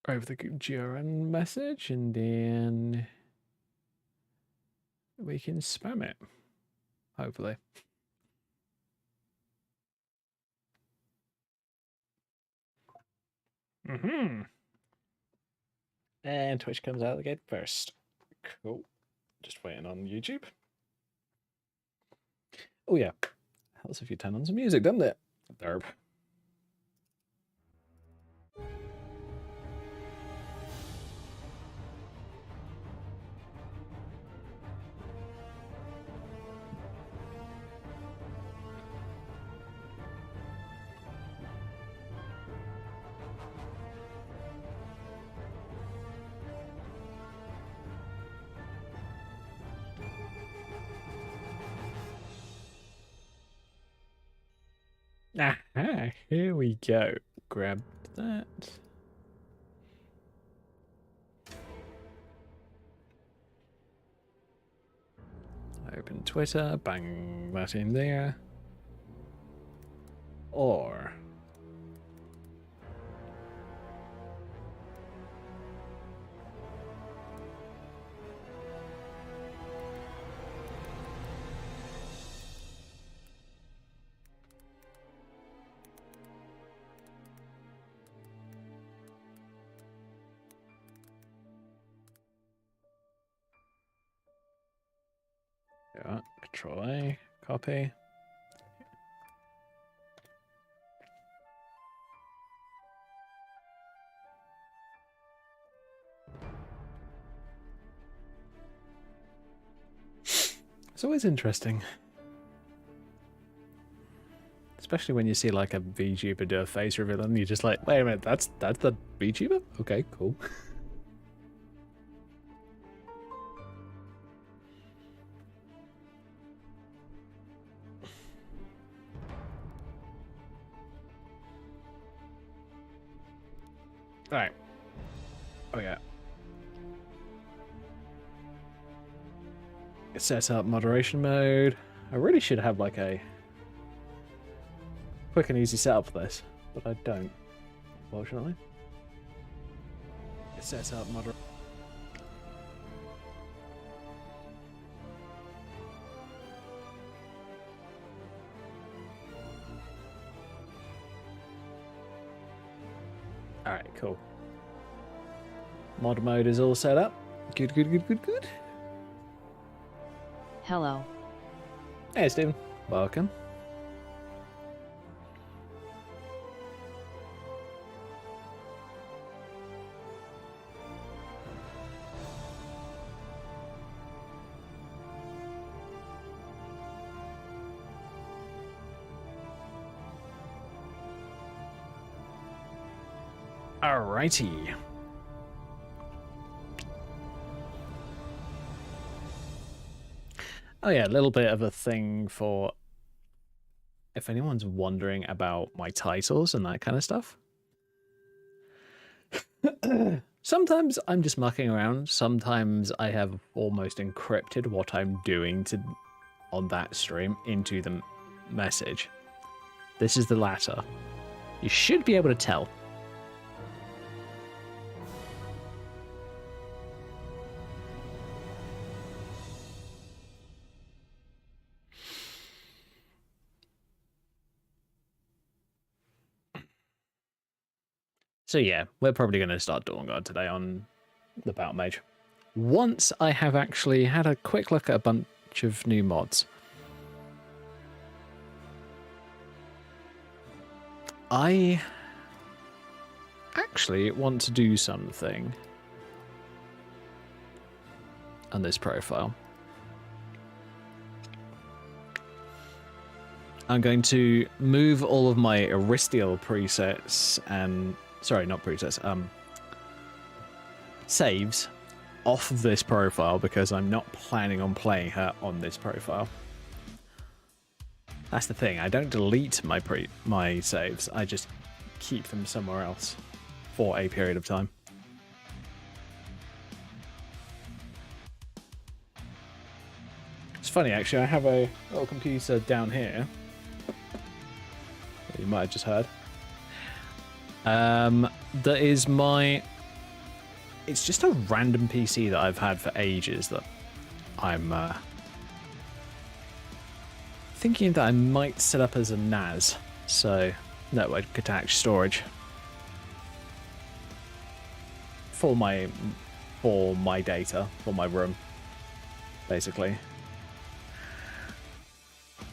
over the GRN message, and then we can spam it, hopefully. And Twitch comes out of the gate first. Cool. Just waiting on YouTube. Oh yeah. Helps if you turn on some music, doesn't it? Derp. Aha, here we go. Grab that. Open Twitter, bang that in there. Or yeah, Control A, copy. It's always interesting. Especially when you see like a VTuber do a face reveal and you're just like, wait a minute, that's the VTuber? Okay, cool. Alright. Oh yeah. It sets up moderation mode. I really should have like a quick and easy setup for this, but I don't, unfortunately. It sets up moderation. Alright, cool. Mod mode is all set up. Good, good, good, good, good. Hello. Hey, Stephen. Welcome. Alrighty. Oh yeah, a little bit of a thing for if anyone's wondering about my titles and that kind of stuff. Sometimes I'm just mucking around. Sometimes I have almost encrypted what I'm doing on that stream into the message. This is the latter. You should be able to tell. So yeah, we're probably going to start Dawn Guard today on the Battlemage. Once I have actually had a quick look at a bunch of new mods. I actually want to do something on this profile. I'm going to move all of my Aristiel presets and sorry, not presets, saves off this profile because I'm not planning on playing her on this profile. That's the thing. I don't delete my saves. I just keep them somewhere else for a period of time. It's funny actually. I have a little computer down here. You might have just heard. That is my it's just a random PC that I've had for ages that I'm thinking that I might set up as a NAS, so network attached storage for my data, for my room, basically.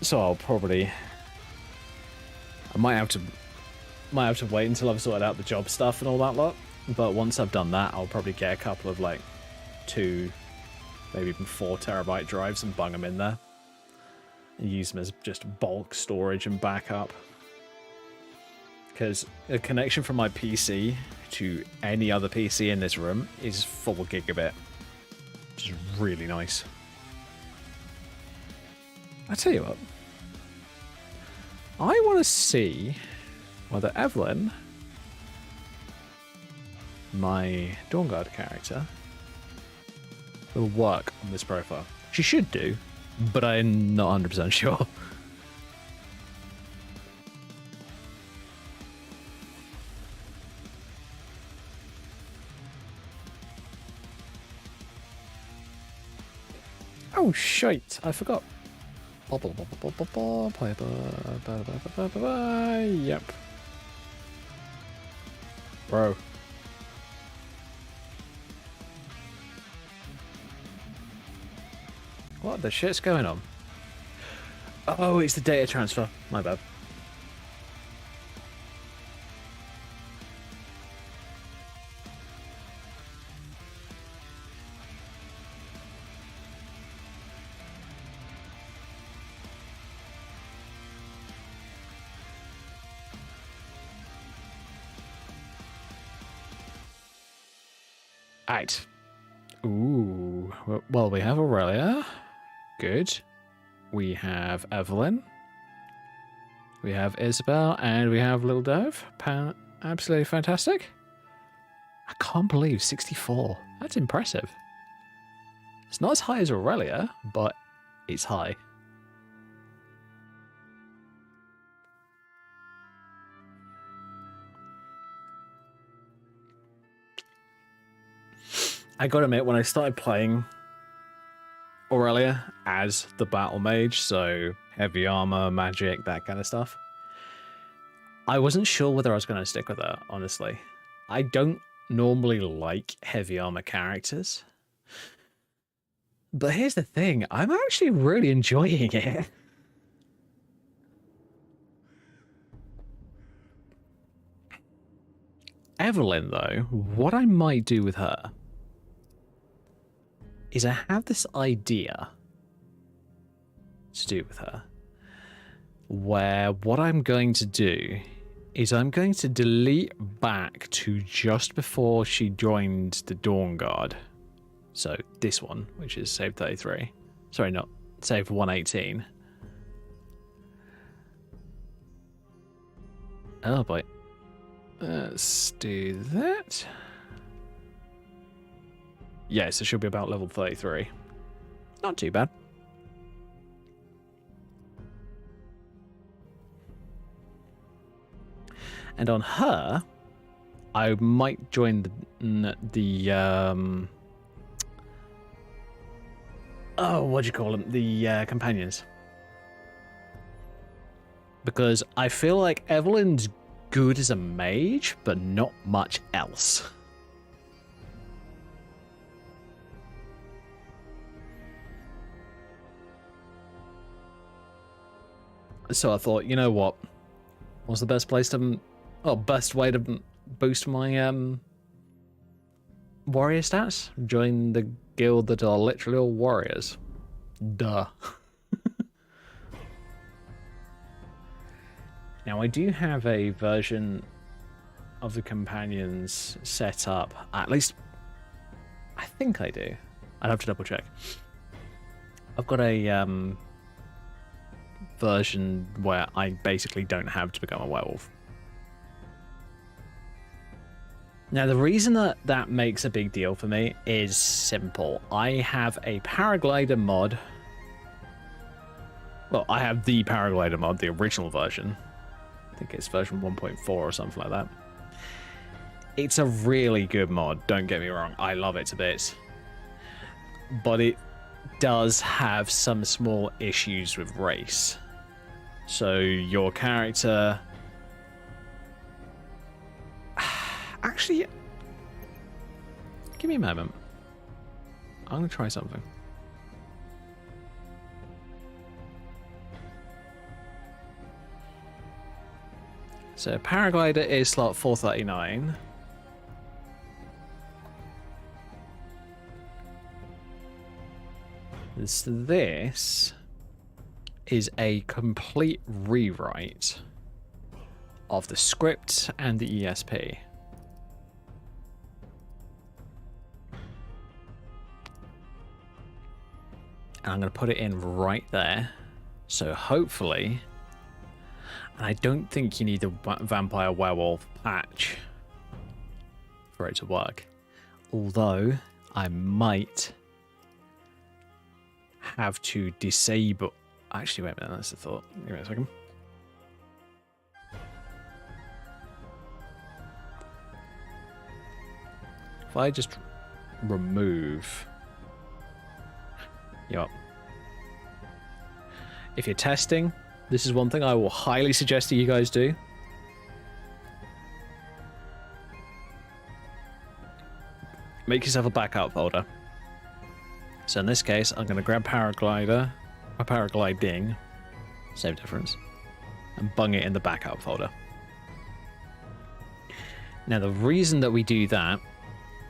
So I'll probably, I might have to wait until I've sorted out the job stuff and all that lot. But once I've done that, I'll probably get a couple of like 2, maybe even 4 terabyte drives and bung them in there. And use them as just bulk storage and backup. Because a connection from my PC to any other PC in this room is 4 gigabit. Which is really nice. I tell you what. I want to see whether Evelyn, my Dawnguard character, will work on this profile. She should do, but I'm not 100% sure. Oh shit, I forgot. Yep. Bro. What the shit's going on? Oh, it's the data transfer. My bad. Right. Ooh. Well, we have Aurelia. Good. We have Evelyn. We have Isabel, and we have Little Dove. Absolutely fantastic. I can't believe 64. That's impressive. It's not as high as Aurelia, but it's high. I gotta admit, when I started playing Aurelia as the Battlemage, so heavy armor, magic, that kind of stuff, I wasn't sure whether I was going to stick with her, honestly. I don't normally like heavy armor characters. But here's the thing, I'm actually really enjoying it. Evelyn, though, what I might do with her is I have this idea to do with her, where what I'm going to do is I'm going to delete back to just before she joined the Dawnguard. So this one, which is save 33. Sorry, not save 118. Oh boy. Let's do that. Yes, it should be about level 33. Not too bad. And on her, I might join the oh, what do you call them? The companions. Because I feel like Evelyn's good as a mage, but not much else. So I thought, you know what? What's the best place to, best way to boost my warrior stats? Join the guild that are literally all warriors. Duh. Now I do have a version of the companions set up. At least, I think I do. I'd have to double check. I've got a version where I basically don't have to become a werewolf. Now, the reason that makes a big deal for me is simple. I have a paraglider mod. Well, I have the paraglider mod, the original version. I think it's version 1.4 or something like that. It's a really good mod, don't get me wrong. I love it to bits. But it does have some small issues with race. So your character... Actually, give me a moment. I'm going to try something. So paraglider is slot 439. So this is a complete rewrite of the script and the ESP. And I'm going to put it in right there. So hopefully, and I don't think you need a vampire werewolf patch for it to work. Although I might have to disable... Actually, wait a minute, that's the thought. Give me a second. If I just remove... Yup. If you're testing, this is one thing I will highly suggest that you guys do. Make yourself a backup folder. So in this case, I'm going to grab paragliding, same difference, and bung it in the backup folder. Now the reason that we do that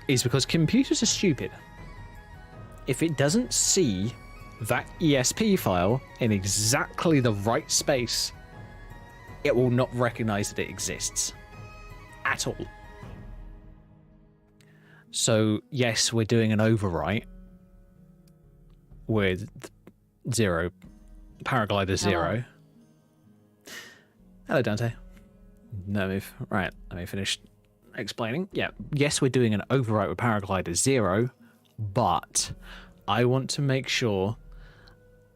is because computers are stupid. If it doesn't see that ESP file in exactly the right space, it will not recognize that it exists at all. So yes, we're doing an overwrite with paraglider 0. Hello, Dante. Right, let me finish explaining. Yeah, yes, we're doing an overwrite with paraglider 0, but I want to make sure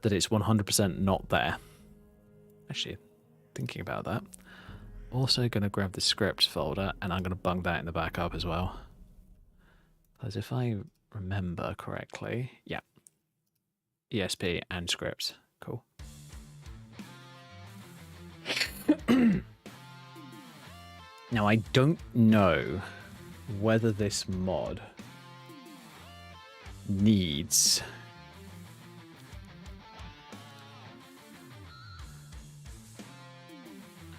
that it's 100% not there. Actually, thinking about that, also going to grab the script folder and I'm going to bung that in the backup as well. Because if I remember correctly, yeah, ESP and scripts, cool. Now I don't know whether this mod needs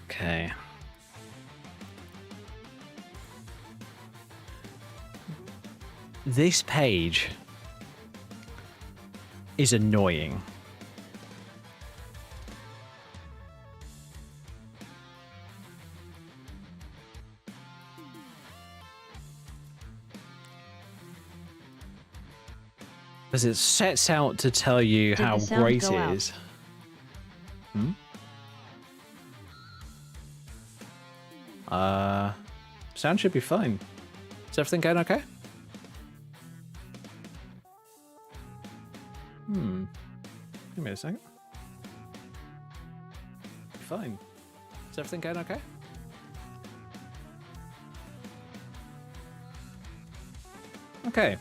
okay. This page is annoying. Because it sets out to tell you how great it is. Hmm? Sound should be fine. Is everything going okay? Give me a second. Fine. Is everything going okay? Okay.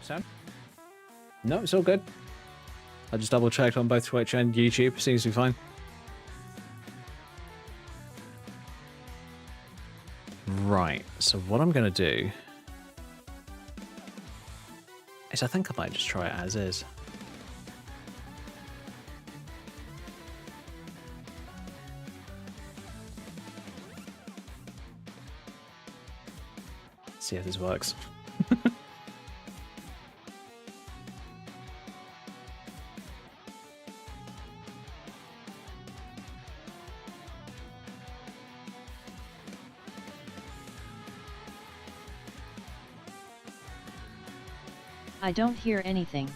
Sound? No, it's all good. I just double checked on both Twitch and YouTube. Seems to be fine. Right. So what I'm going to do is I think I might just try it as is. See if this works. I don't hear anything.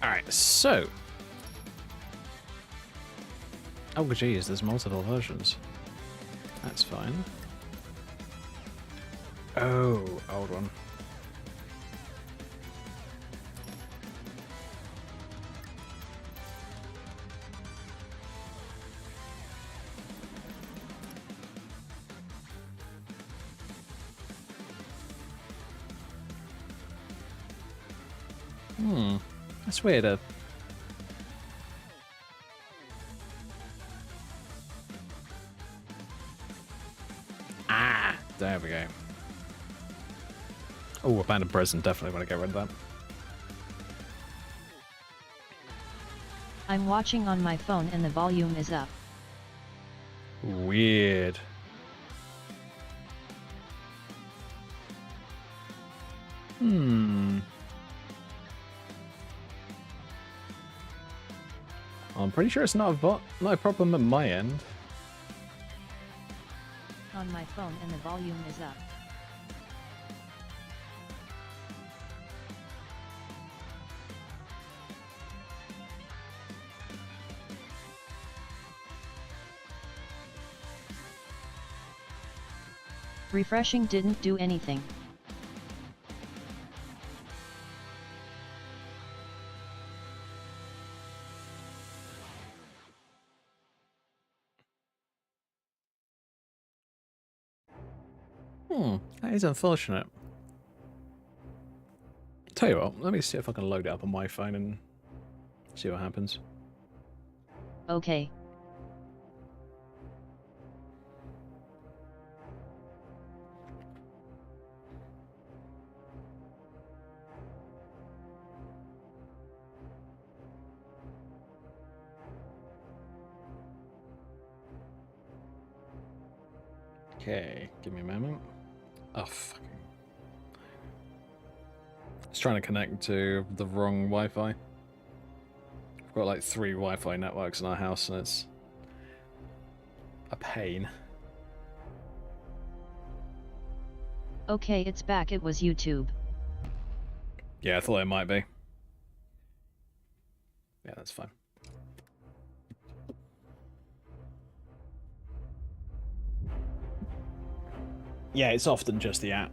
Alright, so. Oh, geez, there's multiple versions. That's fine. Oh, old one. That's weird. There we go. Oh, abandoned prison. Definitely want to get rid of that. I'm watching on my phone and the volume is up. Weird. I'm pretty sure it's not a problem at my end. On my phone and the volume is up. Refreshing didn't do anything. That is unfortunate. Tell you what, let me see if I can load it up on my phone and see what happens. Okay. Okay, give me a moment. Oh, fucking. It's trying to connect to the wrong Wi-Fi. We've got like 3 Wi-Fi networks in our house and it's a pain. Okay, it's back. It was YouTube. Yeah, I thought it might be. Yeah, that's fine. Yeah, it's often just the app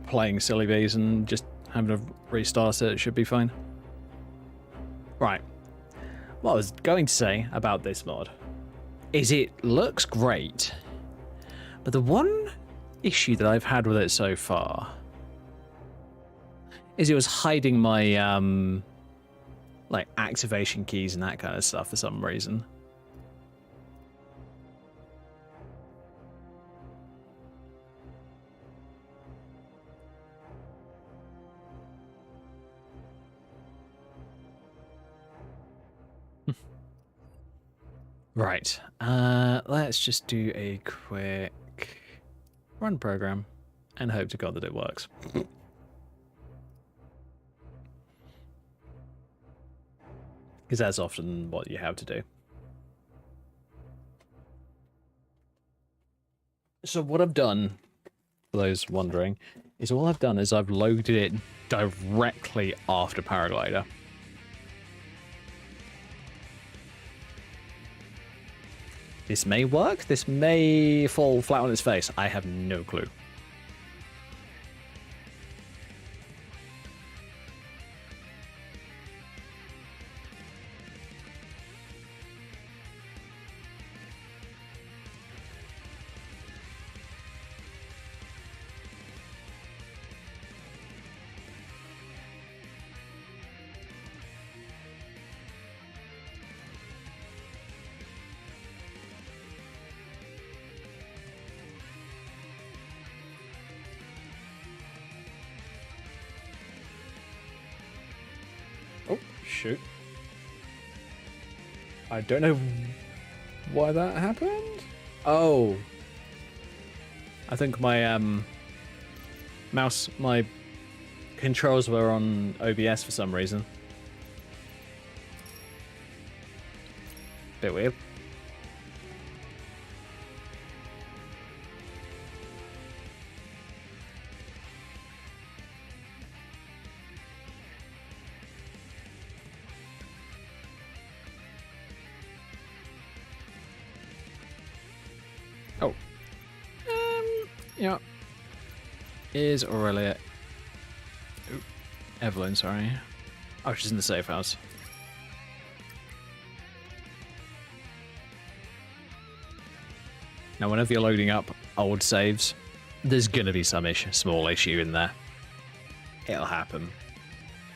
playing silly bees and just having to restart it. It should be fine. Right. What I was going to say about this mod is it looks great, but the one issue that I've had with it so far is it was hiding my like activation keys and that kind of stuff for some reason. Right. Let's just do a quick run program and hope to God that it works. Because that's often what you have to do. So what I've done, for those wondering, is all I've done is I've loaded it directly after Paraglider. This may work, this may fall flat on its face. I have no clue. Oh, shoot. I don't know why that happened. Oh. I think my my controls were on OBS for some reason. Bit weird. Yeah. Is Aurelia... Ooh, Evelyn, sorry. Oh, she's in the safe house. Now, whenever you're loading up old saves, there's gonna be some small issue in there. It'll happen,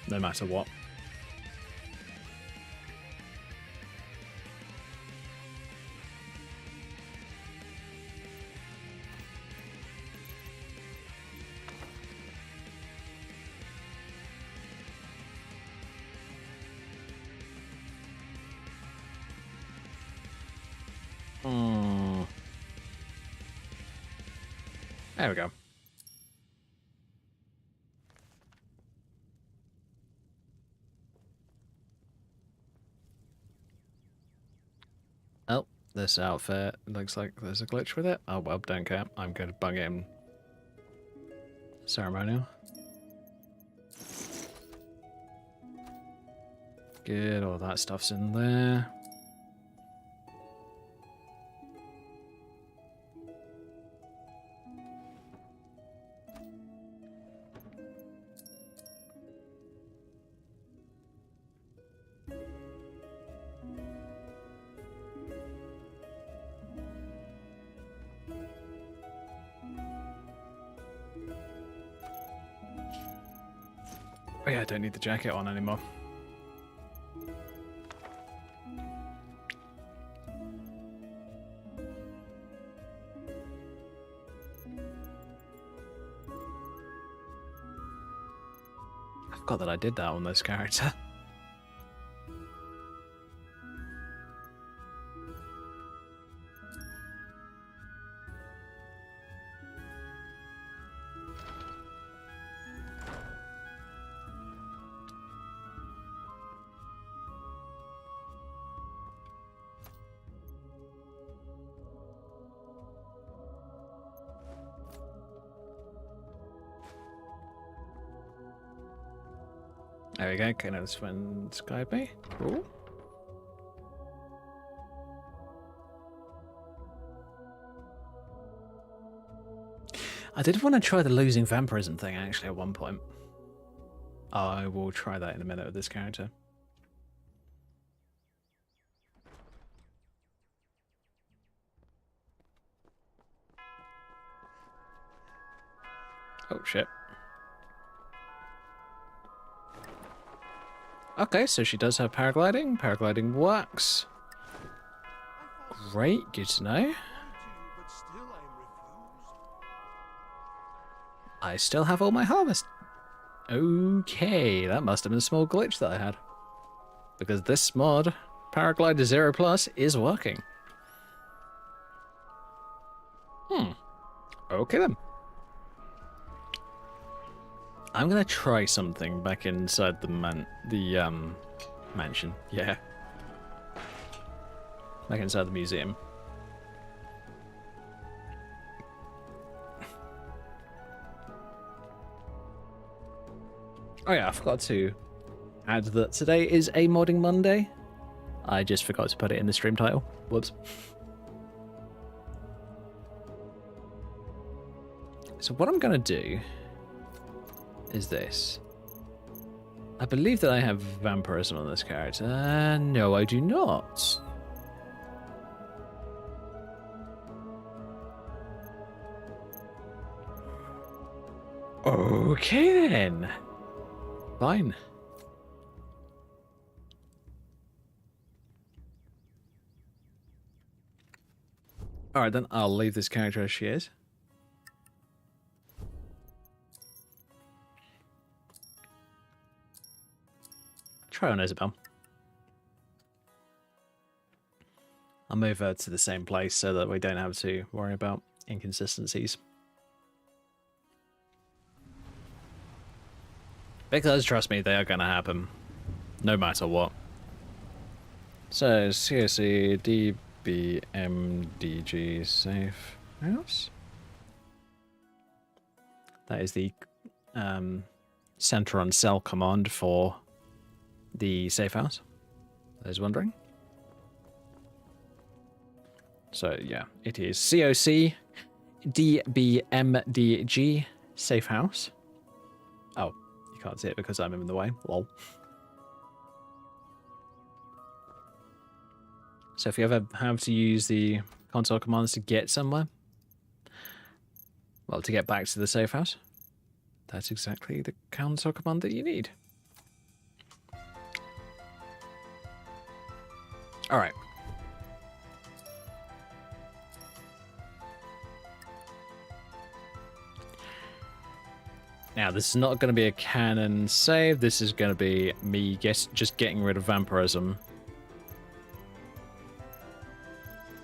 no matter what. There we go. Oh, this outfit looks like there's a glitch with it. Oh well, don't care. I'm going to bung it in ceremonial. Good, all that stuff's in there. Oh yeah, I don't need the jacket on anymore. I forgot that I did that on this character. There we go, okay, now this one Skype me. Cool. I did want to try the losing vampirism thing actually at one point. I will try that in a minute with this character. Oh shit. Okay, so she does have paragliding. Paragliding works. Great, good to know. I still have all my harvest. Okay, that must have been a small glitch that I had. Because this mod, Paraglider 0 Plus, is working. Okay then. I'm gonna try something back inside the mansion. Yeah. Back inside the museum. Oh yeah, I forgot to add that today is a modding Monday. I just forgot to put it in the stream title. Whoops. So what I'm gonna do is this. I believe that I have vampirism on this character. No, I do not. Okay then. Fine. Alright then, I'll leave this character as she is. Try on Isabel. I'll move her to the same place so that we don't have to worry about inconsistencies. Because, trust me, they are going to happen. No matter what. So, COC, DBMDG safe house. That is the center on cell command for the safe house. Those wondering. So, yeah, it is COC DBMDG safe house. Oh, you can't see it because I'm in the way. Lol. So if you ever have to use the console commands to get somewhere, well, to get back to the safe house, that's exactly the console command that you need. All right. Now, this is not going to be a canon save. This is going to be me just getting rid of vampirism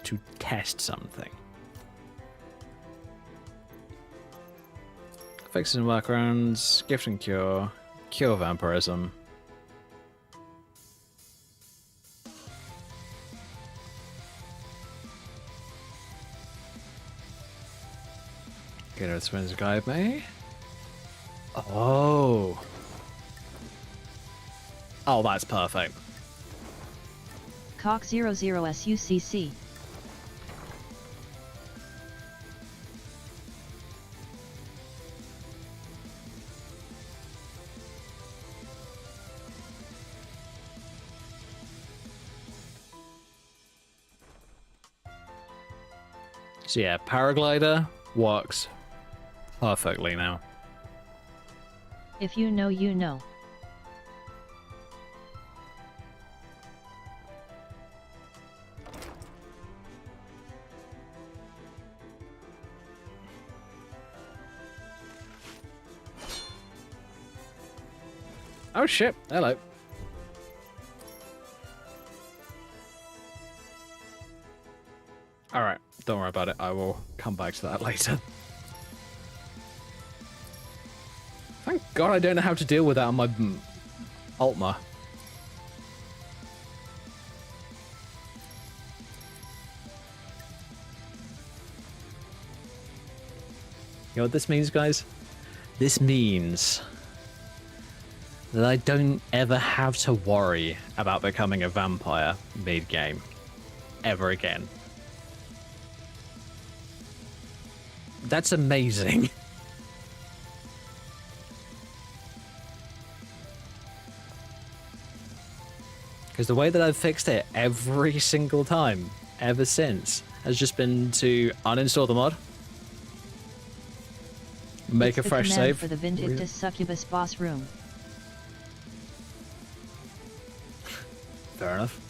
to test something. Fixes and workarounds, gift and cure vampirism. Get her twins guide me. Oh. Oh, that's perfect. Cock 00SUCC. So yeah, paraglider works perfectly now. If you know, you know. Oh shit, hello. Alright, don't worry about it. I will come back to that later. Thank God I don't know how to deal with that on my Ultima. You know what this means, guys? This means that I don't ever have to worry about becoming a vampire mid-game. Ever again. That's amazing. Because the way that I've fixed it every single time, ever since, has just been to uninstall the mod, make It's a fresh the command save. for the Vindictus Succubus boss room. Fair enough.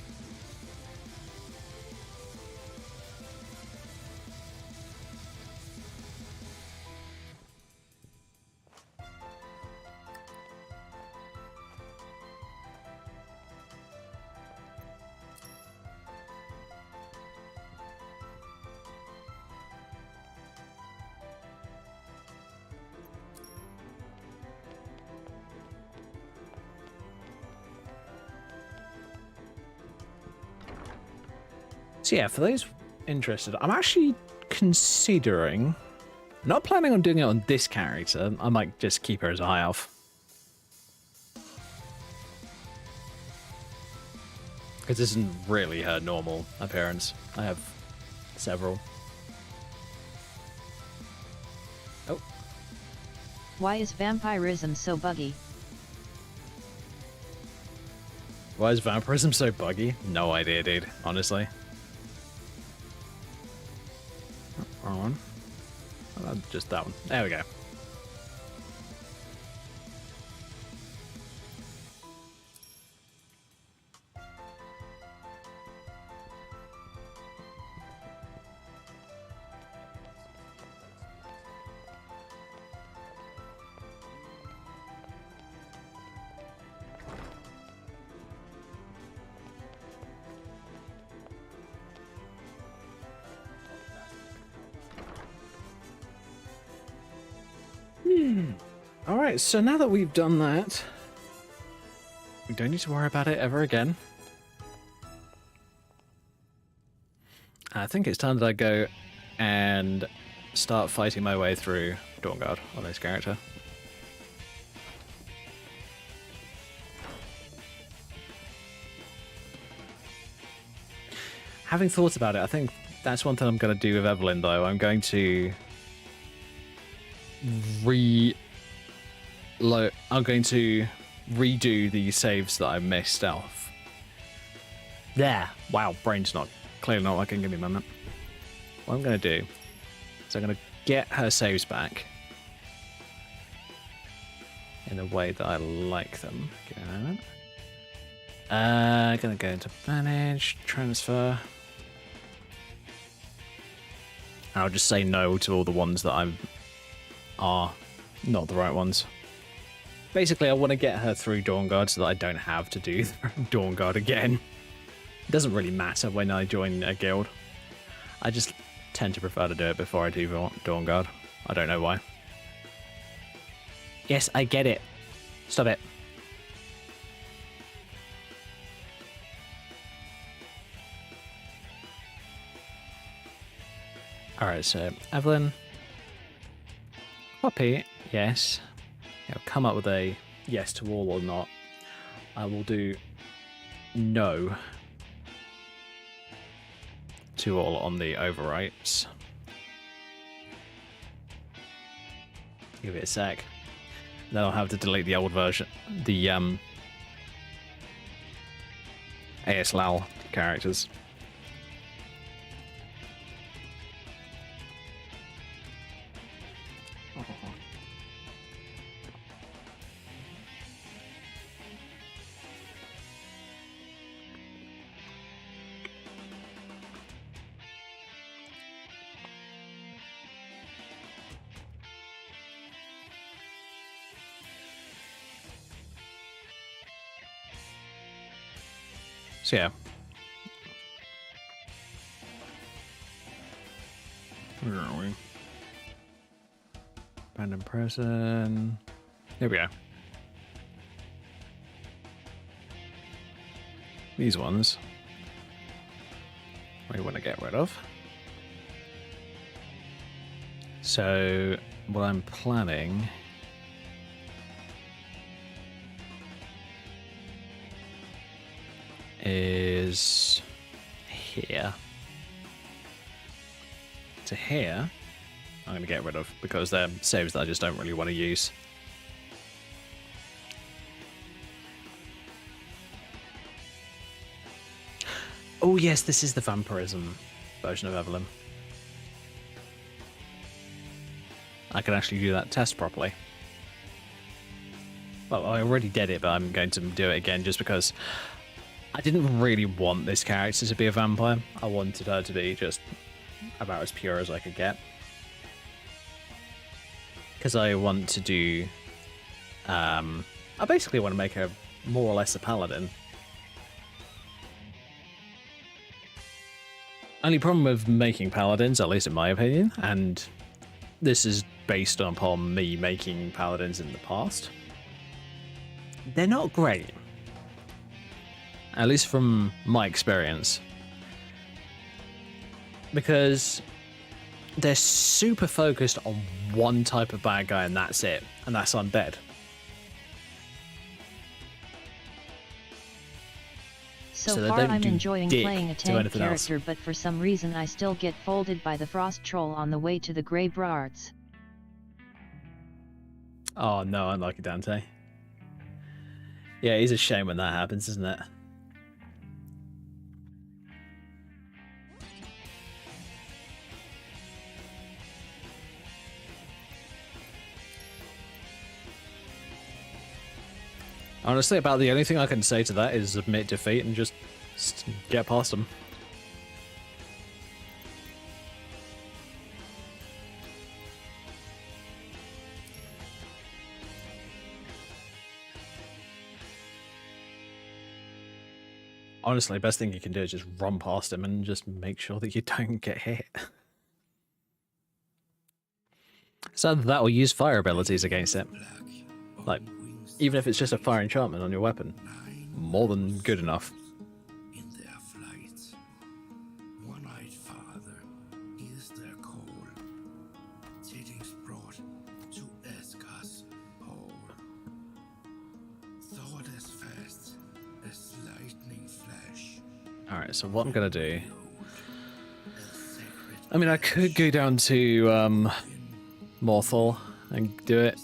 So yeah, for those interested, I'm actually considering, not planning on doing it on this character. I might just keep her as a high elf. Because this isn't really her normal appearance. I have several. Oh. Why is vampirism so buggy? Why is vampirism so buggy? No idea, dude. Honestly. Oh, wrong one. Oh, just that one. There we go. Alright, so now that we've done that, we don't need to worry about it ever again. I think it's time that I go and start fighting my way through Dawnguard on this character. Having thought about it, I think that's one thing I'm going to do with Evelyn, though. I'm going to I'm going to redo the saves that I missed off. There. Wow, brain's not clearly not working. Give me a moment. What I'm going to do is I'm going to get her saves back in the way that I like them. Give me a moment. Going to go into manage, transfer. I'll just say no to all the ones that are not the right ones. Basically, I want to get her through Dawnguard so that I don't have to do Dawnguard again. It doesn't really matter when I join a guild. I just tend to prefer to do it before I do Dawnguard. I don't know why. Yes, I get it. Stop it. Alright, so Evelyn. Poppy, yes. I'll come up with a yes to all or not. I will do no to all on the overwrites. Give it a sec. Then I'll have to delete the old version, the ASLAL characters. So yeah. Where are we? Abandoned prison. Here we go. These ones we want to get rid of. So what I'm planning is here to here. I'm going to get rid of because they're saves that I just don't really want to use. Oh yes, this is the vampirism version of Evelyn. I can actually do that test properly. Well, I already did it, but I'm going to do it again just because I didn't really want this character to be a vampire. I wanted her to be just about as pure as I could get. Because I want to do... I basically want to make her more or less a paladin. Only problem with making paladins, at least in my opinion, and this is based upon me making paladins in the past, they're not great. At least from my experience. Because they're super focused on one type of bad guy and that's it. And that's undead. So far I'm enjoying playing a tank character, but for some reason I still get folded by the Frost Troll on the way to the Grey Brards. Oh no, unlucky Dante. Yeah, it's a shame when that happens, isn't it? Honestly, about the only thing I can say to that is admit defeat and just get past them. Honestly, best thing you can do is just run past him and just make sure that you don't get hit. So that will use fire abilities against it. Like, even if it's just a fire enchantment on your weapon. More than good enough. In their flight, one-eyed father is their call. Tidings brought to Eskar's hole. Thought as fast as lightning flash. Alright, so what I'm gonna do... I mean, I could go down to Morthal and do it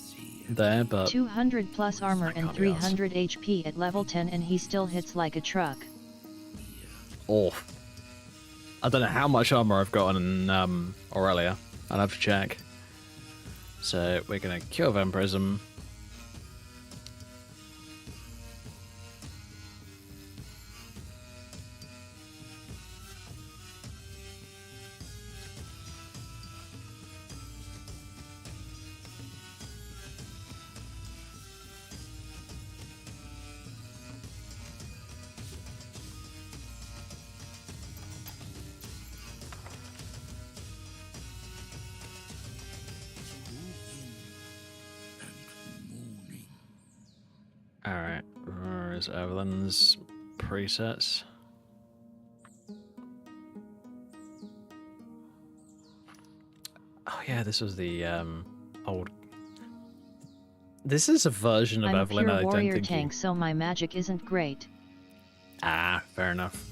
there, but 200 plus armor and can't be arsed. 300 HP at level 10 and he still hits like a truck. Oh, I don't know how much armor I've got on Aurelia. I'll have to check. So we're gonna cure Vampirism. Alright, where's Evelyn's presets? Oh yeah, this was the old... This is a version of I'm Evelyn a I pure don't warrior think tank, so my magic isn't great. Ah, fair enough.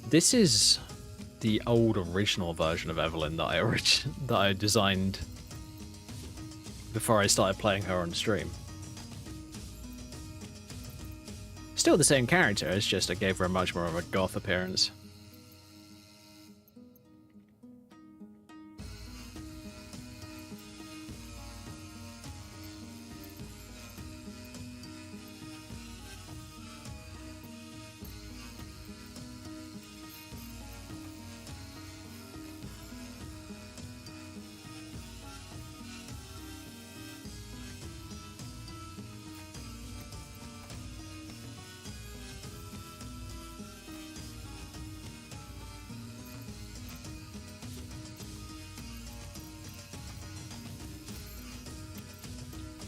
This is the old original version of Evelyn that I designed before I started playing her on stream. Still the same character, it's just I gave her much more of a goth appearance.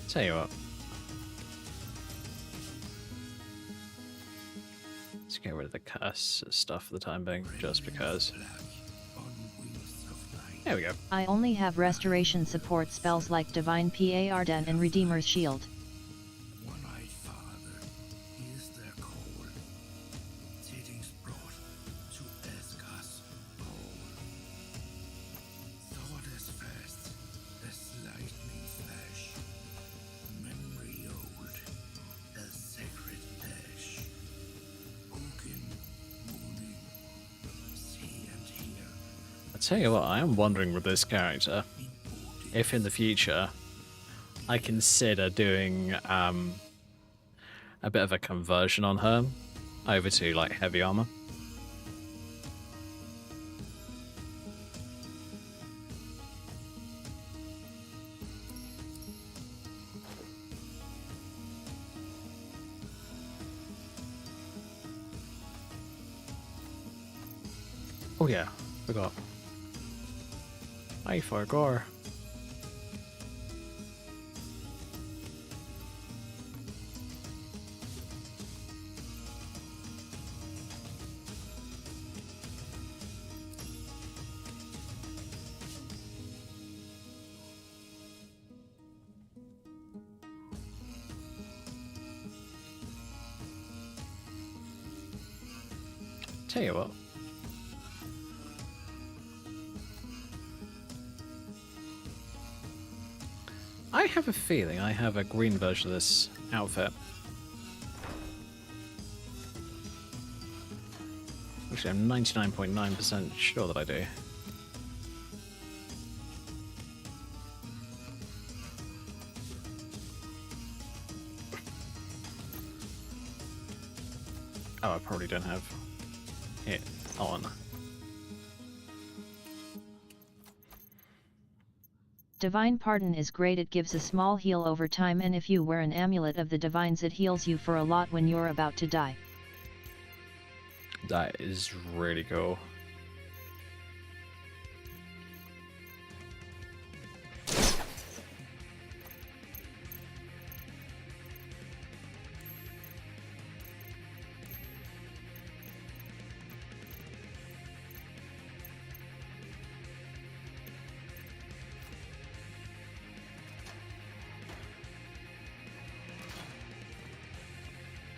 Tell you what. Let's get rid of the curse stuff for the time being, just because. There we go. I only have restoration support spells like Divine Pardan and Redeemer's Shield. One-eyed father, he is their call. Tidings brought to Eskas pole. Sword as fast as lightning flash. Memory old as sacred ash. Oaken, mooning, see and hear. I'll tell you what, I am wondering with this character, if in the future I consider doing a bit of a conversion on her over to like heavy armor. Oh yeah, forgot. I forgot. Tell you what. I have a feeling I have a green version of this outfit. Actually, I'm 99.9% sure that I do. Oh, I probably don't have it on. Divine Pardon is great, it gives a small heal over time, and if you wear an amulet of the divines it heals you for a lot when you're about to die. That is really cool.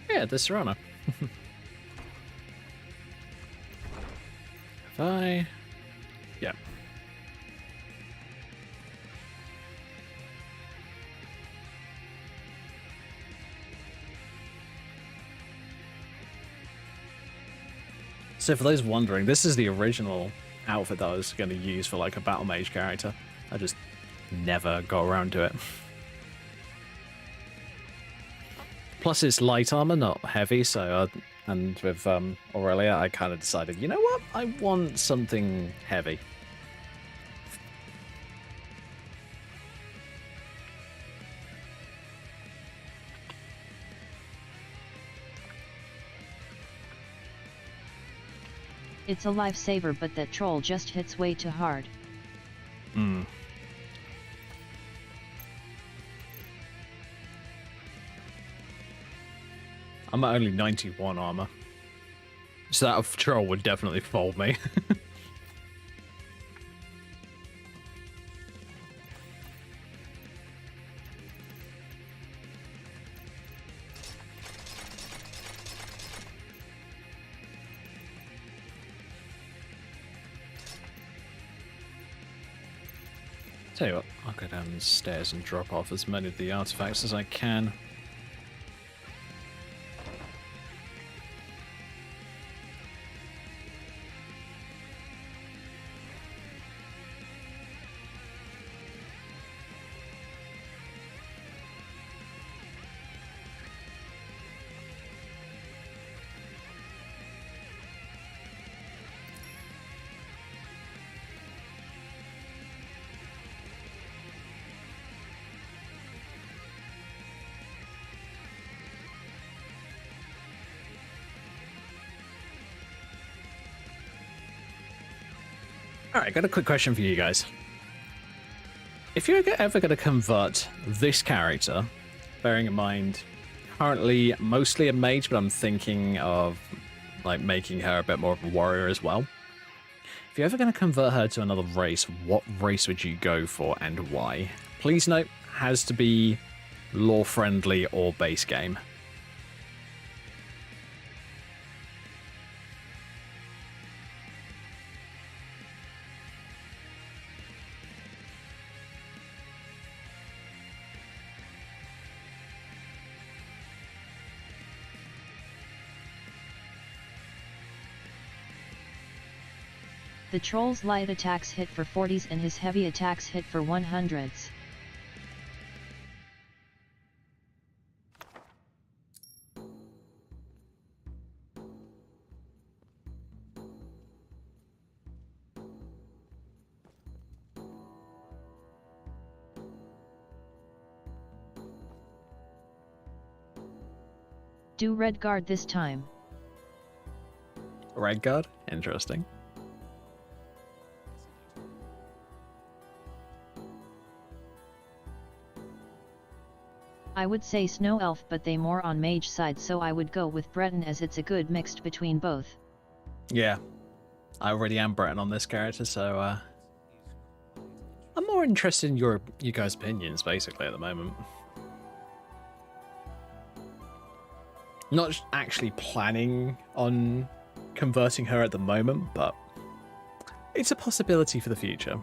Yeah, the Serrano. If I... Yeah. So for those wondering, this is the original outfit that I was going to use for like a Battlemage character. I just never got around to it. Plus it's light armor, not heavy, so and with Aurelia, I kind of decided, you know what? I want something heavy. It's a lifesaver, but that troll just hits way too hard. Hmm. I'm at only 91 armor. So that troll would definitely fold me. Tell you what, I'll go down the stairs and drop off as many of the artifacts as I can. Alright, got a quick question for you guys. If you're ever going to convert this character, bearing in mind, currently mostly a mage, but I'm thinking of like making her a bit more of a warrior as well. If you're ever going to convert her to another race, what race would you go for and why? Please note, has to be lore-friendly or base game. The troll's light attacks hit for 40s and his heavy attacks hit for 100s. Do red guard this time. Red guard? Interesting. I would say snow elf, but they more on mage side, so I would go with Breton as it's a good mixed between both. Yeah, I already am Breton on this character, so I'm more interested in you guys' opinions basically at the moment. Not actually planning on converting her at the moment, but it's a possibility for the future.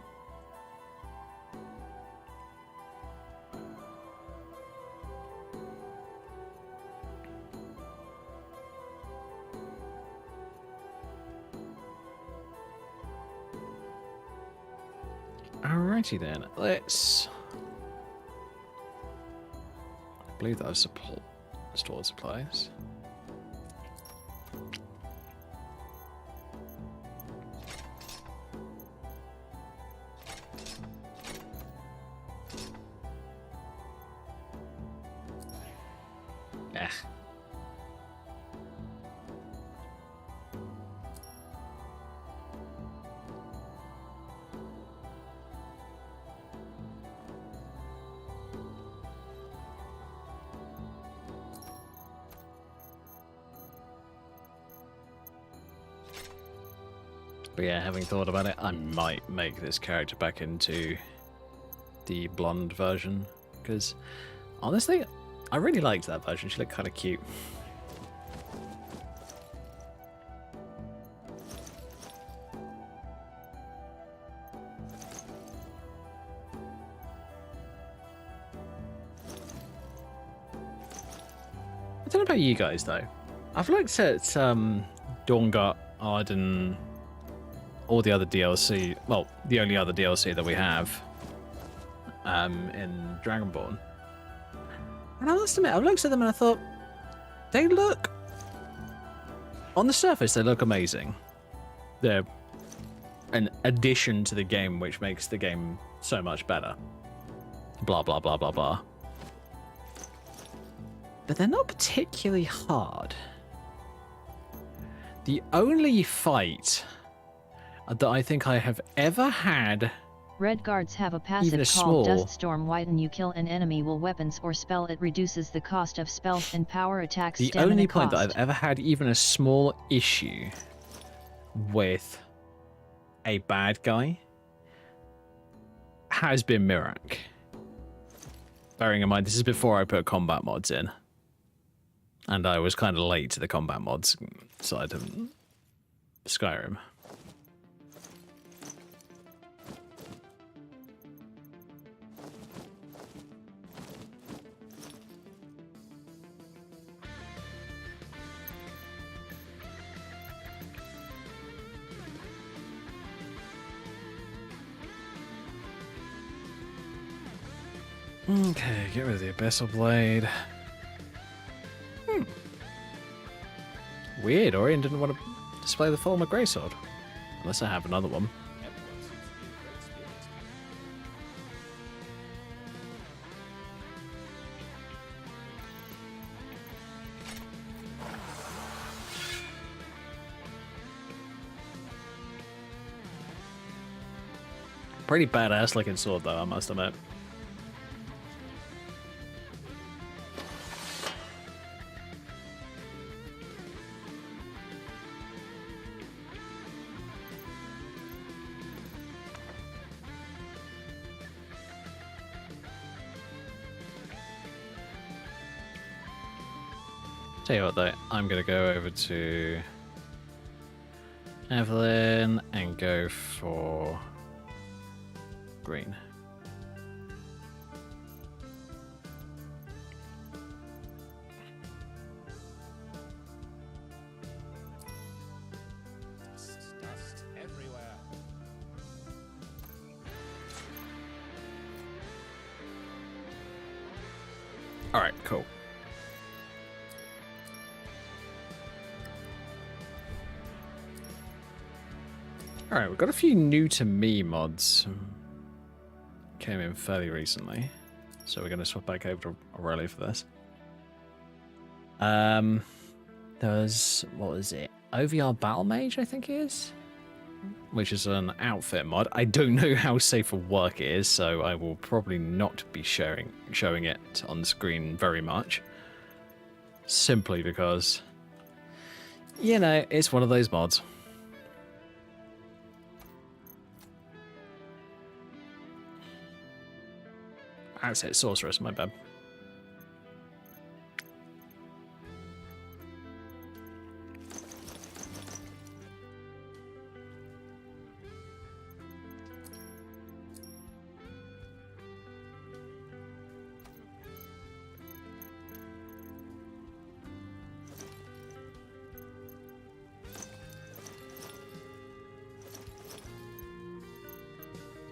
Alrighty then, let's... I believe that I've stored supplies. But yeah, having thought about it, I might make this character back into the blonde version, because honestly, I really liked that version. She looked kind of cute. I don't know about you guys though. I've looked at Dawnguard Arden, all the other DLC. Well, the only other DLC that we have in Dragonborn. And I must admit, I looked at them and I thought, they look, on the surface, they look amazing. They're an addition to the game, which makes the game so much better. Blah, blah, blah, blah, blah. But they're not particularly hard. The only fight that I think I have ever had... Red guards have a passive called Dust Storm. When you kill an enemy with weapons or spell, it reduces the cost of spells and power attacks. The only point that I've ever had even a small issue with a bad guy has been Mirak. Bearing in mind, this is before I put combat mods in. And I was kind of late to the combat mods side of Skyrim. Okay, get rid of the Abyssal Blade. Weird, Orion didn't want to display the Fulmer Greysword. Unless I have another one. Pretty badass looking sword though, I must admit. Tell you what though, I'm gonna go over to Evelyn and go for green. Dust everywhere. All right, cool. Alright, we've got a few new to me mods. Came in fairly recently. So we're going to swap back over to Aurelia for this. There's, what was it? OVR Battlemage, I think it is? Which is an outfit mod. I don't know how safe for work it is, so I will probably not be showing it on screen very much. Simply because, you know, it's one of those mods. That's it, sorceress, my bad.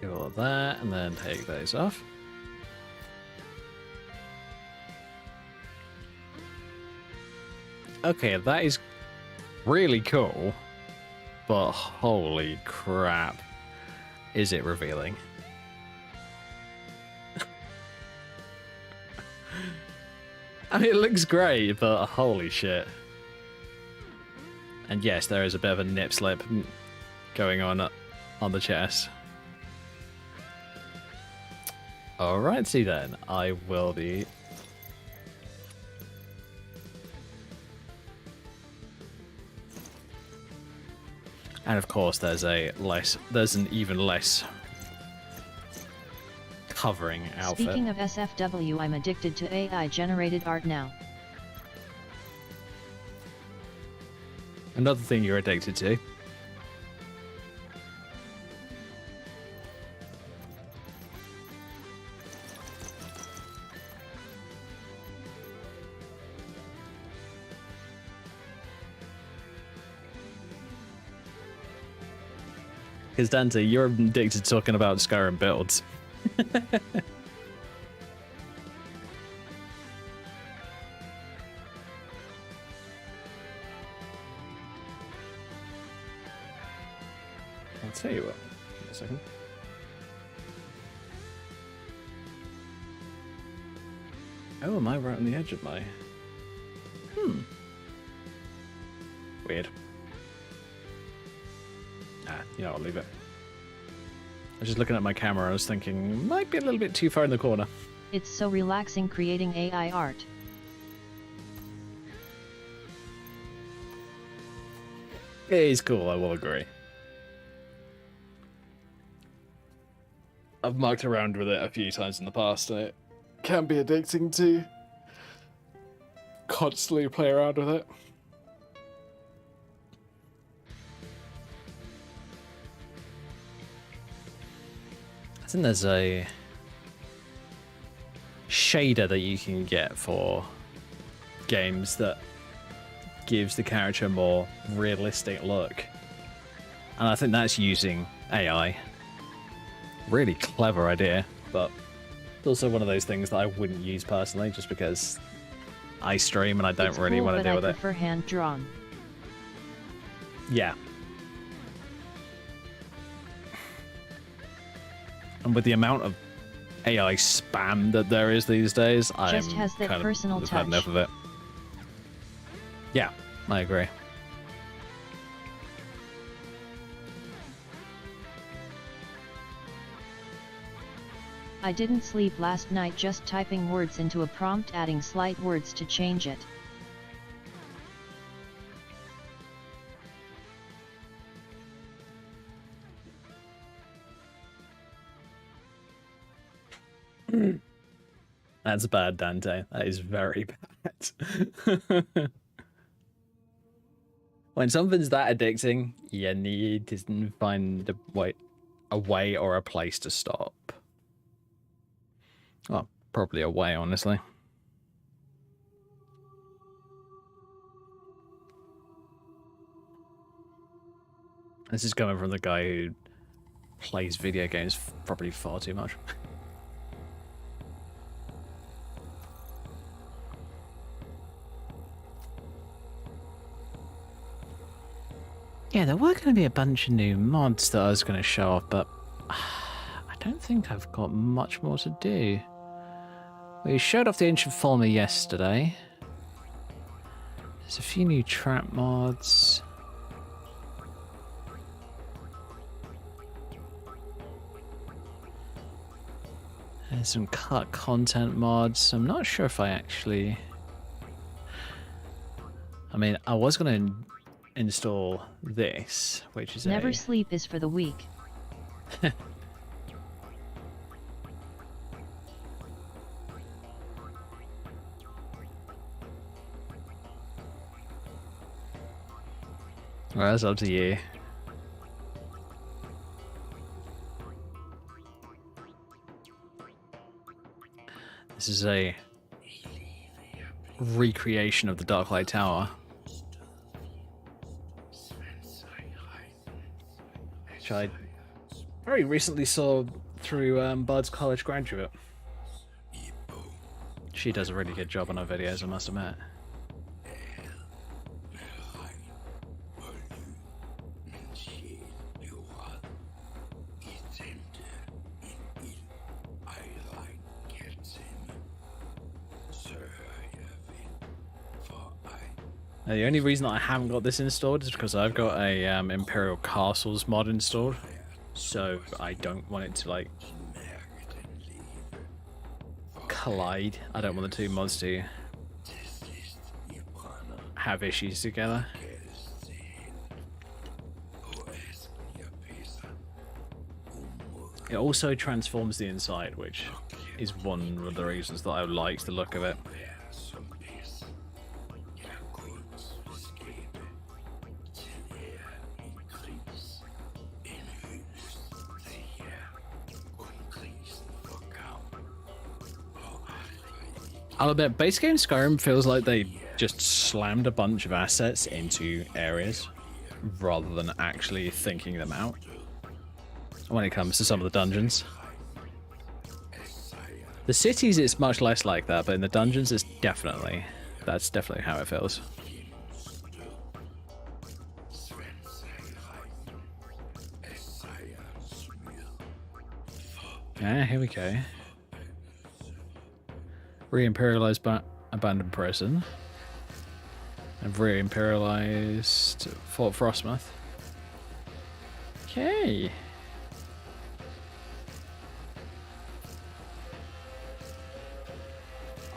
Do all of that, and then take those off. Okay, that is really cool, but holy crap, is it revealing? I mean, it looks great, but holy shit. And yes, there is a bit of a nip slip going on the chest. Alrighty then, I will be... And of course, there's an even less covering outfit. Speaking of SFW, I'm addicted to AI-generated art now. Another thing you're addicted to. Because Dante, you're addicted to talking about Skyrim builds. I'll tell you what. Give me a second. Oh, am I right on the edge of my... Weird. Yeah, I'll leave it. I was just looking at my camera, I was thinking, might be a little bit too far in the corner. It's so relaxing creating AI art. It is cool, I will agree. I've mucked around with it a few times in the past, and it can be addicting to constantly play around with it. I think there's a shader that you can get for games that gives the character a more realistic look. And I think that's using AI. Really clever idea, but it's also one of those things that I wouldn't use personally just because I stream and I don't really want to deal with it. I prefer hand drawn. Yeah. And with the amount of AI spam that there is these days, I've had enough of it. Yeah, I agree. I didn't sleep last night just typing words into a prompt, adding slight words to change it. That's bad, Dante. That is very bad. When something's that addicting, you need to find a way or a place to stop. Well, probably a way, honestly. This is coming from the guy who plays video games probably far too much. Yeah, there were going to be a bunch of new mods that I was going to show off, but I don't think I've got much more to do. We showed off the Ancient Fulmer yesterday. There's a few new trap mods. There's some cut content mods. I'm not sure if I actually... I mean, I was going to install this, which is Never sleep is for the weak. Well, that's up to you. This is a recreation of the Darklight Tower, which I very recently saw through Bud's College Graduate. She does a really good job on her videos, I must admit. The only reason I haven't got this installed is because I've got a Imperial Castles mod installed, so I don't want it to like collide. I don't want the two mods to have issues together. It also transforms the inside, which is one of the reasons that I like the look of it. I'll admit, base game Skyrim feels like they just slammed a bunch of assets into areas rather than actually thinking them out. when it comes to some of the dungeons. The cities, it's much less like that, but in the dungeons, it's definitely, that's definitely how it feels. Ah, here we go. Re-imperialized abandoned prison. And re-imperialized Fort Frostmoth. Okay.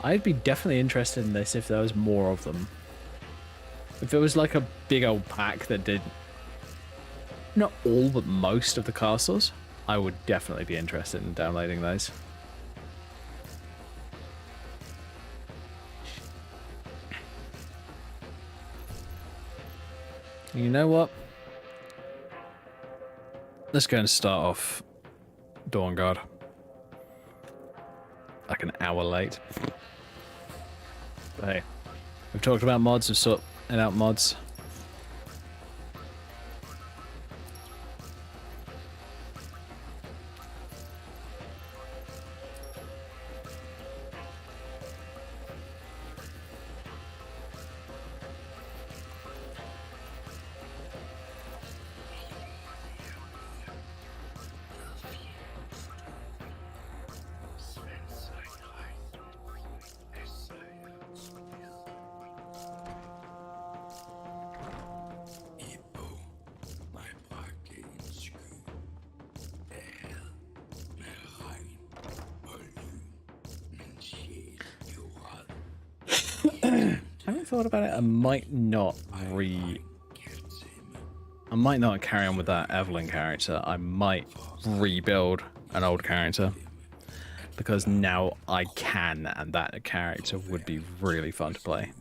I'd be definitely interested in this if there was more of them. If it was like a big old pack that did not all but most of the castles, I would definitely be interested in downloading those. You know what? Let's go and start off Dawnguard. Like an hour late. But hey, we've talked about mods, we've sorted out mods. I haven't thought about it. I might not carry on with that Evelyn character. I might rebuild an old character. Because now I can, and that character would be really fun to play.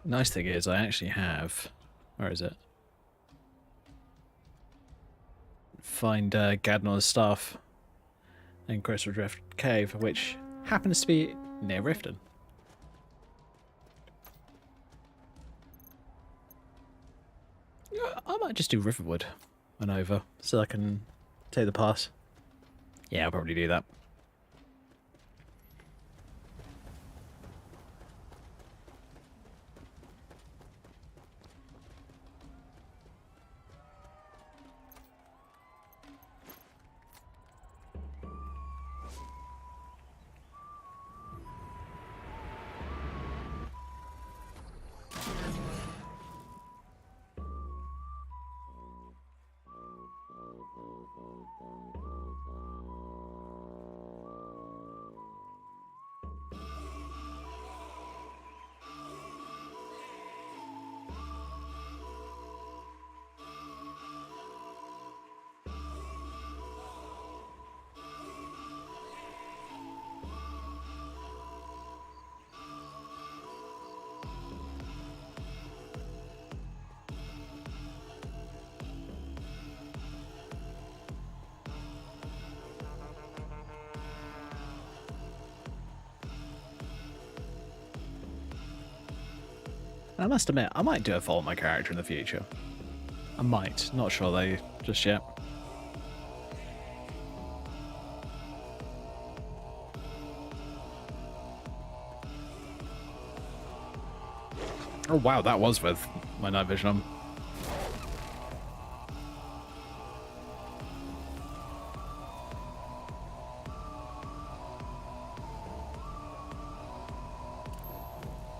Nice thing is, I actually have... Where is it? Find Gadnor's staff in Crystal Drift Cave, which happens to be near Riften. I might just do Riverwood and over, so I can take the pass. Yeah, I'll probably do that. I must admit, I might do a follow my character in the future. I might. Not sure though, just yet. Oh wow, that was with my night vision on.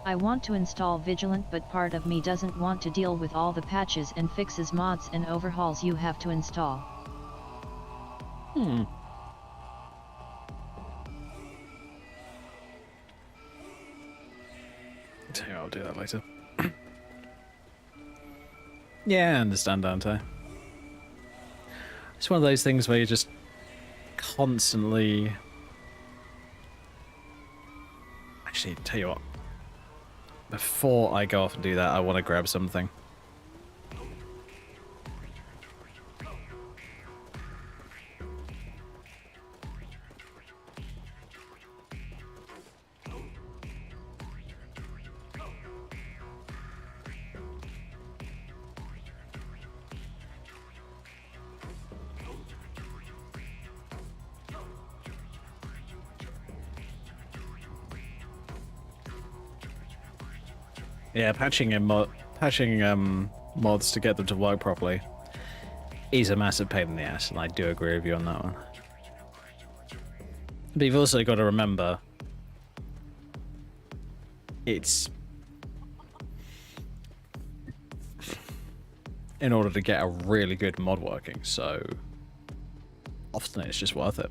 I want to install Vigilant, but part of me doesn't want to deal with all the patches and fixes, mods and overhauls you have to install. I'll do that later. Yeah, I understand, don't I? It's one of those things where you're just constantly... Actually, tell you what. Before I go off and do that, I want to grab something. Yeah, patching mods to get them to work properly is a massive pain in the ass, and I do agree with you on that one. But you've also got to remember, it's in order to get a really good mod working, so often it's just worth it.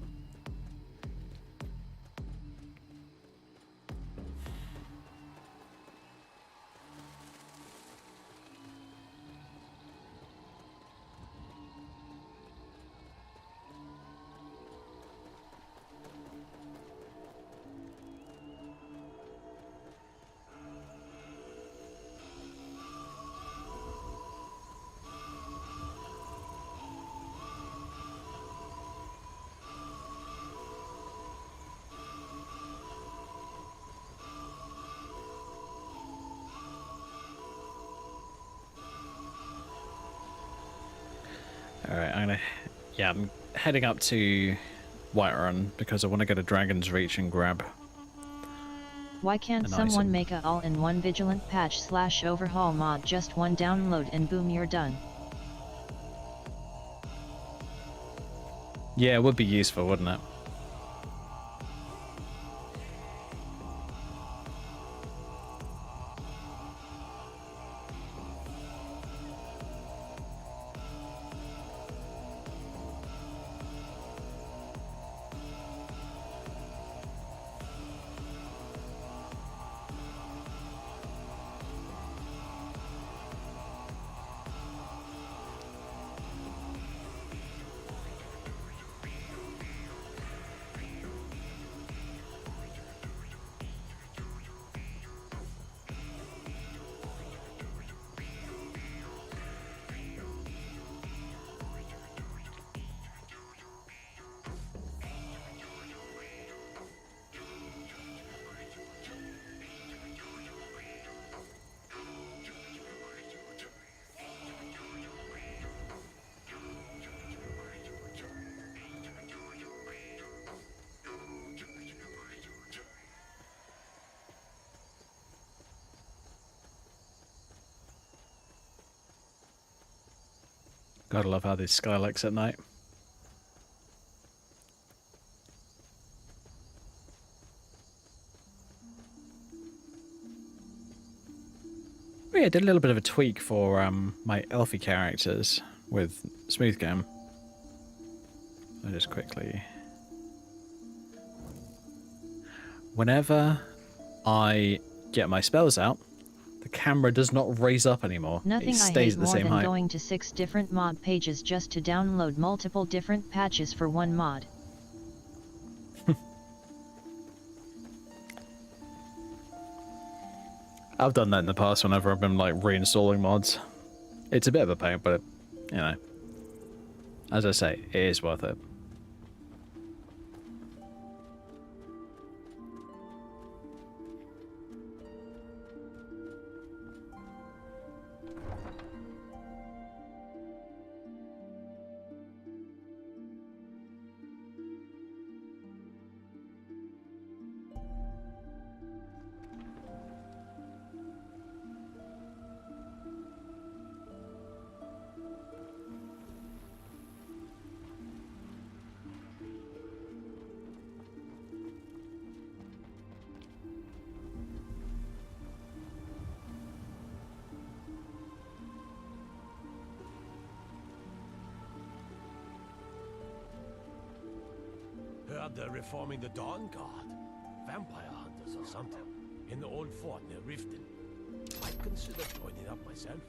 Alright, I'm heading up to Whiterun because I want to go to Dragon's Reach and grab... Why can't someone make a all-in-one Vigilant patch / overhaul mod, just one download and boom, you're done? Yeah, it would be useful, wouldn't it? Gotta love how this sky looks at night. Oh yeah, I did a little bit of a tweak for my elfie characters with Smooth Game. I just quickly... Whenever I get my spells out, the camera does not raise up anymore. Nothing it stays at the same height. I hate more than going to 6 different mod pages just to download multiple different patches for one mod. I've done that in the past whenever I've been like reinstalling mods. It's a bit of a pain, but you know, as I say, it is worth it. heard they're reforming the Dawn Guard. Vampire hunters or something. In the old fort near Riften. I'd consider joining up myself.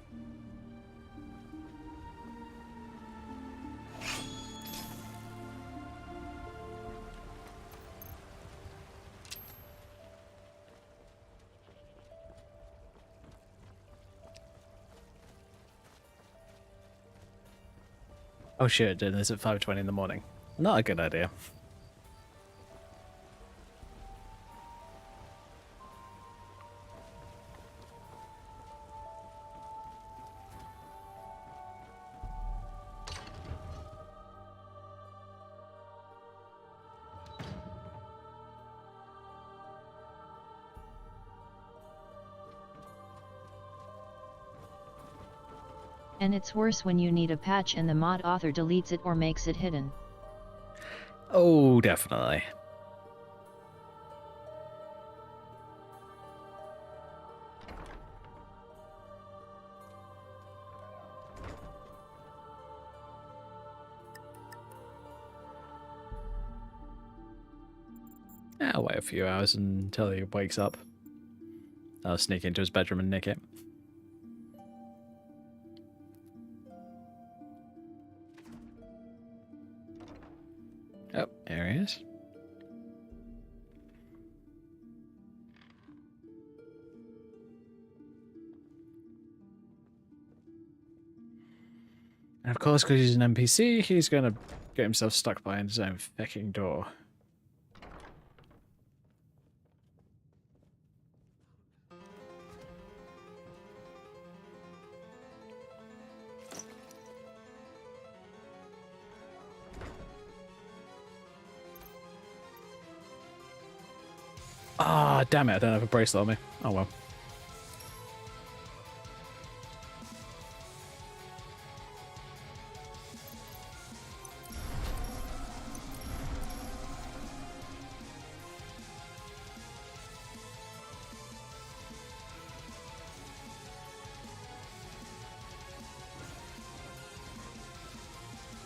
Oh shit, doing this at 5:20 in the morning. Not a good idea. And it's worse when you need a patch and the mod author deletes it or makes it hidden. Oh, definitely. I'll wait a few hours until he wakes up. I'll sneak into his bedroom and nick it. Oh, there he is. And of course, because he's an NPC, he's going to get himself stuck behind his own fucking door. Ah, damn it, I don't have a bracelet on me. Oh well.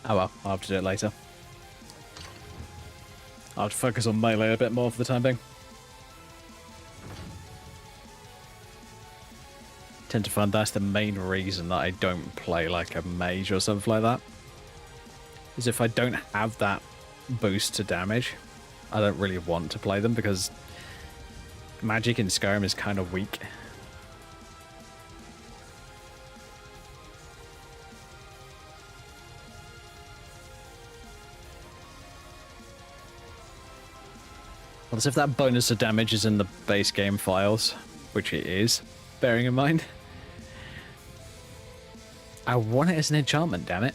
Oh well, I'll have to do it later. I'll have to focus on melee a bit more for the time being. Tend to find that's the main reason that I don't play like a mage or something like that. Is if I don't have that boost to damage, I don't really want to play them because magic in Skyrim is kind of weak. Well, as if that bonus to damage is in the base game files, which it is, bearing in mind. I want it as an enchantment, damn it.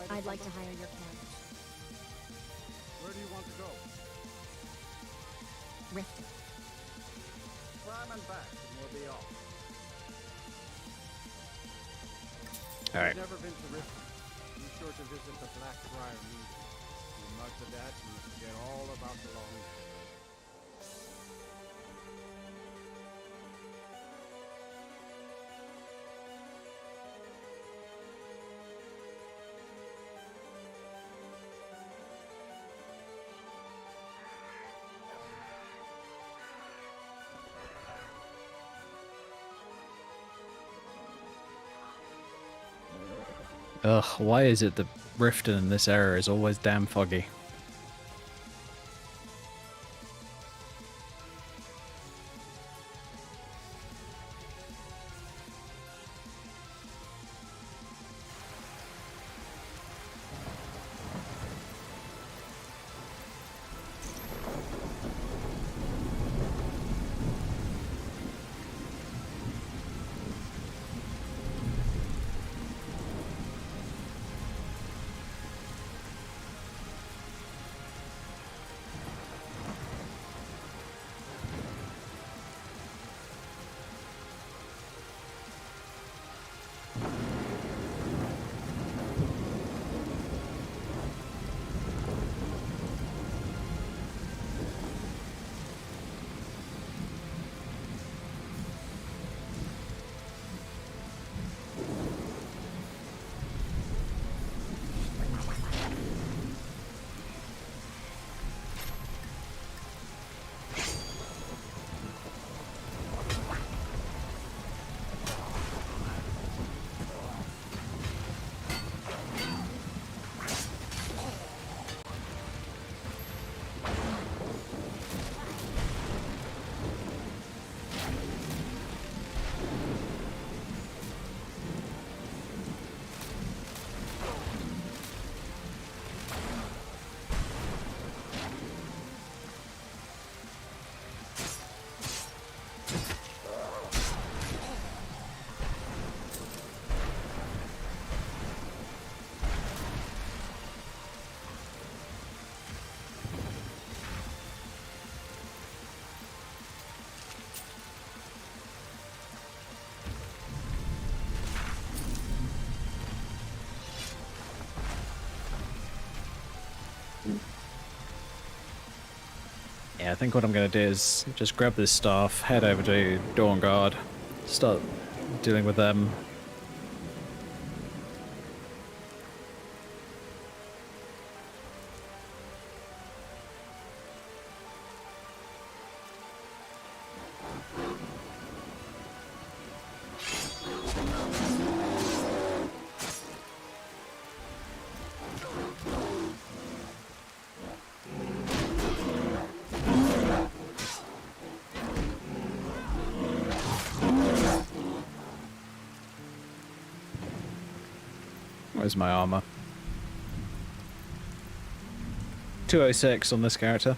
I'd like to hire your carriage. Where do you want to go? Riften. Climb and back, and we'll be off. Alright. Never been to Riften. Be sure to visit the Blackbriar Mead. You mug the that, and you forget all about the long day. Ugh, why is it that Riften in this area is always damn foggy? Yeah, I think what I'm going to do is just grab this staff, head over to Dawn Guard, start dealing with them. Where's my armor? 206 on this character.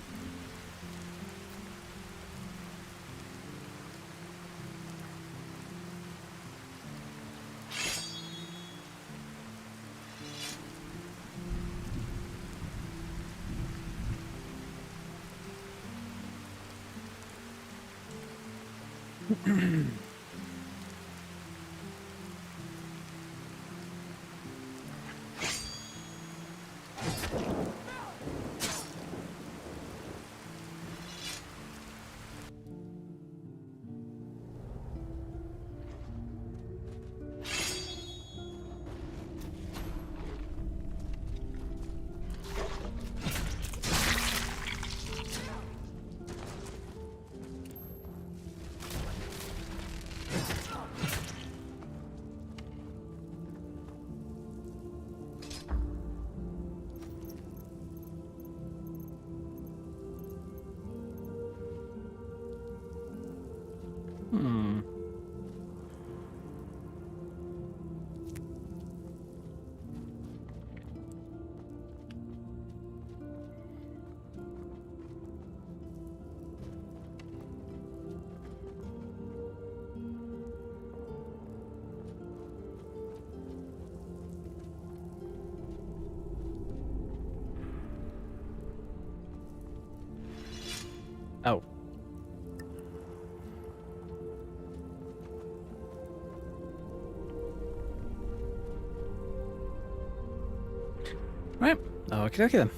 Oh. Right. Okay, okay then.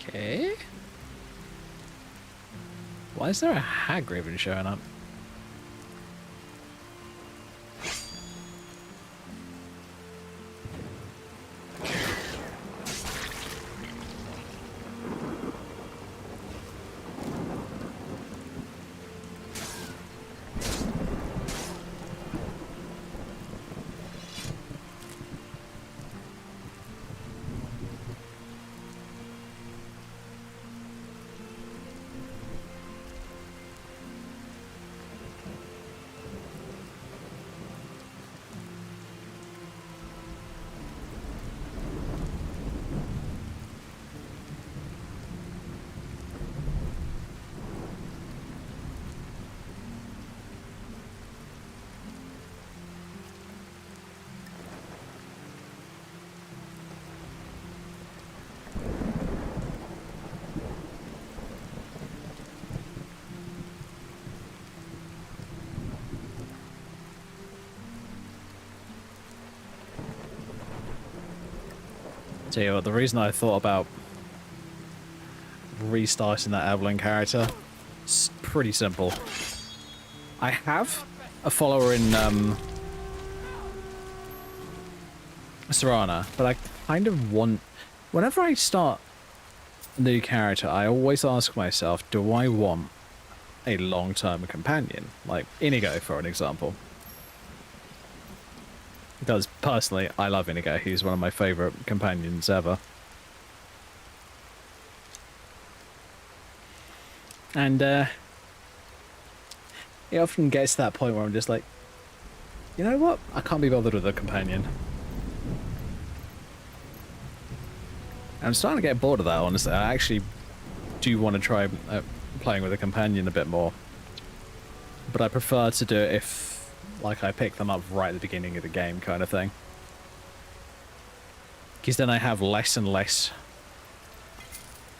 Okay. Why is there a hag raven showing up? Tell you what, the reason I thought about restarting that Evelyn character is pretty simple. I have a follower in Serana, but I kind of want... Whenever I start a new character, I always ask myself, do I want a long-term companion? Like Inigo, for an example. Because, personally, I love Inigo. He's one of my favourite companions ever. And, it often gets to that point where I'm just like, you know what? I can't be bothered with a companion. I'm starting to get bored of that, honestly. I actually do want to try playing with a companion a bit more. But I prefer to do it if, like, I pick them up right at the beginning of the game kind of thing. Because then I have less and less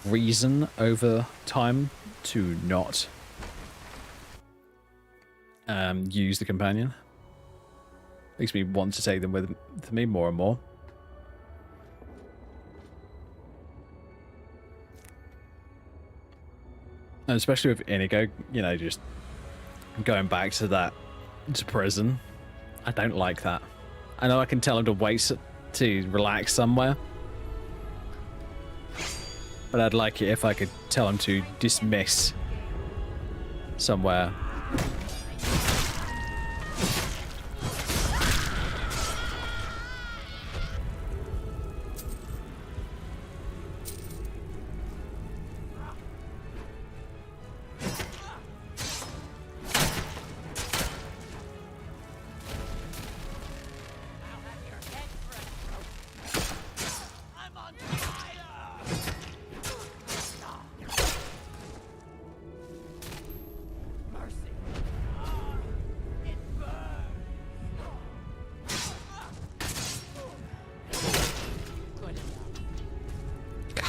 reason over time to not use the companion. Makes me want to take them with me more and more. And especially with Inigo, you know, just going back to prison. I don't like that. I know I can tell him to wait to relax somewhere. But I'd like it if I could tell him to dismiss somewhere.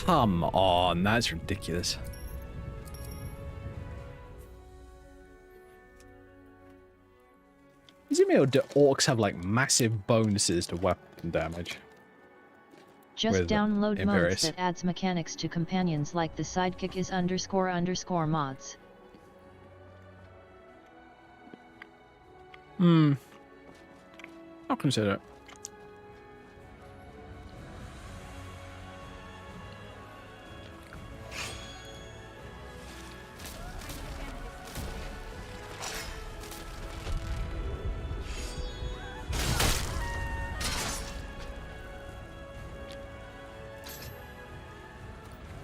Come on, that's ridiculous. Is it me or do orcs have like massive bonuses to weapon damage? Just download mods that adds mechanics to companions like the sidekick is __ mods. I'll consider it.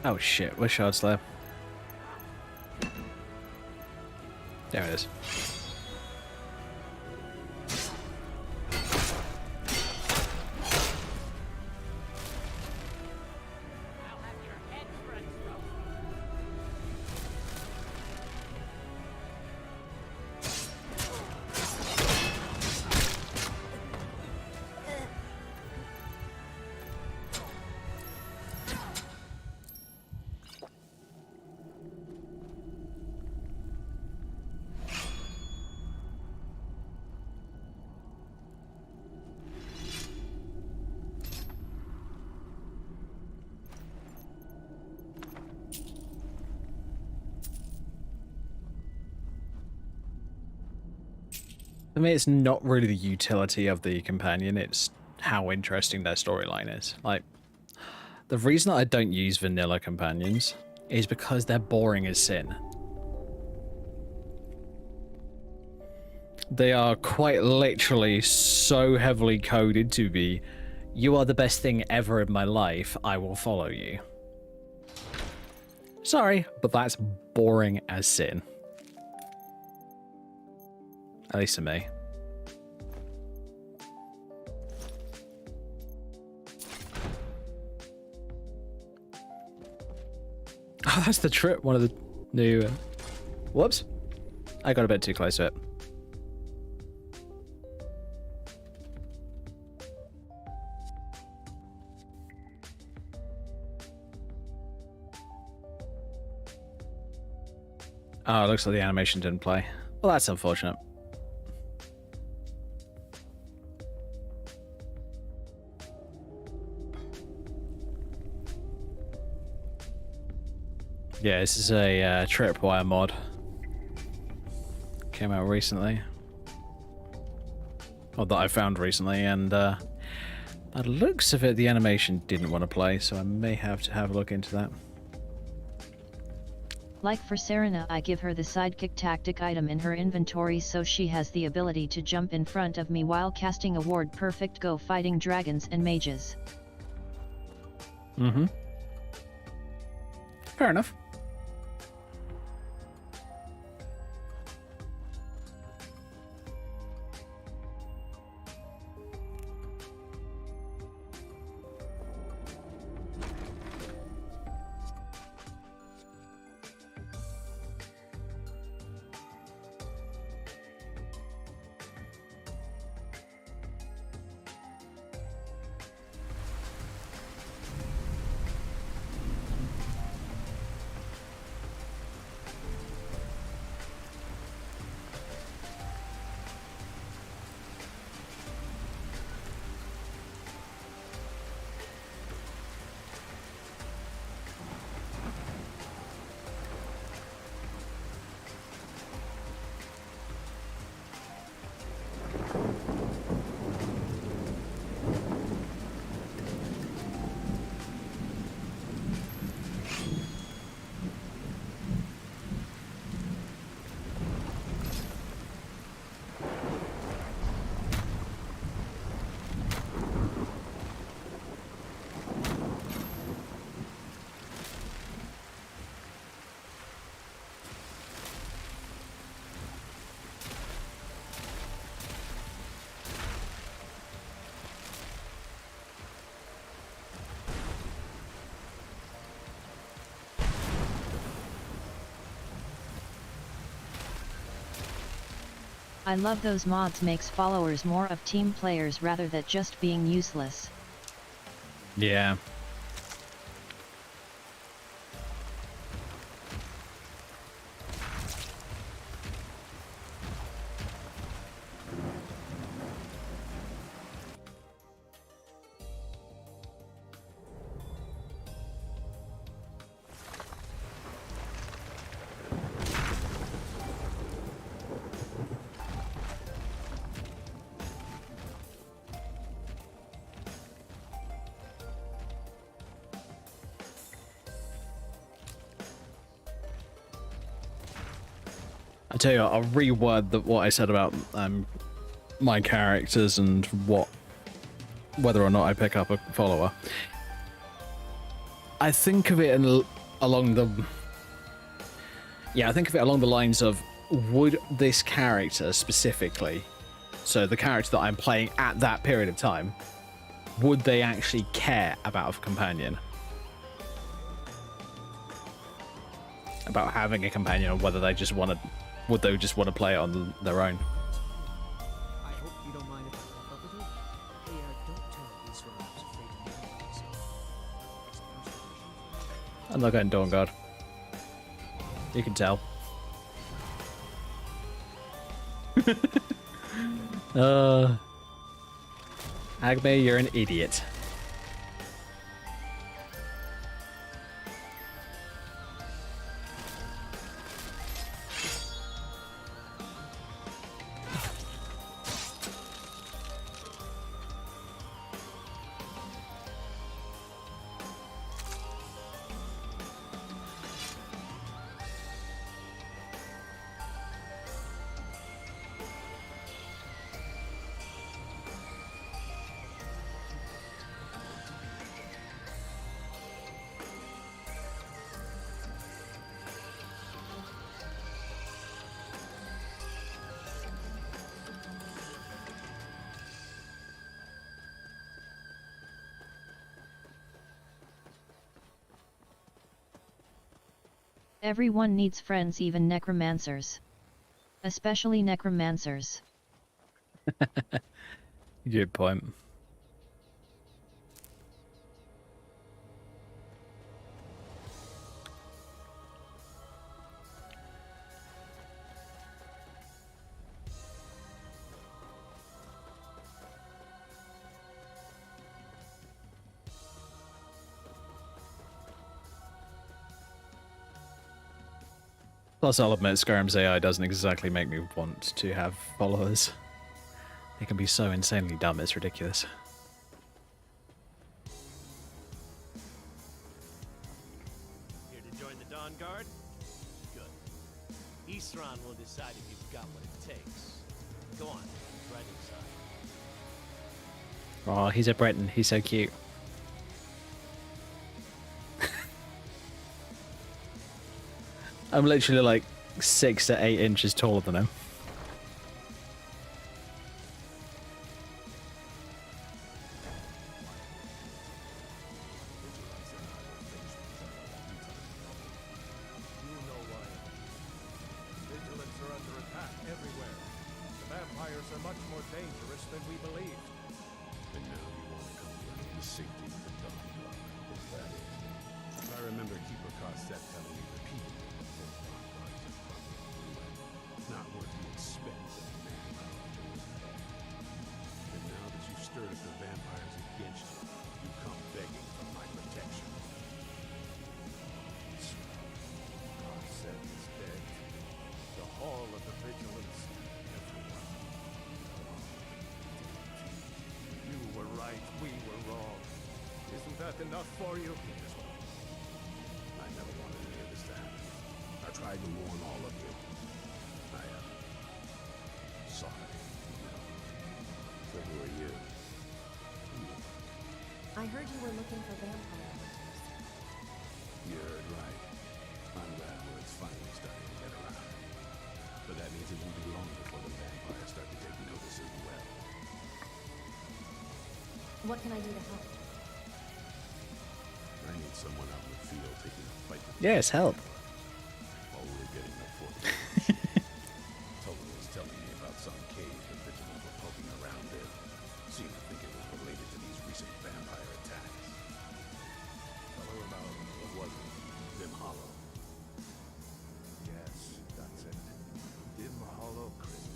Oh shit, where's Shard Slayer? There it is. For me, it's not really the utility of the companion, it's how interesting their storyline is. Like, the reason I don't use vanilla companions is because they're boring as sin. They are quite literally so heavily coded to be, you are the best thing ever in my life, I will follow you. Sorry, but that's boring as sin. At least to me. Oh, that's the trip. One of the new... Whoops. I got a bit too close to it. Oh, it looks like the animation didn't play. Well, that's unfortunate. Yeah, this is a tripwire mod. Came out recently. Or that I found recently, and by the looks of it, the animation didn't want to play, so I may have to have a look into that. Like for Serena, I give her the sidekick tactic item in her inventory so she has the ability to jump in front of me while casting a ward perfect go fighting dragons and mages. Mm-hmm. Fair enough. I love those mods, makes followers more of team players rather than just being useless. Yeah. I tell you what, I'll reword what I said about my characters and whether or not I pick up a follower. I think of it along the lines of, would this character specifically, so the character that I'm playing at that period of time, would they actually care about a companion? About having a companion, or whether they just want to, would they just want to play it on their own? I hope you don't mind if I keep up with you. Hey, don't tell these I was afraid to I'm not going Dawn Guard. You can tell. Agme, you're an idiot. Everyone needs friends, even necromancers. Especially necromancers. Good point. Plus, I'll admit, Skyrim's AI doesn't exactly make me want to have followers. They can be so insanely dumb, it's ridiculous. Here to join the Dawn Guard? Good. Eastron will decide if you've got what it takes. Go on, right inside. Oh, he's a Breton. He's so cute. I'm literally like 6 to 8 inches taller than him. You know why. Vigilants are under attack everywhere. The vampires are much more dangerous than we believed. And now you want to come running in safety to the Dawn Guard. Is that it? I remember Keeper Cosset telling me repeatedly that the Dawn Guards are probably not worth the expense of manpower to repair. And now that you've stirred up the vampires against you, you come begging for my protection. Cosset is dead. The Hall of the Vigilance. Everyone. You were right, we were wrong. Isn't that enough for you? I never wanted any of this to happen. I tried to warn all of you. I am sorry. So who are you? I heard you were looking for vampire hunters. You heard right. I'm glad word's finally starting to get around. But that means it won't be long before the vampires start to take notice as well. What can I do to help? I need someone out in the field taking a fight with Yes, help. while we're getting the fort. Tolan was telling me about some cave the vigilants were poking around in. Seemed to think it was related to these recent vampire attacks. Tell her about what was it? Dim Hollow. Yes, that's it. Dim Hollow Crypt.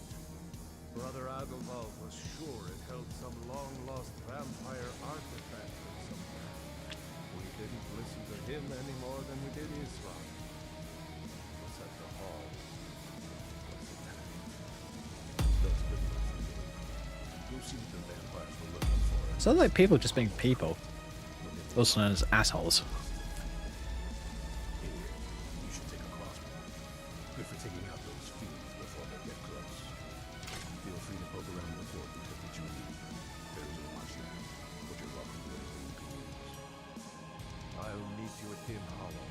Brother Adelwald was sure it held some long-lost vampire artifact or somewhere. We didn't listen to him any more than we did Islam. It was at the hall. Was attacked. Those good ones you gave. Go see what the vampires were looking for. Sounds like people just being people. Also known as assholes. Here, you should take a crossbow. Good for taking out those fiends before they get close. Feel free to poke around the fort and take what you need. There's a watch there, but you're welcome to anything you can use. I'll meet you at Dim Hollow.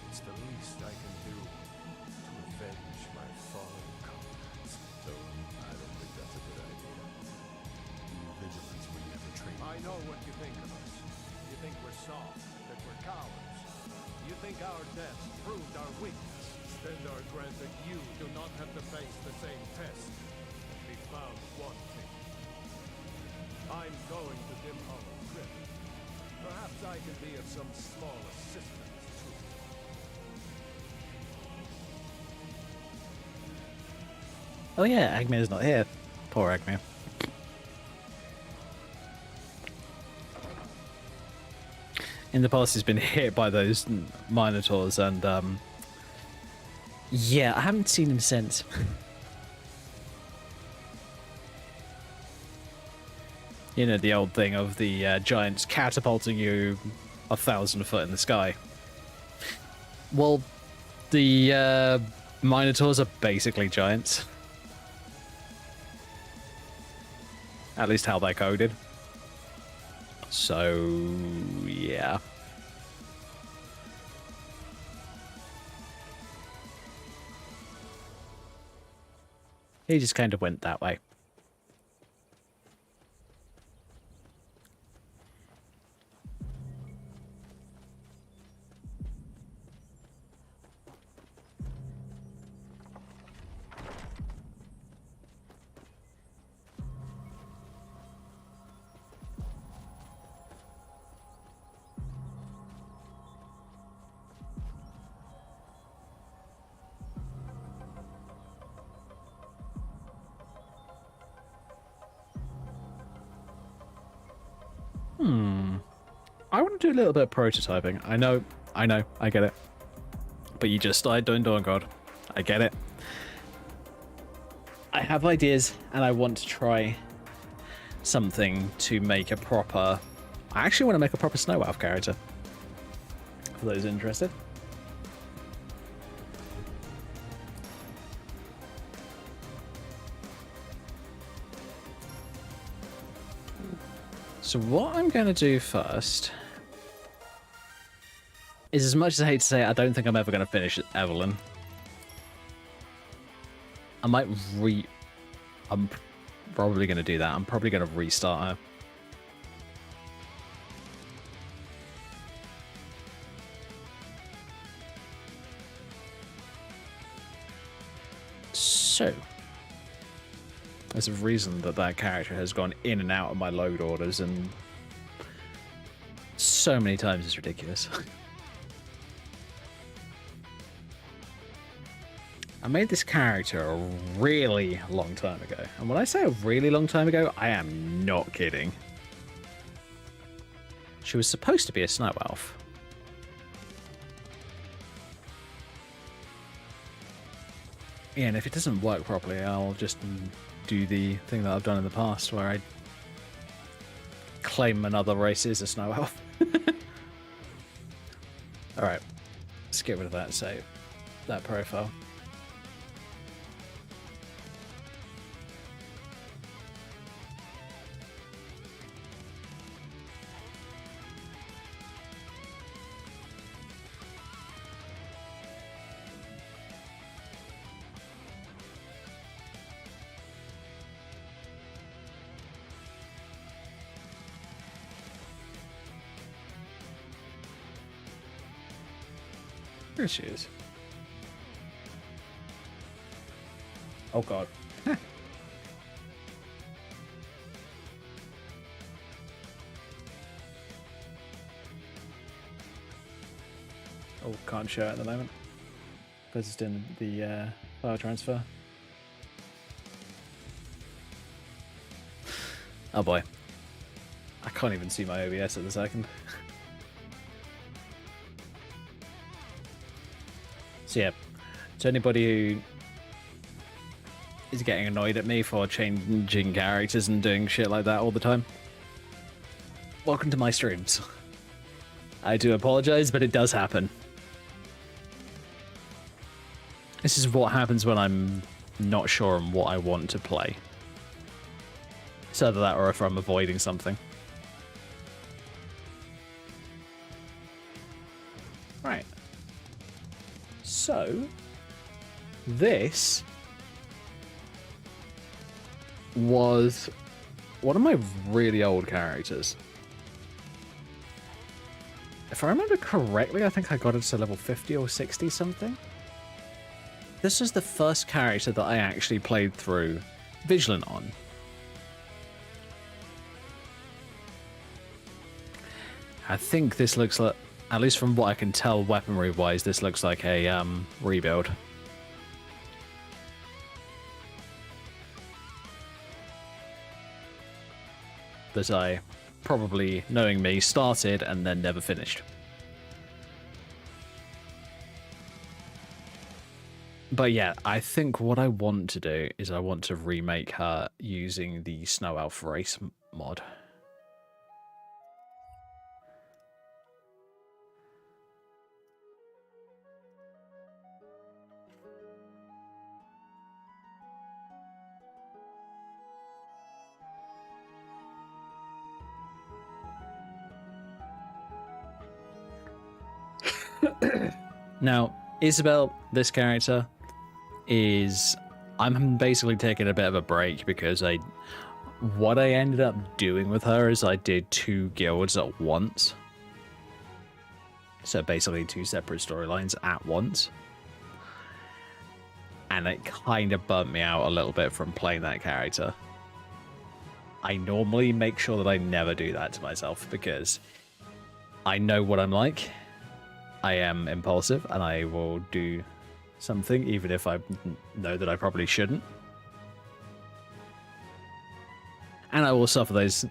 It's the least I can do to avenge my fallen comrades. So, I don't think that's a good idea. You vigilants were never trained. I know what you think of us. You think we're soft, that we're cowards. You think our deaths proved our weakness. Then are granted you do not have to face the same test and be found wanting. I'm going to Dim Hollow Crypt. Perhaps I can be of some small assistance too. Oh yeah, Agmir's not here. Poor Agmir. In the past, he's been hit by those Minotaurs, and yeah, I haven't seen him since. You know, the old thing of the giants catapulting you 1,000 foot in the sky. Well, the Minotaurs are basically giants. At least how they're coded. So, yeah. He just kind of went that way. I want to do a little bit of prototyping. I know, I get it. But you just started doing Dawn Guard. I get it. I have ideas, and I want to try something to make a proper... I actually want to make a proper Snow Elf character. For those interested. So what I'm going to do first is, as much as I hate to say it, I don't think I'm ever going to finish Evelyn. I might I'm probably going to do that. I'm probably going to restart her. So, there's a reason that that character has gone in and out of my load orders, and so many times it's ridiculous. I made this character a really long time ago. And when I say a really long time ago, I am not kidding. She was supposed to be a snow elf. Yeah, and if it doesn't work properly, I'll just do the thing that I've done in the past where I claim another race is a snow elf. Alright, let's get rid of that save, that profile. Here she is. Oh god. Oh, can't show it at the moment because it's in the file transfer. Oh boy. I can't even see my OBS at the second. So yeah, to anybody who is getting annoyed at me for changing characters and doing shit like that all the time, welcome to my streams. I do apologize, but it does happen. This is what happens when I'm not sure on what I want to play. It's either that or if I'm avoiding something. Right. So, this was one of my really old characters. If I remember correctly, I think I got it to level 50 or 60 something. This is the first character that I actually played through Vigilant on. I think this looks like, at least from what I can tell weaponry wise, this looks like a rebuild. That I, probably knowing me, started and then never finished. But yeah, I think what I want to do is I want to remake her using the Snow Elf race mod. Now, Isabel, this character, I'm basically taking a bit of a break because what I ended up doing with her is I did 2 guilds at once. So basically 2 separate storylines at once. And it kind of burnt me out a little bit from playing that character. I normally make sure that I never do that to myself because I know what I'm like. I am impulsive and I will do something even if I know that I probably shouldn't. And I will suffer those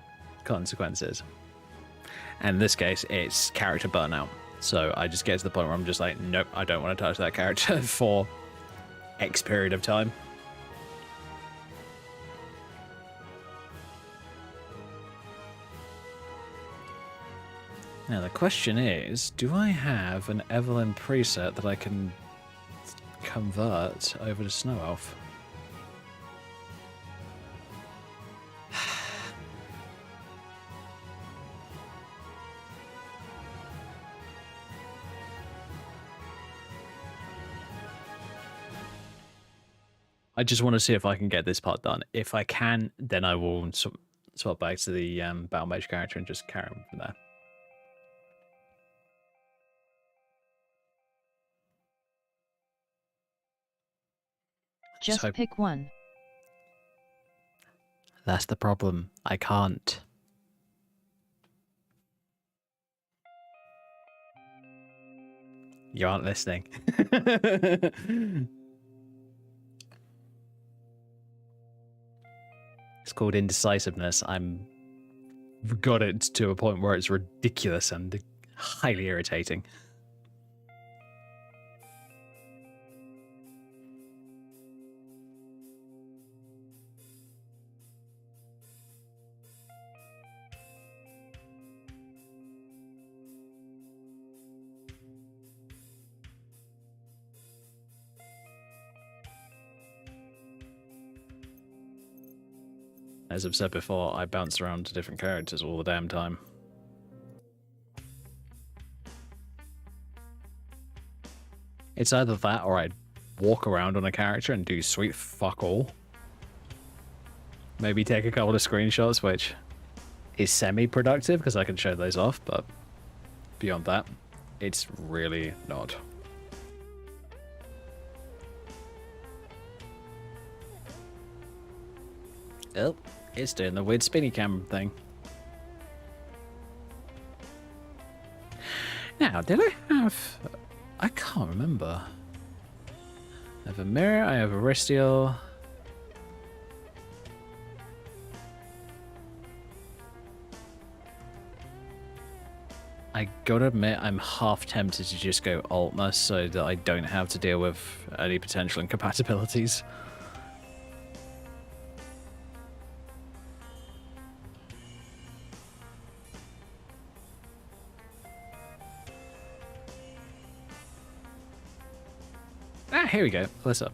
consequences. And in this case, it's character burnout. So I just get to the point where I'm just like, nope, I don't want to touch that character for X period of time. Now the question is, do I have an Evelyn preset that I can convert over to Snow Elf? I just want to see if I can get this part done. If I can, then I will swap back to the Battlemage character and just carry on from there. Just So- pick one. That's the problem. I can't. You aren't listening. It's called indecisiveness. I'm got it to a point where it's ridiculous and highly irritating. As I've said before, I bounce around to different characters all the damn time. It's either that or I walk around on a character and do sweet fuck all. Maybe take a couple of screenshots, which is semi-productive because I can show those off, but beyond that, it's really not. Oh, it's doing the weird spinny cam thing. Now, did I have... I can't remember. I have a mirror, I have a Restial. I gotta admit, I'm half tempted to just go Altma so that I don't have to deal with any potential incompatibilities. Ah, here we go. Close up.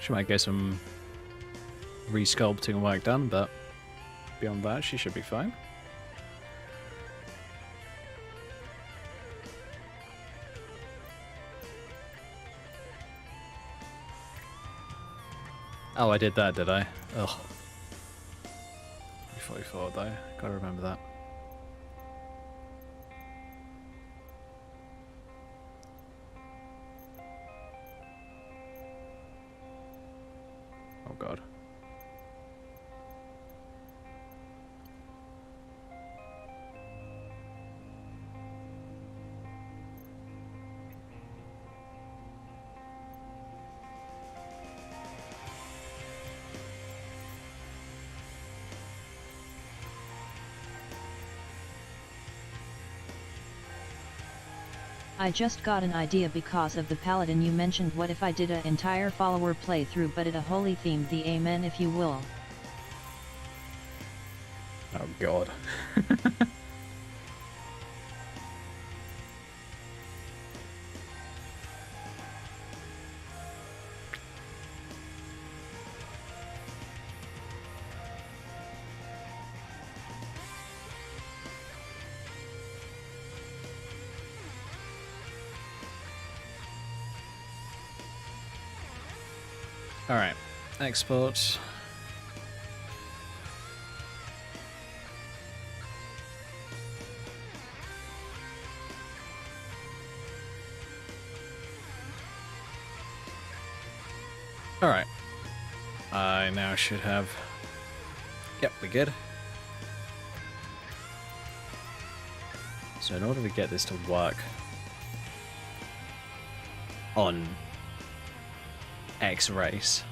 She might get some resculpting work done, but beyond that, she should be fine. Oh, I did that, did I? Ugh. 44 though. Gotta remember that. Oh god. I just got an idea because of the paladin you mentioned. What if I did an entire follower playthrough but it a holy theme, the amen if you will? Oh god. Alright, export. Alright. I now should have... Yep, we're good. So in order to get this to work, on X race.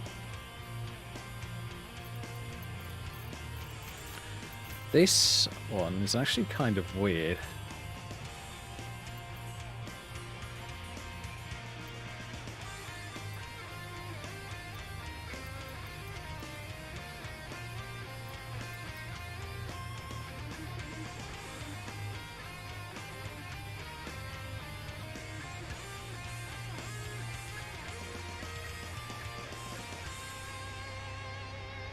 This one is actually kind of weird.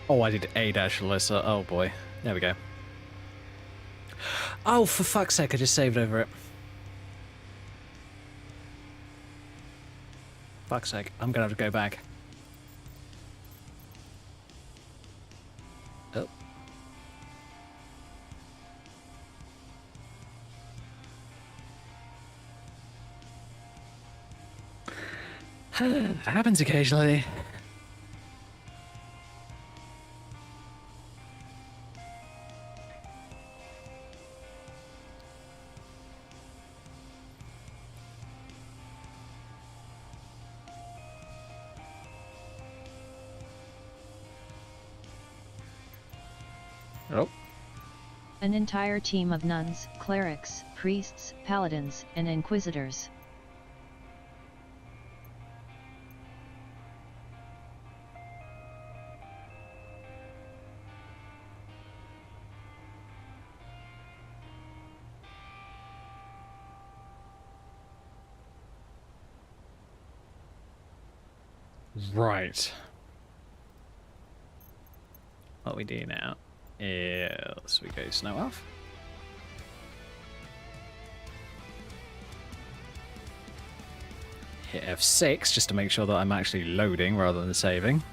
Oh, I did A-Alyssa. Oh boy. There we go. Oh, for fuck's sake, I just saved over it. Fuck's sake, I'm gonna have to go back. Oh. Happens occasionally. Oh. An entire team of nuns, clerics, priests, paladins, and inquisitors. Right. What we do now is we go snow off. Hit F6 just to make sure that I'm actually loading rather than saving.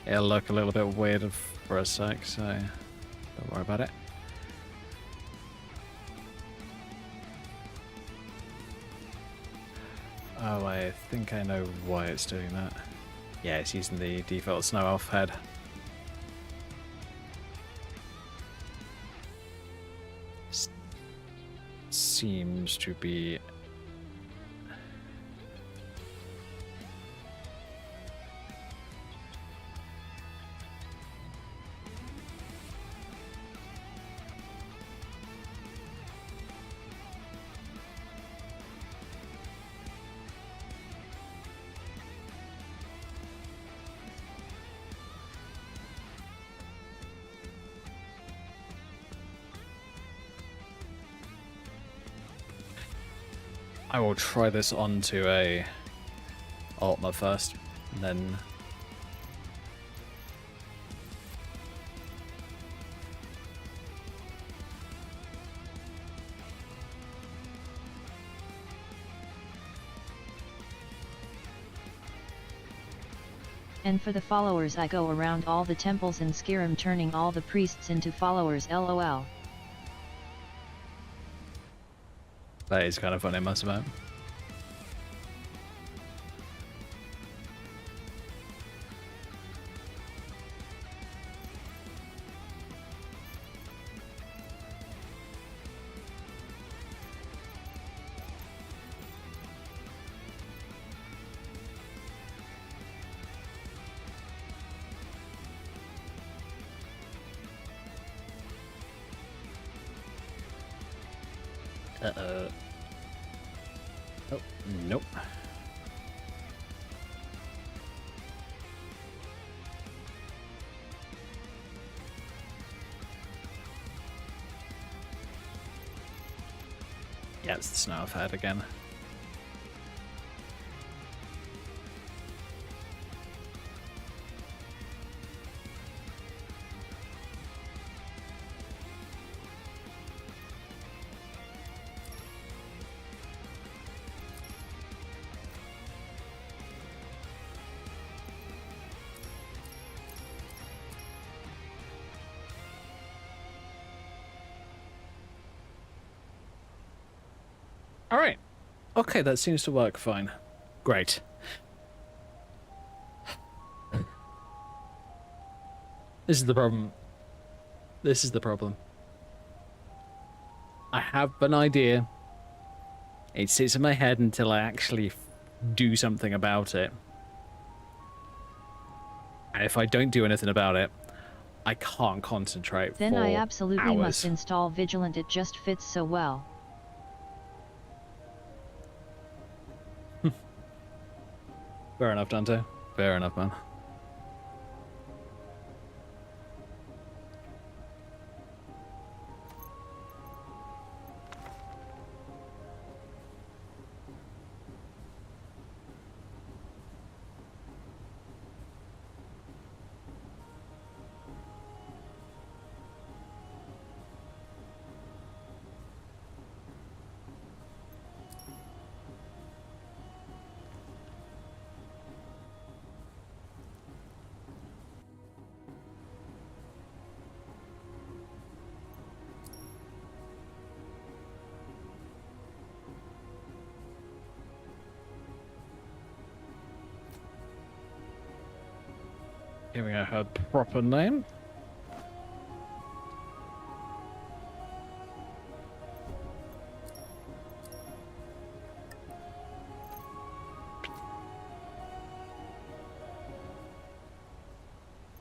It'll look a little bit weird for a sec, so don't worry about it. Oh, I think I know why it's doing that. Yeah, it's using the default snow elf head. Seems to be... I will try this onto a Ultima first, and then... And for the followers, I go around all the temples in Skyrim, turning all the priests into followers, lol. That is kind of funny, I must admit. Uh-oh. Oh, nope. Yeah, it's the snow I've had again. Alright. Okay, that seems to work fine. Great. This is the problem. This is the problem. I have an idea. It sits in my head until I actually do something about it. And if I don't do anything about it, I can't concentrate Then for I absolutely hours. must install Vigilant, it just fits so well. Fair enough, Dante. Fair enough, man. Giving her her proper name.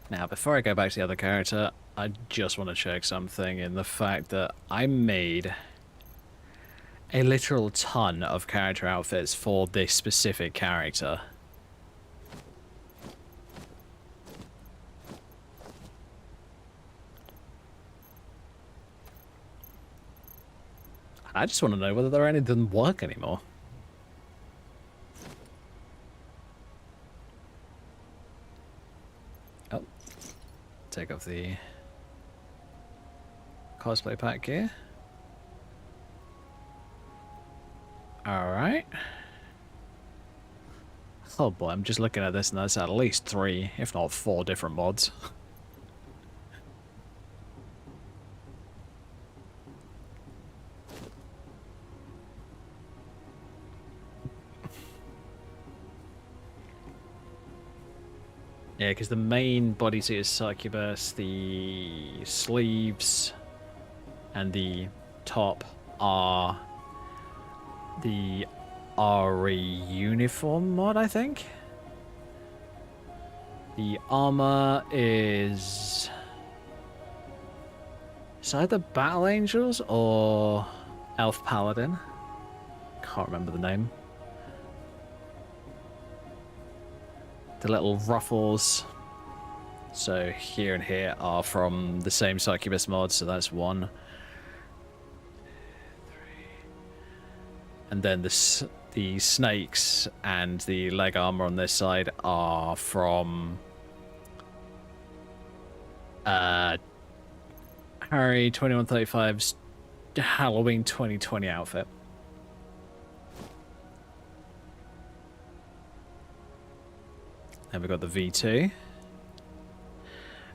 Now, before I go back to the other character, I just want to check something in the fact that I made a literal ton of character outfits for this specific character. I just want to know whether there are any that didn't work anymore. Oh. Take off the cosplay pack here. Alright. Oh boy, I'm just looking at this and that's at least 3, if not 4 different mods. Yeah, because the main bodysuit is Succubus, the sleeves and the top are the RE uniform mod, I think. The armor is either Battle Angels or Elf Paladin. Can't remember the name. The little ruffles, so here and here, are from the same Succubus mod, so that's 1, 3, and then the snakes and the leg armor on this side are from Harry 2135's Halloween 2020 outfit. And we've got the V2,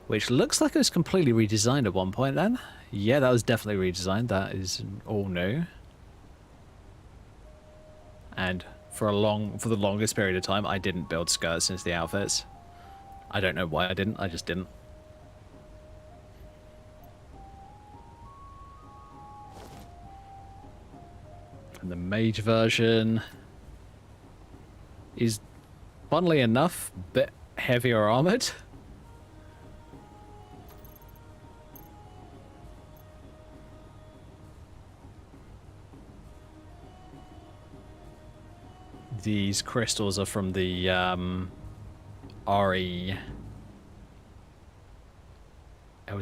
which looks like it was completely redesigned at one point then. Yeah, that was definitely redesigned. That is all new. And for the longest period of time, I didn't build skirts since the outfits. I don't know why I didn't, I just didn't. And the mage version is, funnily enough, a bit heavier armored. These crystals are from the RE. It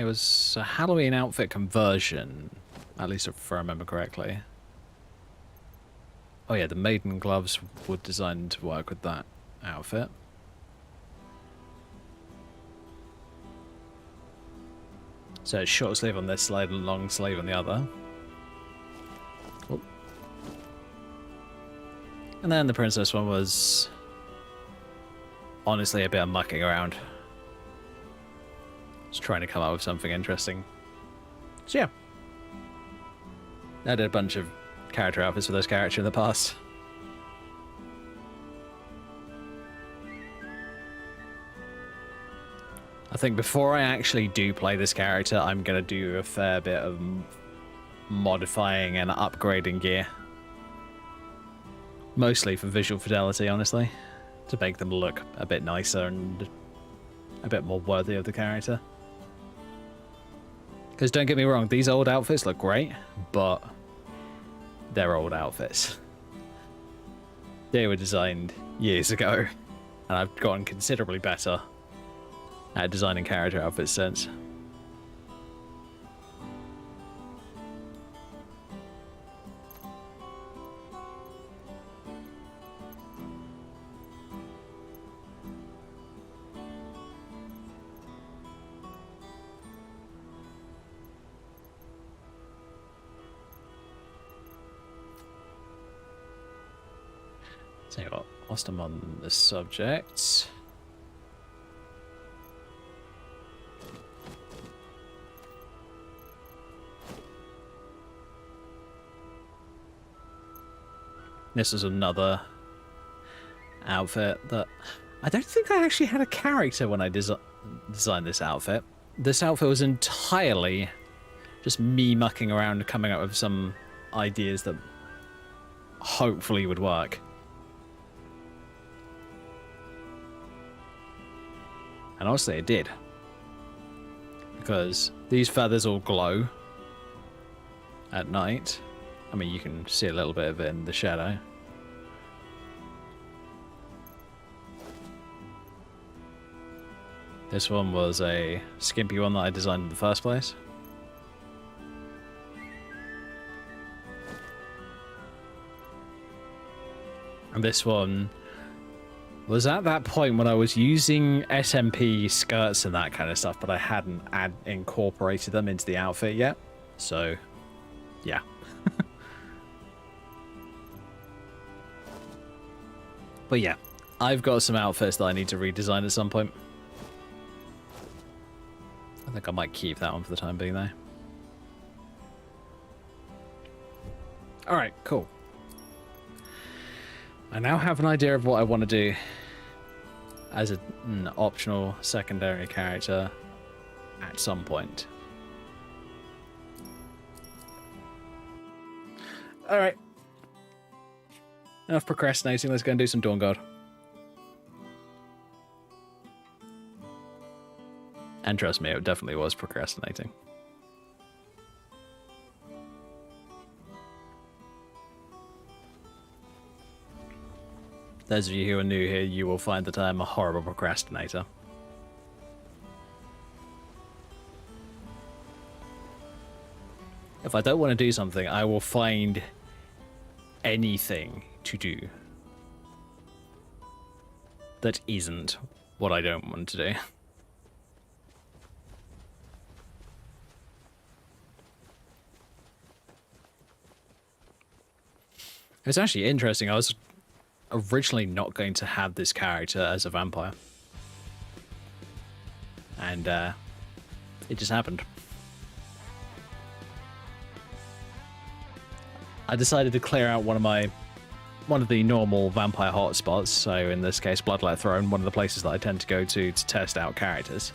was a Halloween outfit conversion, at least if I remember correctly. Oh yeah, the maiden gloves were designed to work with that outfit. So it's short sleeve on this side and long sleeve on the other. Cool. And then the princess one was honestly a bit of mucking around. Just trying to come up with something interesting. So yeah. I did a bunch of character outfits for this character in the past. I think before I actually do play this character, I'm going to do a fair bit of modifying and upgrading gear. Mostly for visual fidelity, honestly. To make them look a bit nicer and a bit more worthy of the character. Because don't get me wrong, these old outfits look great, but they're old outfits. They were designed years ago, and I've gotten considerably better at designing character outfits since. Tell you what, whilst I'm on the subject, this is another outfit that I don't think I actually had a character when I designed this outfit. This outfit was entirely just me mucking around, coming up with some ideas that hopefully would work. And honestly, it did. Because these feathers all glow at night. I mean, you can see a little bit of it in the shadow. This one was a skimpy one that I designed in the first place. And this one was at that point when I was using SMP skirts and that kind of stuff, but I hadn't incorporated them into the outfit yet. So, yeah. But yeah, I've got some outfits that I need to redesign at some point. I think I might keep that one for the time being, though. Alright, cool. I now have an idea of what I want to do as an optional secondary character at some point. Alright. Enough procrastinating, let's go and do some Dawn Guard. And trust me, it definitely was procrastinating. Those of you who are new here, you will find that I am a horrible procrastinator. If I don't want to do something, I will find anything to do that isn't what I don't want to do. It's actually interesting. I was originally not going to have this character as a vampire. And it just happened. I decided to clear out one of the normal vampire hotspots, so in this case Bloodlet Throne, one of the places that I tend to go to test out characters.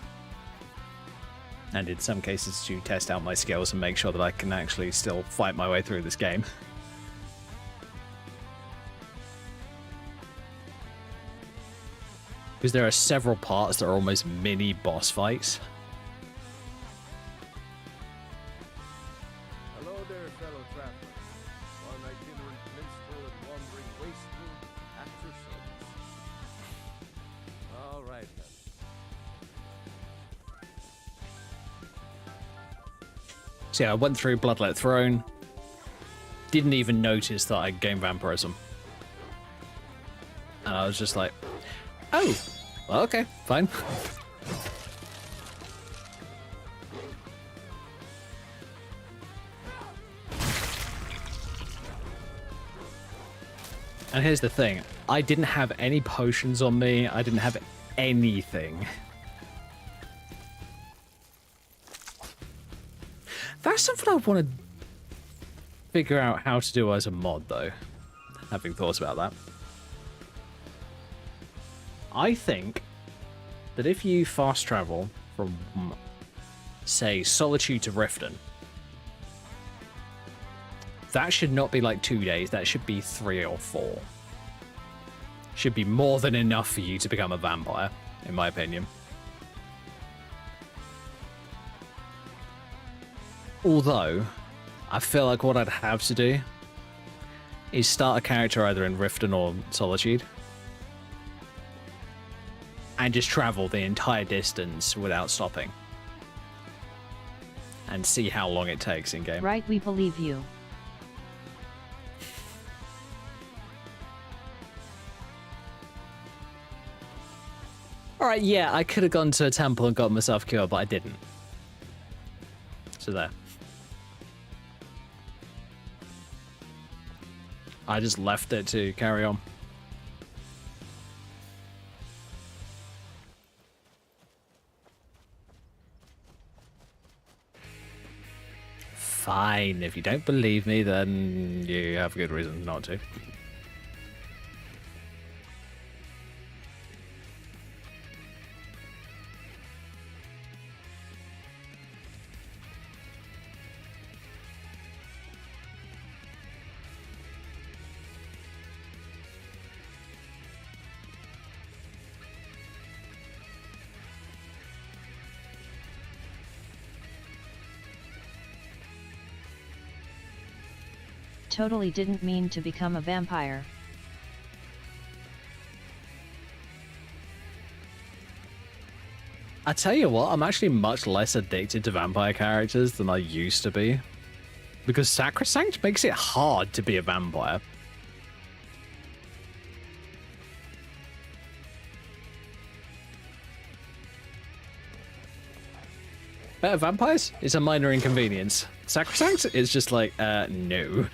And in some cases to test out my skills and make sure that I can actually still fight my way through this game. Because there are several parts that are almost mini boss fights. Hello there, fellow traveler. One itinerant minstrel and wandering wasteland at your service. All right, then. So yeah, I went through Bloodlet Throne. Didn't even notice that I gained vampirism. And I was just like, oh, well, okay, fine. And here's the thing. I didn't have any potions on me. I didn't have anything. That's something I want to figure out how to do as a mod, though. Having thoughts about that. I think that if you fast travel from, say, Solitude to Riften, that should not be like 2 days. That should be 3 or 4. Should be more than enough for you to become a vampire, in my opinion. Although, I feel like what I'd have to do is start a character either in Riften or Solitude and just travel the entire distance without stopping and see how long it takes in game. Right, we believe you. Alright, yeah, I could have gone to a temple and got myself cured, but I didn't. So there. I just left it to carry on. Fine, if you don't believe me, then you have good reason not to. Totally didn't mean to become a vampire. I tell you what, I'm actually much less addicted to vampire characters than I used to be. Because Sacrosanct makes it hard to be a vampire. Better vampires is a minor inconvenience. Sacrosanct is just like, no.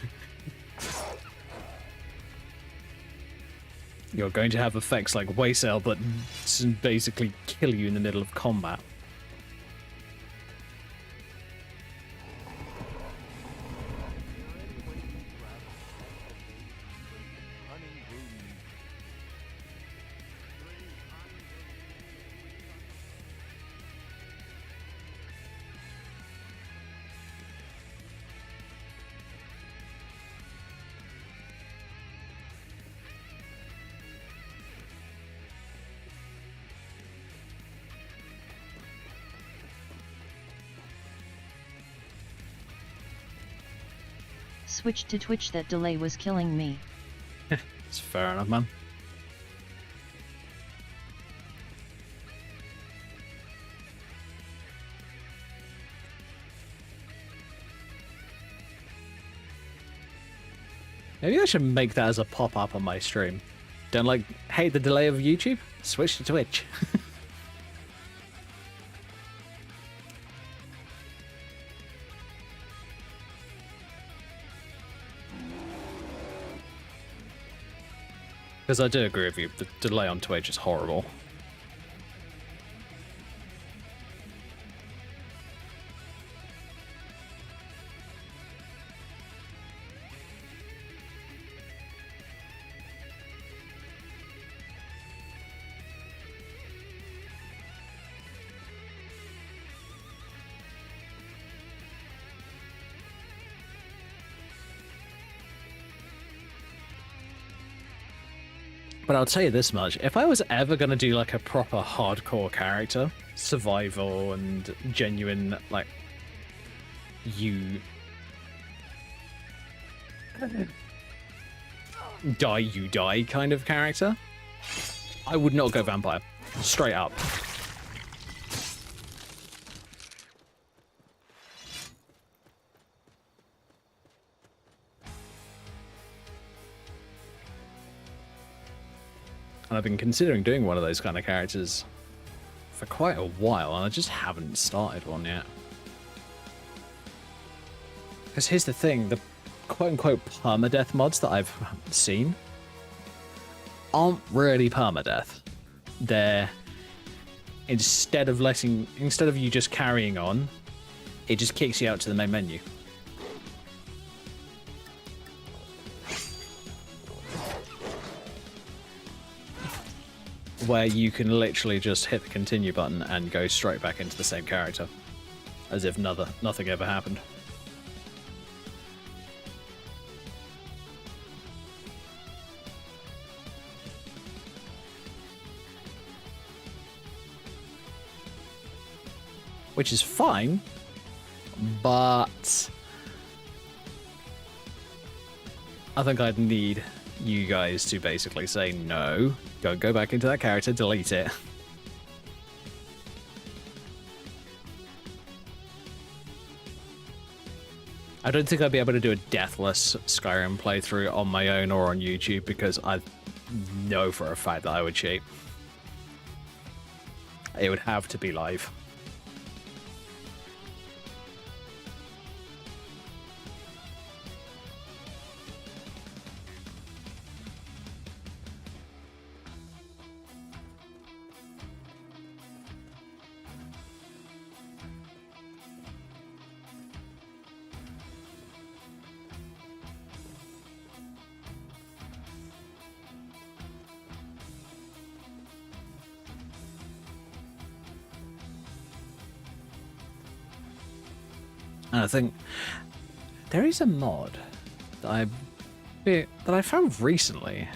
You're going to have effects like Waysale, but basically kill you in the middle of combat. Switched to Twitch, that delay was killing me. It's fair enough, man. Maybe I should make that as a pop-up on my stream. Don't like, hey, the delay of YouTube? Switch to Twitch. Because I do agree with you, the delay on Twitch is horrible. But I'll tell you this much, if I was ever going to do like a proper hardcore character, survival and genuine, like, you die kind of character, I would not go vampire. Straight up. And I've been considering doing one of those kind of characters for quite a while, and I just haven't started one yet. Because here's the thing, the quote-unquote permadeath mods that I've seen aren't really permadeath. They're, instead of you just carrying on, it just kicks you out to the main menu. Where you can literally just hit the continue button and go straight back into the same character. As if nothing ever happened. which is fine, but I think I'd need you guys to basically say no, go back into that character, delete it. I don't think I'd be able to do a deathless Skyrim playthrough on my own or on YouTube because I know for a fact that I would cheat. It would have to be live. And I think there is a mod that I found recently.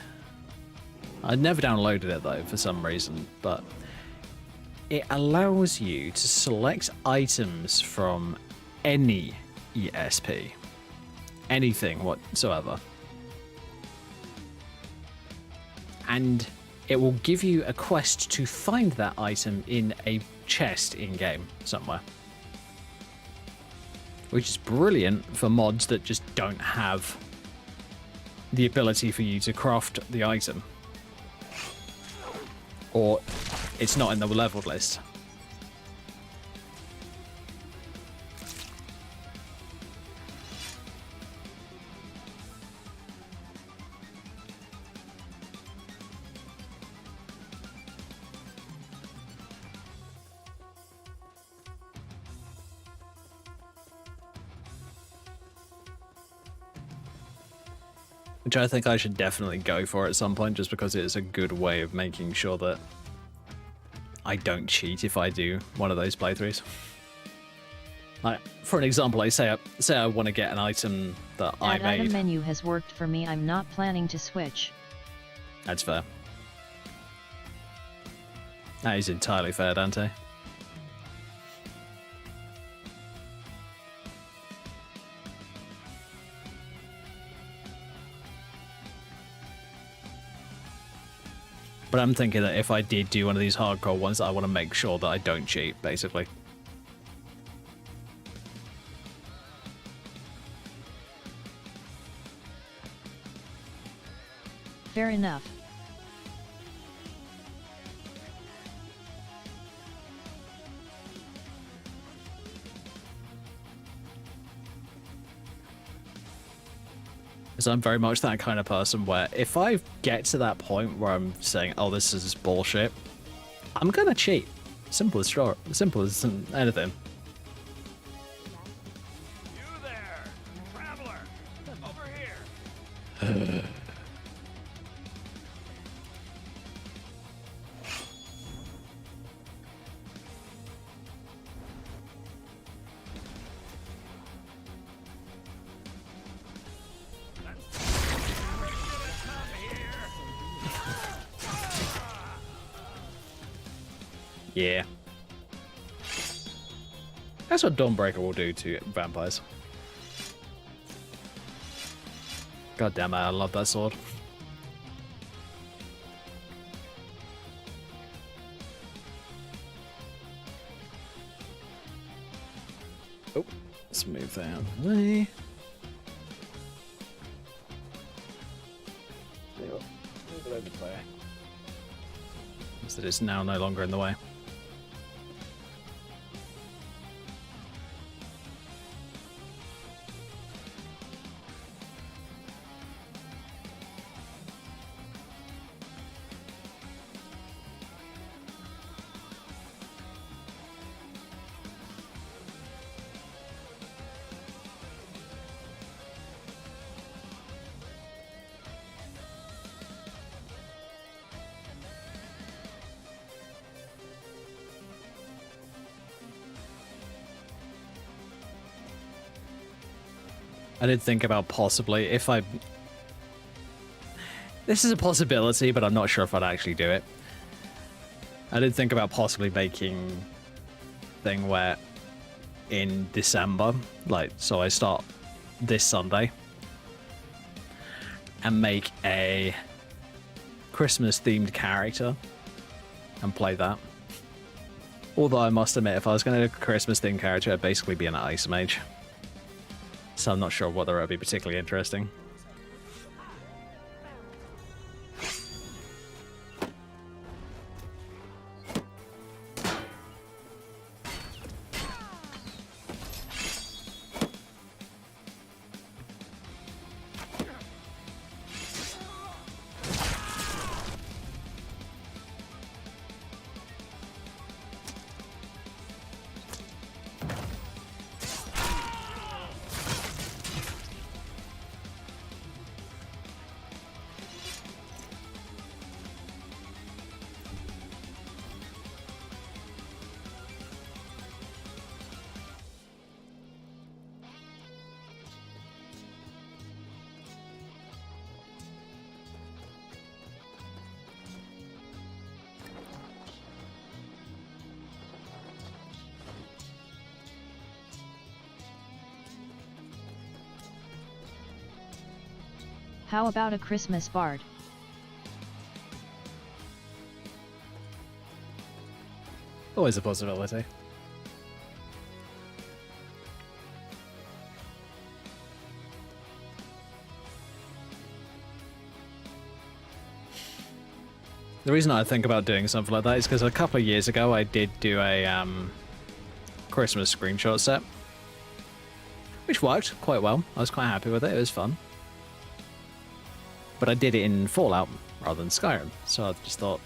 I never downloaded it though for some reason, but it allows you to select items from any ESP, anything whatsoever, and it will give you a quest to find that item in a chest in-game somewhere. Which is brilliant for mods that just don't have the ability for you to craft the item. Or it's not in the leveled list. Which I think I should definitely go for at some point, just because it is a good way of making sure that I don't cheat if I do one of those playthroughs. Like, for an example, I say I want to get an item that I That item made. menu has worked for me. I'm not planning to switch. That's fair. That is entirely fair, Dante. But I'm thinking that if I did do one of these hardcore ones, I want to make sure that I don't cheat, basically. Fair enough. Because I'm very much that kind of person where if I get to that point where I'm saying, oh, this is bullshit, I'm going to cheat. Simple as short. Simple as anything. You there, traveler, over here. Yeah. That's what Dawnbreaker will do to vampires. God damn it, I love that sword. Oh, let's move that out of the way. There you go. Move it over the way. So that it's now no longer in the way. I did think about possibly, if I... This is a possibility, but I'm not sure if I'd actually do it. I did think about possibly making a thing where in December. Like, so I start this Sunday and make a Christmas themed character and play that. Although I must admit, if I was going to do a Christmas themed character, it'd basically be an ice mage. So I'm not sure whether it'd be particularly interesting. How about a Christmas bard? Always a possibility. The reason I think about doing something like that is because a couple of years ago I did do a Christmas screenshot set, which worked quite well. I was quite happy with it. It was fun. But I did it in Fallout rather than Skyrim, so I just thought,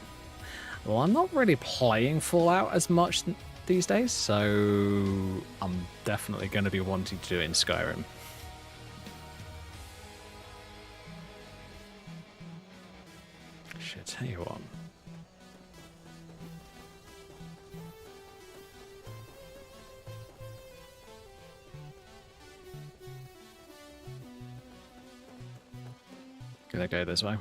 well, I'm not really playing Fallout as much these days, so I'm definitely going to be wanting to do it in Skyrim. Shit, tell you what. Gonna go this way.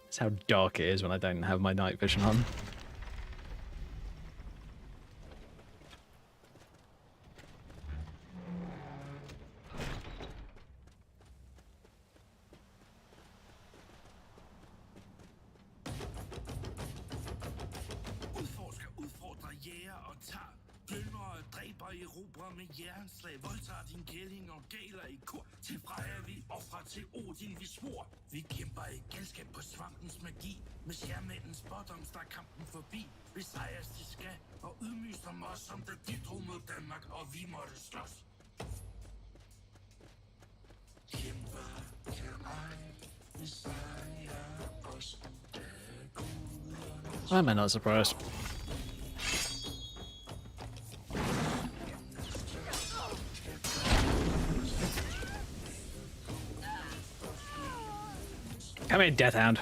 That's how dark it is when I don't have my night vision on. Udforsker, udfordrer, jæger og tager. Plyndrer, dræber, erobrer med jernslag. Voldtager din kælling og galer i kur. Til Freja vi offrer, til Odin vi svor. Vi kæmper i galskab på svampens magi. Med skærmændens spådoms, der er kampen forbi. Besejres de skal, og ydmyges dem os, som da de drog mod Danmark, og vi måtte slås. Kæmper kan ej, besejre os. Why am I not surprised? Come in, Death Hound.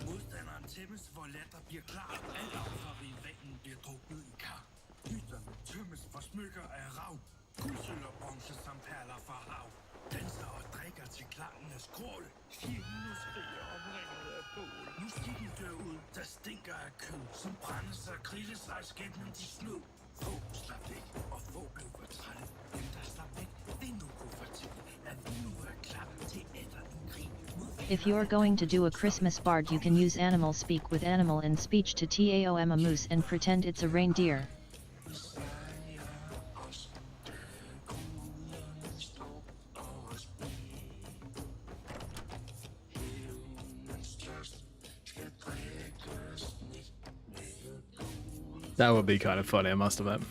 Modstanderen tæmmes, hvor latter bliver klar. Alt fra rivalen bliver druknet i kar. Hytterne tømmes for smykker af rav. Guldsøl og bronze samt perler fra hav. Danser og drikker til klangen af skrål. Fjenden skriger omringet af bål. Musikken dør ud, der stinker af kød. Som brændes og grilles sig skæbnen de snød. Få slap væk, og få blev fortrættet. Dem der slap væk, vil nu kunne fortælle, at vi nu er klar til etter en krig. If you're going to do a Christmas bard, you can use animal speak with animal and speech to TAOM a moose and pretend it's a reindeer. That would be kind of funny, I must admit.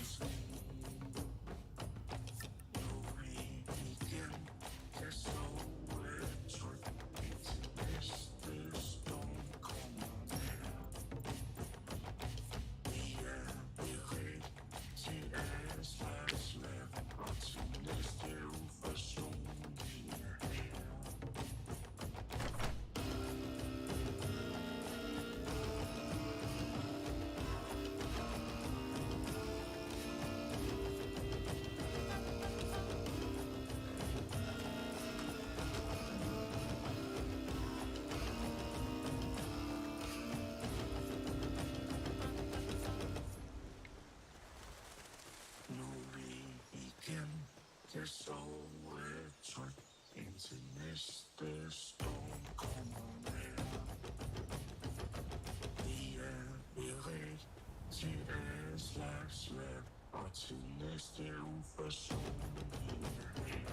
sove trygt indtil næste storm kommer nær. Vi er beredt til alle slags vejr og til næste uforsonlige vejr.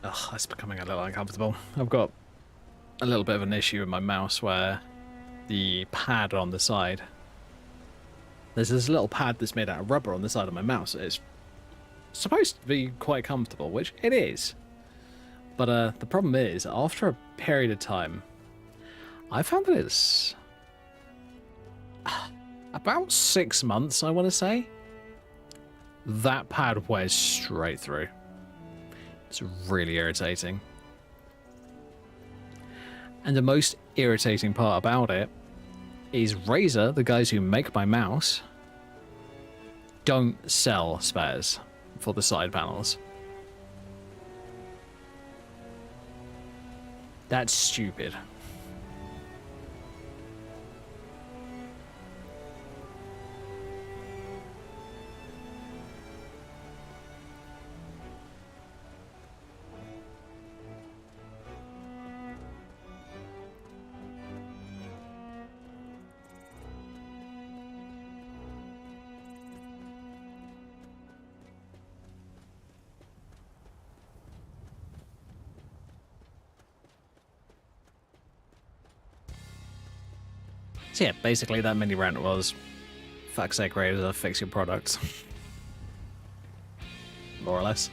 Ugh, it's becoming a little uncomfortable. I've got a little bit of an issue with my mouse where the pad on the side, there's this little pad that's made out of rubber on the side of my mouse. It's supposed to be quite comfortable, which it is. But the problem is, after a period of time, I found that it's about 6 months, I want to say, that pad wears straight through. It's really irritating. And the most irritating part about it is Razer, the guys who make my mouse, don't sell spares for the side panels. That's stupid. So yeah, basically that mini rant was, fuck's sake, Razer, fix your products. More or less.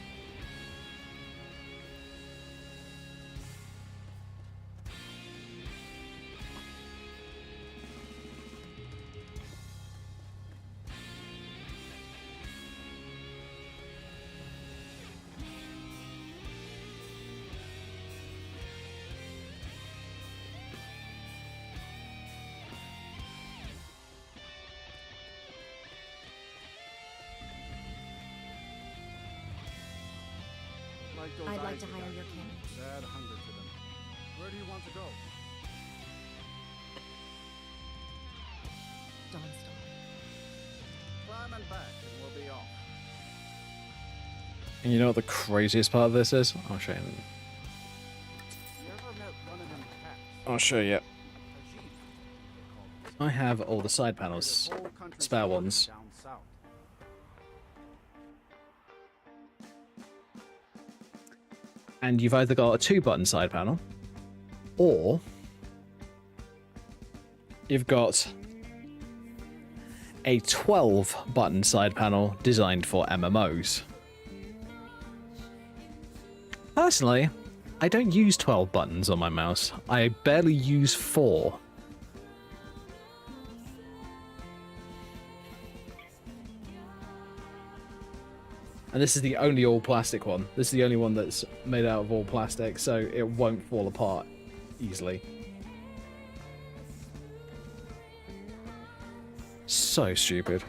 I'd like to hire your carriage. Add hunger to them. Where do you want to go? Dawnstar. Climb and back, and we'll be off. And you know what the craziest part of this is? I'll show you. You ever met one of them cats? I'll show you. A jeep, they call it. I have all the side This panels, whole country spare flooded ones. down south. And you've either got a 2-button side panel, or you've got a 12-button side panel designed for MMOs. Personally, I don't use 12 buttons on my mouse. I barely use 4. And this is the only all plastic one. This is the only one that's made out of all plastic, so it won't fall apart easily. So stupid.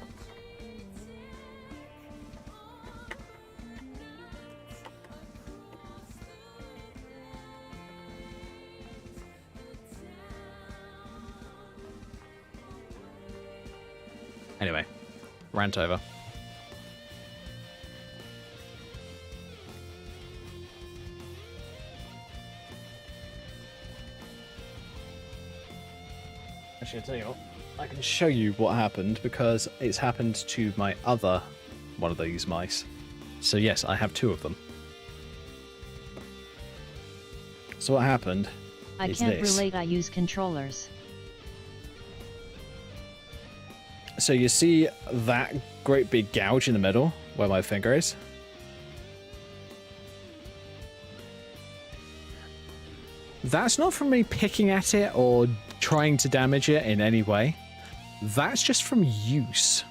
Anyway, rant over. Actually, I'll tell you what, I can show you what happened because it's happened to my other one of these mice. So yes, I have 2 of them. So what happened I is can't this. relate, I use controllers. So you see that great big gouge in the middle where my finger is? That's not from me picking at it or trying to damage it in any way. That's just from use.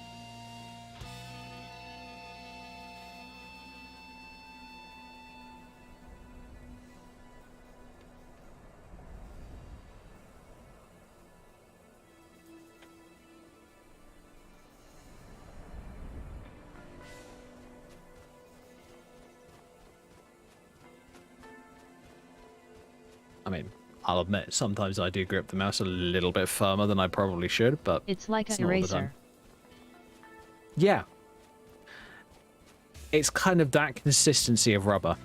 I mean, I'll admit, sometimes I do grip the mouse a little bit firmer than I probably should, but It's like it's an not all the time. eraser. Yeah. It's kind of that consistency of rubber.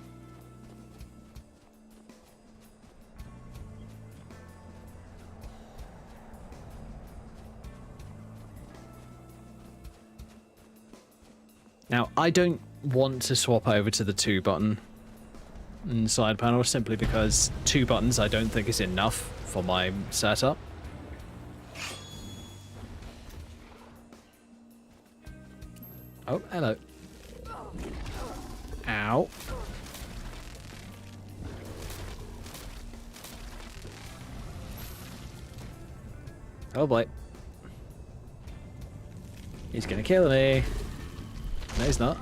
Now, I don't want to swap over to the 2-button side panel simply because 2 buttons I don't think is enough for my setup. Oh, hello. Ow. Oh boy. He's gonna kill me. No, he's not.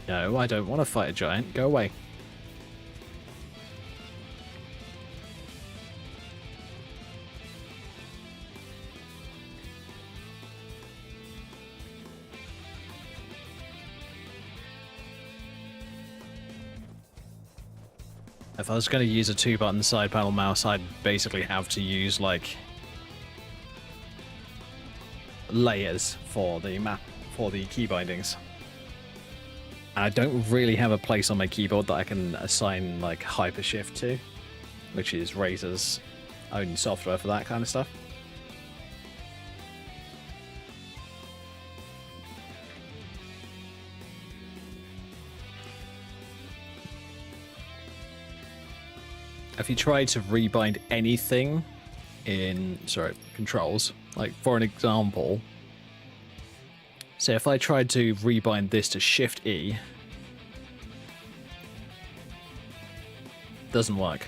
No, I don't want to fight a giant. Go away. If I was going to use a 2-button side panel mouse, I'd basically have to use, like, layers for the map, for the key bindings. And I don't really have a place on my keyboard that I can assign, like, hypershift to, which is Razer's own software for that kind of stuff. If you try to rebind anything in, controls, like for an example, say if I tried to rebind this to Shift E, doesn't work.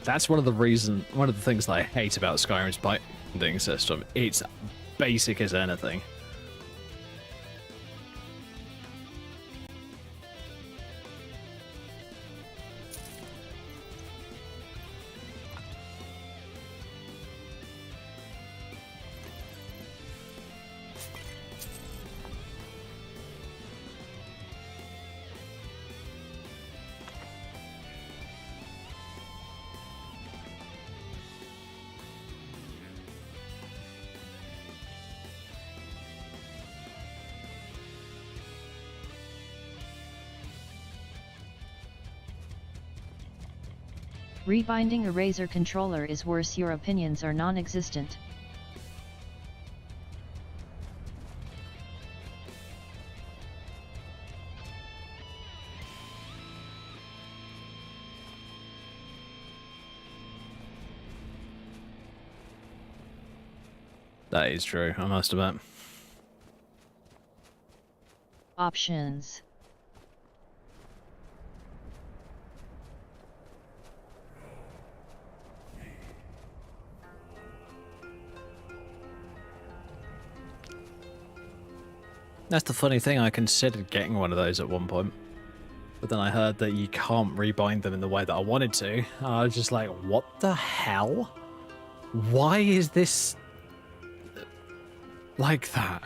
That's one of the things that I hate about Skyrim's binding system. It's basic as anything. Rebinding a Razer controller is worse. Your opinions are non-existent. That is true, I must admit. Options. That's the funny thing, I considered getting one of those at one point. But then I heard that you can't rebind them in the way that I wanted to. And I was just like, what the hell? Why is this like that?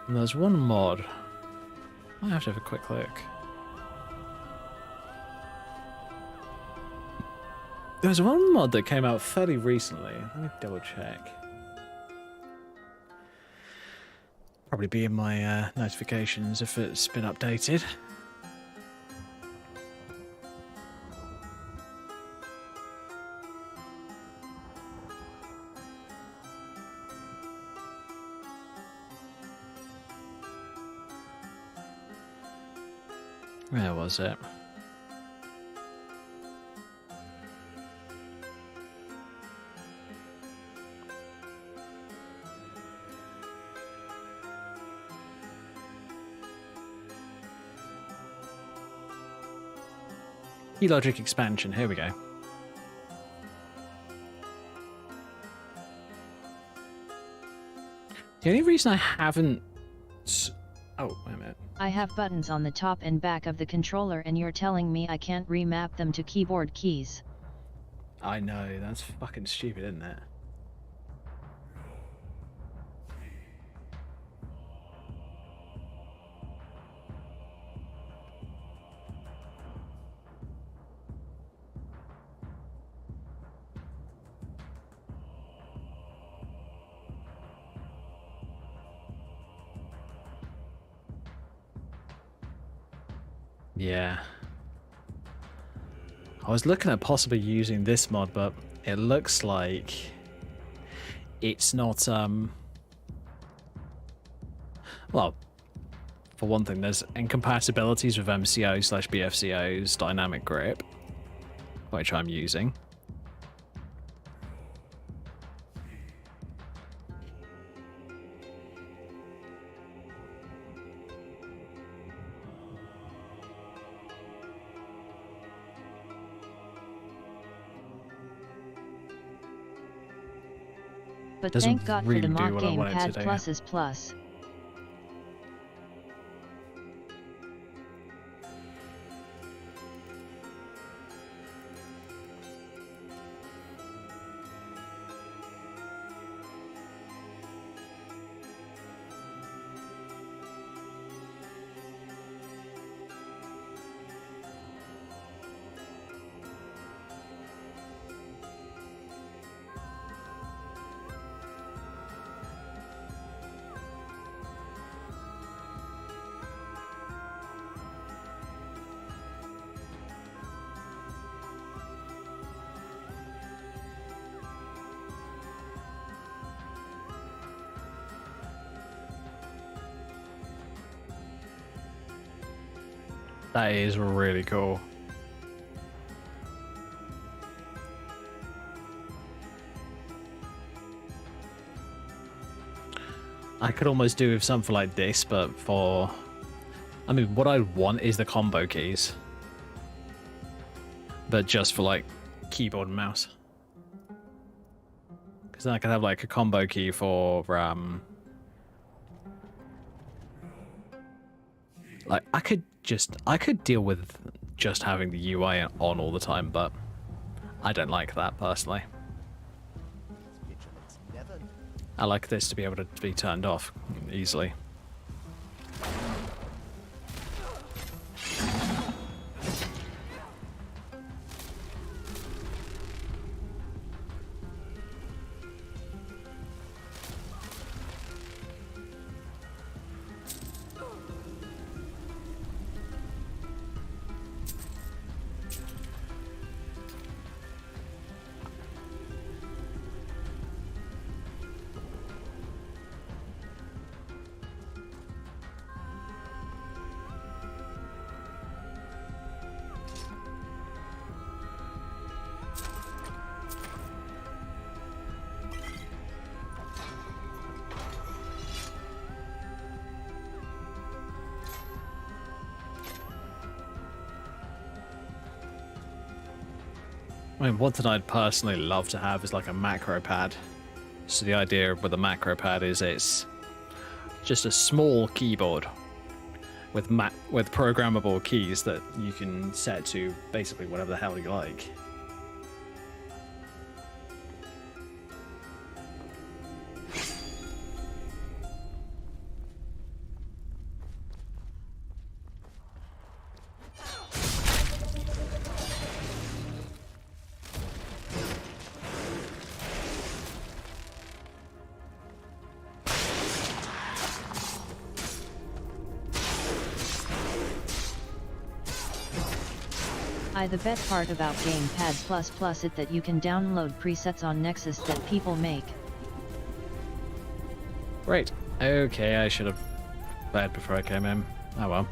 And there's one mod. I have to have a quick look. There's one mod that came out fairly recently. Let me double check. Probably be in my notifications if it's been updated. Where was it? Keylogic expansion, here we go. The only reason I haven't... Oh, wait a minute. I have buttons on the top and back of the controller and you're telling me I can't remap them to keyboard keys. I know, that's fucking stupid, isn't it? Yeah. I was looking at possibly using this mod, but it looks like it's not, well, for one thing, there's incompatibilities with MCO/BFCO's dynamic grip, which I'm using. But Doesn't thank God really for the do mock what I want it gamepad to do. plus is plus. That is really cool. I could almost do with something like this, but for... I mean, what I want is the combo keys. But just for, like, keyboard and mouse. Because then I could have, like, a combo key for, like, I could deal with just having the UI on all the time, but I don't like that personally. I like this to be able to be turned off easily. I mean, one thing I'd personally love to have is like a macro pad. So the idea with a macro pad is it's just a small keyboard with programmable keys that you can set to basically whatever the hell you like. The best part about Gamepad Plus is that you can download presets on Nexus that people make. Right. Okay, I should have read before I came in. Oh well.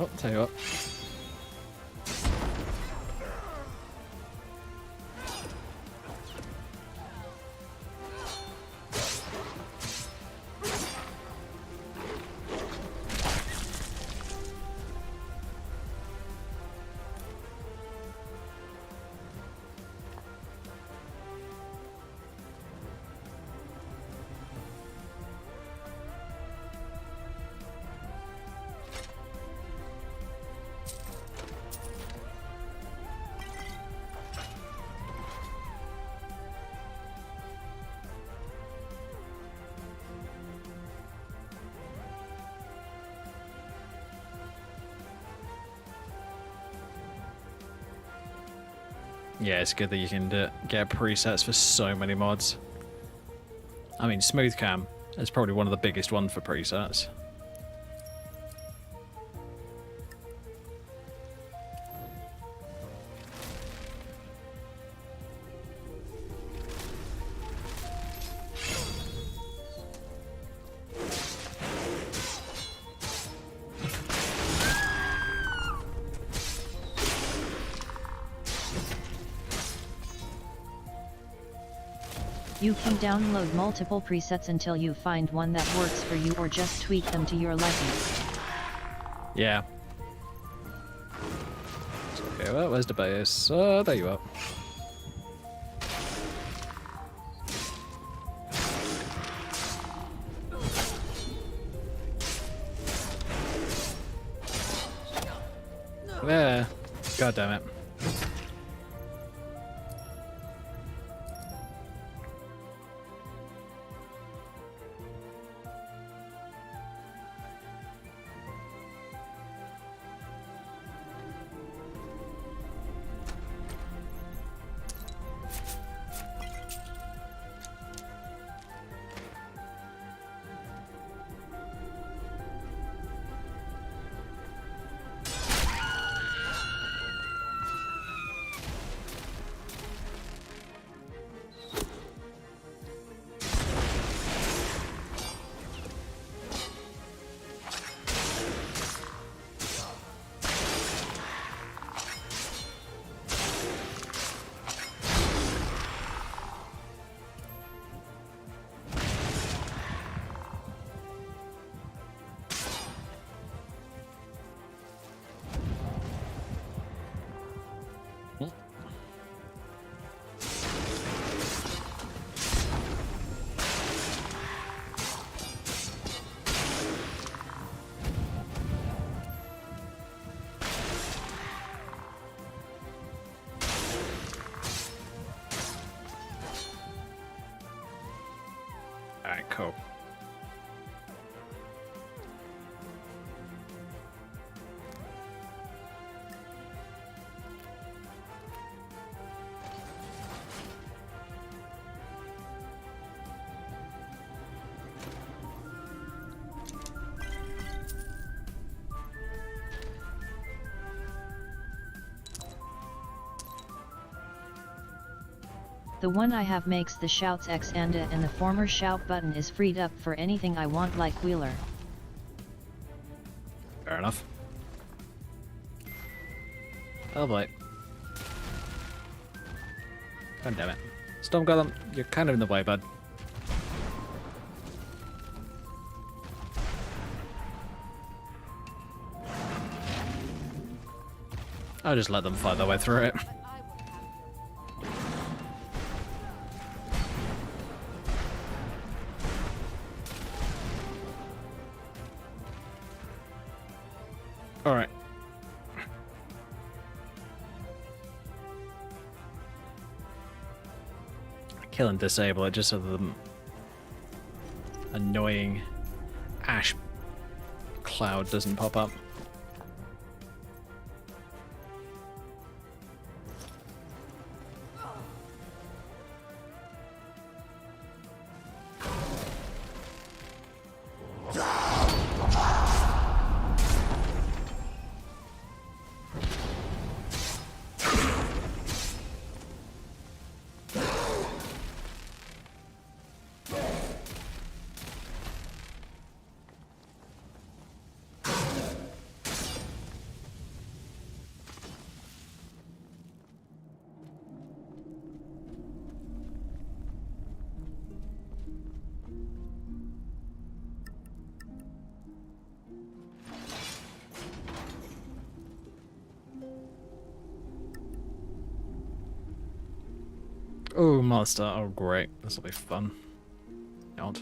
Oh, tell you what. Yeah, it's good that you can get presets for so many mods. I mean, Smooth Cam is probably one of the biggest ones for presets. You can download multiple presets until you find one that works for you or just tweak them to your liking. Yeah. Okay, well, where's the base? Oh, there you are. There. God damn it. Alright, cool. The one I have makes the shouts X and A, and the former shout button is freed up for anything I want like Wheeler. Fair enough. Oh boy. God damn it. Storm Golem, you're kind of in the way, bud. I'll just let them fight their way through it. Alright. Kill and disable it just so the annoying ash cloud doesn't pop up. Oh, monster. Oh, great. This will be fun. God.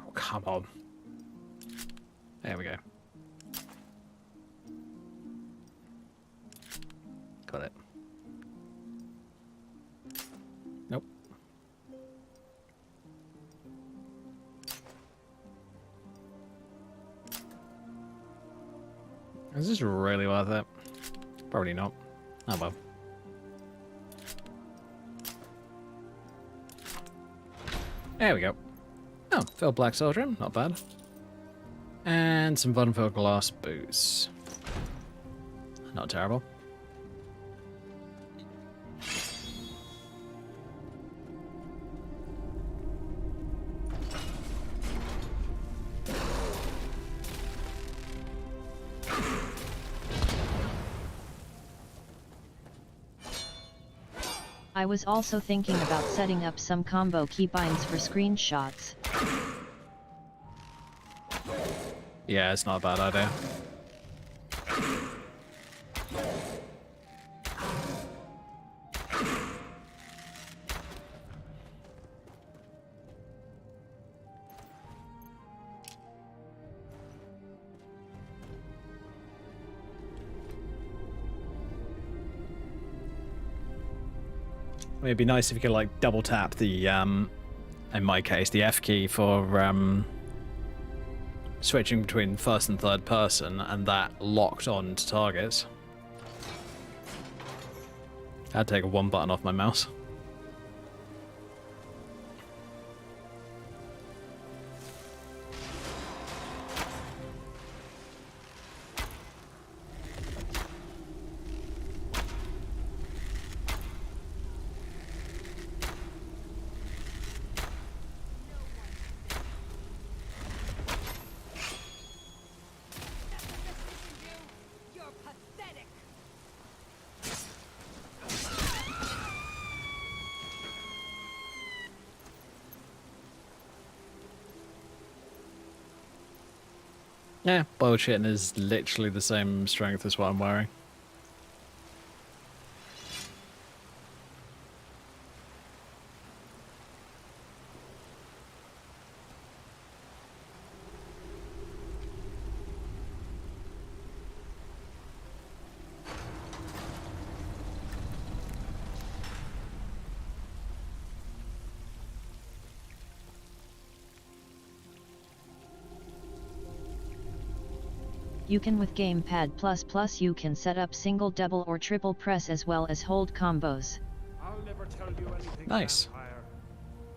Oh, come on. There we go. Got it. Nope. Is this really worth it? Probably not. Oh well. There we go. Oh, filled black soldier, not bad. And some fun-filled glass boots. Not terrible. I was also thinking about setting up some combo keybinds for screenshots. Yeah, it's not a bad idea. It'd be nice if you could like double tap the in my case the F key for switching between first and third person, and that locked on to targets. I'd take one button off my mouse. Yeah, bullshitting is literally the same strength as what I'm wearing. You can with Gamepad++ you can set up single, double or triple press as well as hold combos. I'll never tell you anything, Nice. vampire.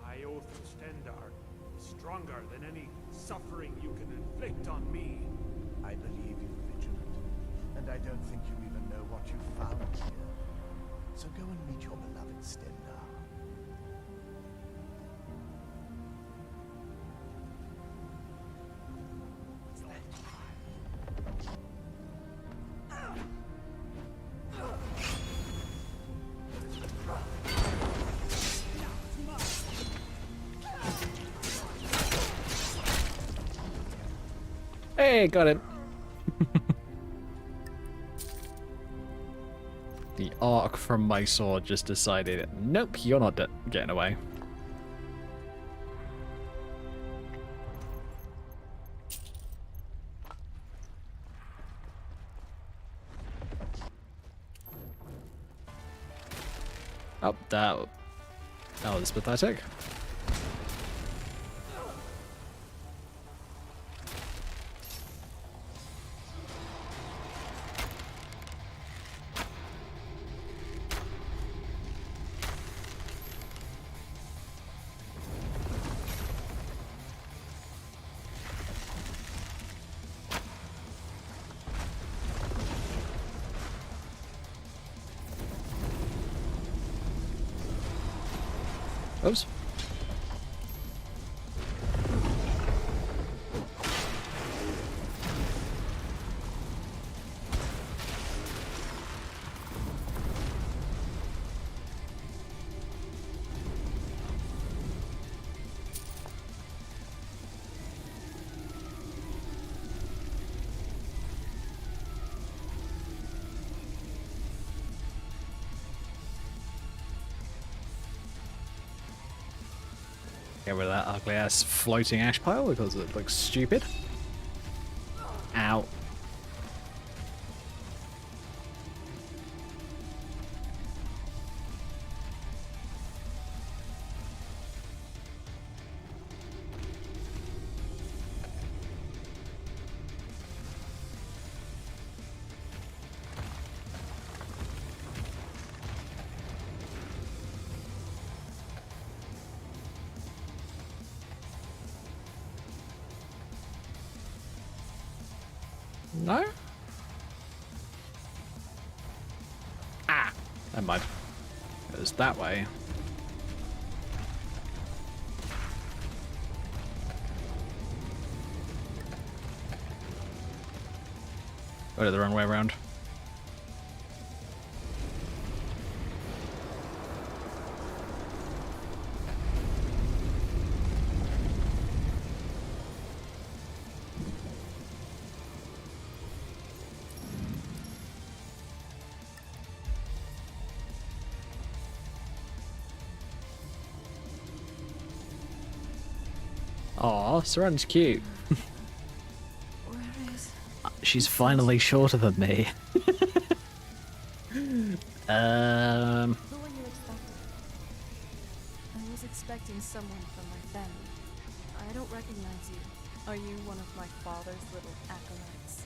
My oath of Stendar is stronger than any suffering you can inflict on me. I believe you, Vigilant, and I don't think you even know what you found here. So go and meet your beloved Stendar. Hey, got it. The arc from my sword just decided, nope, you're not getting away. Oh, that was pathetic. Oops. Get rid of that ugly ass floating ash pile because it looks stupid. Ow. No? Ah! Never mind. It was that way. Or the wrong way around. Aw, Saran's cute. Where is... She's finally shorter than me. Who are you expecting? I was expecting someone from my family. I don't recognize you. Are you one of my father's little acolytes?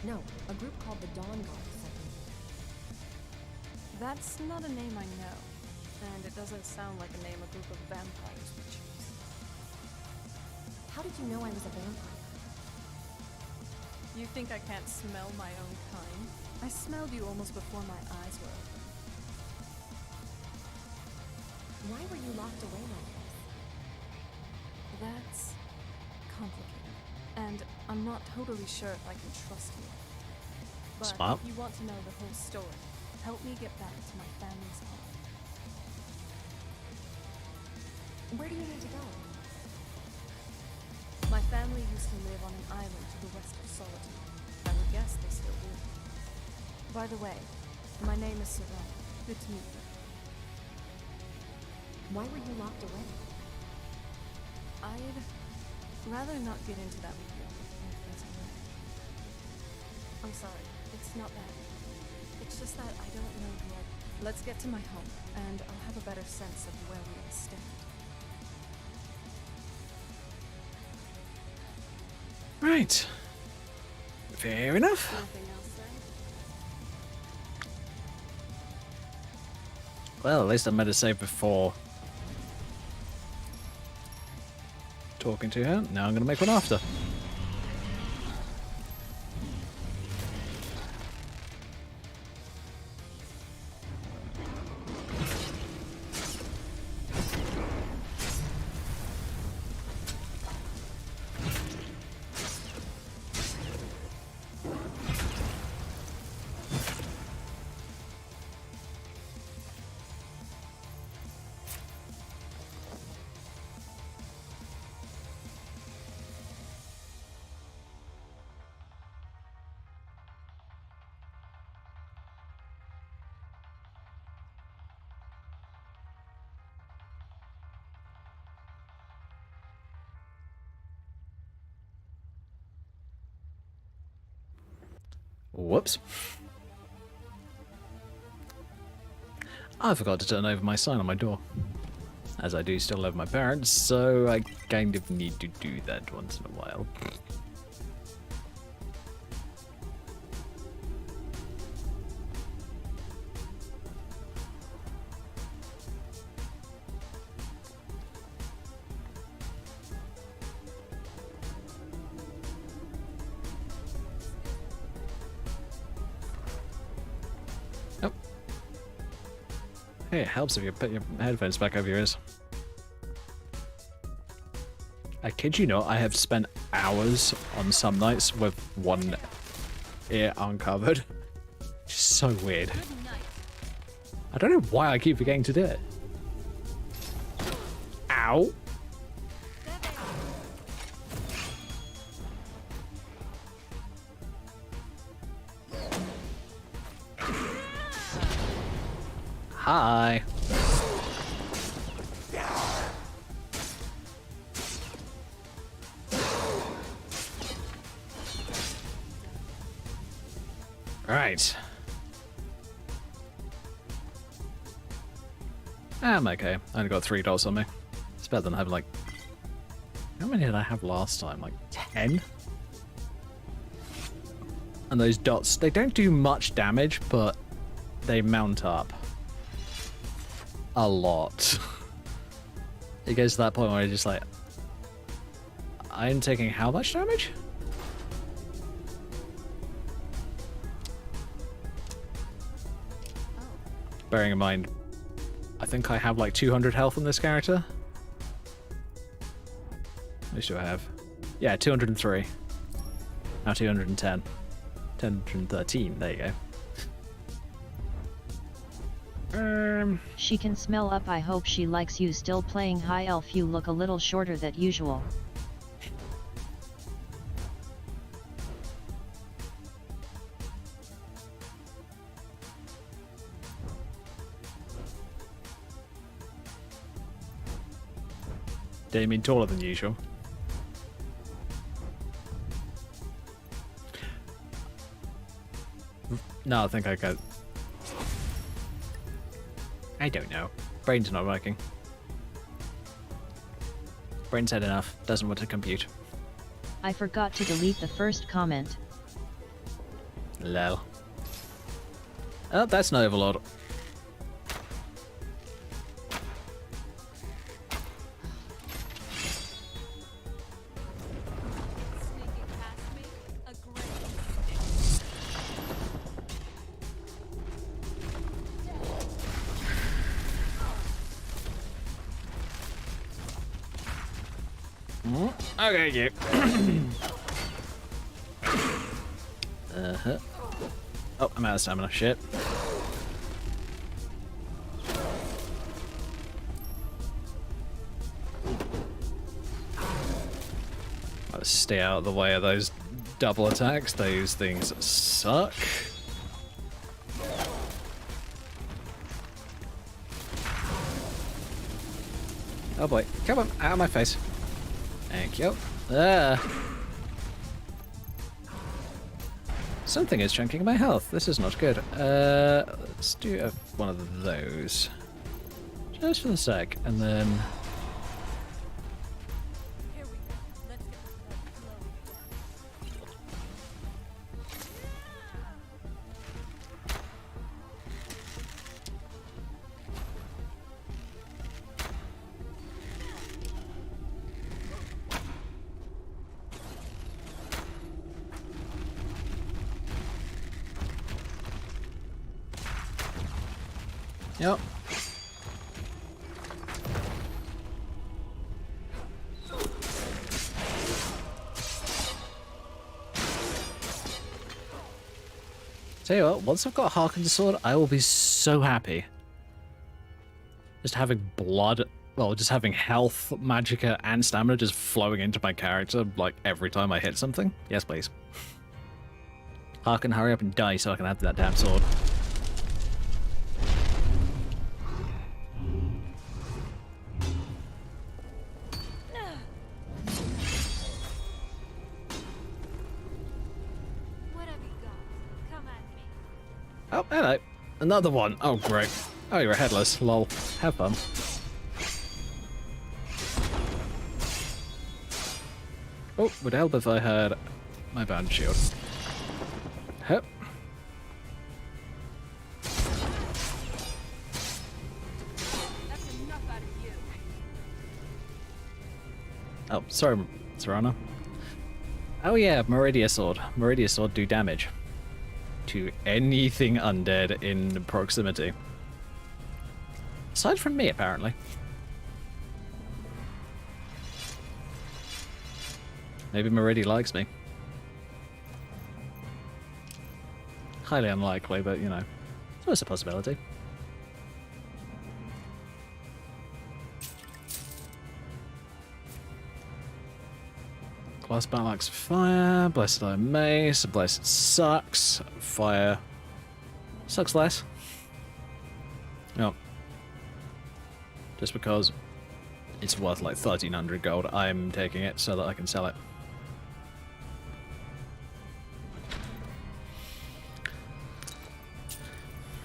No, a group called the Dawn Guard sent me. That's not a name I know. And it doesn't sound like a name a group of vampires would choose. How did you know I was a vampire? You think I can't smell my own kind? I smelled you almost before my eyes were open. Why were you locked away like this? That's complicated. And I'm not totally sure if I can trust you. But Smart. if you want to know the whole story, help me get back to my family's home. Where do you need to go? My family used to live on an island to the west of Solitude. I would guess they still do. By the way, my name is Saran. Good to meet you. Why were you locked away? I'd rather not get into that with you. if that's all right. I'm sorry. It's not that. It's just that I don't know yet. Let's get to my home, and I'll have a better sense of where we all stand. Right. Fair enough. Nothing else then? Well, at least I made a save before talking to her. Now I'm going to make one after. Whoops. I forgot to turn over my sign on my door. As I do still live with my parents, so I kind of need to do that once in a while. Hey, it helps if you put your headphones back over your ears. I kid you not, I have spent hours on some nights with one ear uncovered. It's so weird. I don't know why I keep forgetting to do it. Ow. Hi. Right. I'm okay. I only got $3 on me. It's better than having like... How many did I have last time? Like 10? And those dots, they don't do much damage, but they mount up a lot. It goes to that point where you're just like, I'm taking how much damage? Bearing in mind, I think I have like 200 health on this character. At least do I have. Yeah, 203. Now 210. 213, there you go. She can smell up. I hope she likes you still playing high elf. You look a little shorter than usual. Do you mean taller than usual? No, I think I got... I don't know. Brain's not working. Brain's had enough. Doesn't want to compute. I forgot to delete the first comment. Lol. Oh, that's an overlord. Okay, you. Uh-huh. Oh, I'm out of stamina. Shit. Let's stay out of the way of those double attacks. Those things suck. Oh boy. Come on, out of my face. Thank you. Something is chunking my health. This is not good. Let's do one of those. Just for a sec, and then... Here we go. Let's get the blood flowing again. Yep. Tell you what, once I've got Harken's sword, I will be so happy. Just having blood, well, just having health, magicka, and stamina just flowing into my character, like, every time I hit something. Yes, please. Harken, hurry up and die so I can have that damn sword. Oh, hello. Another one. Oh, great. Oh, you're a headless. Lol. Have fun. Oh, would help if I had my band shield. Hup. That's enough out of you. Oh, sorry, Serana. Oh yeah, Meridia Sword. Meridia Sword do damage to anything undead in proximity. Aside from me, apparently. Maybe Meridi likes me. Highly unlikely, but you know, it's always a possibility. Glass battle axe, fire. Blessed iron mace. Blessed sucks. Fire sucks less. Oh. Just because it's worth like 1,300 gold, I'm taking it so that I can sell it.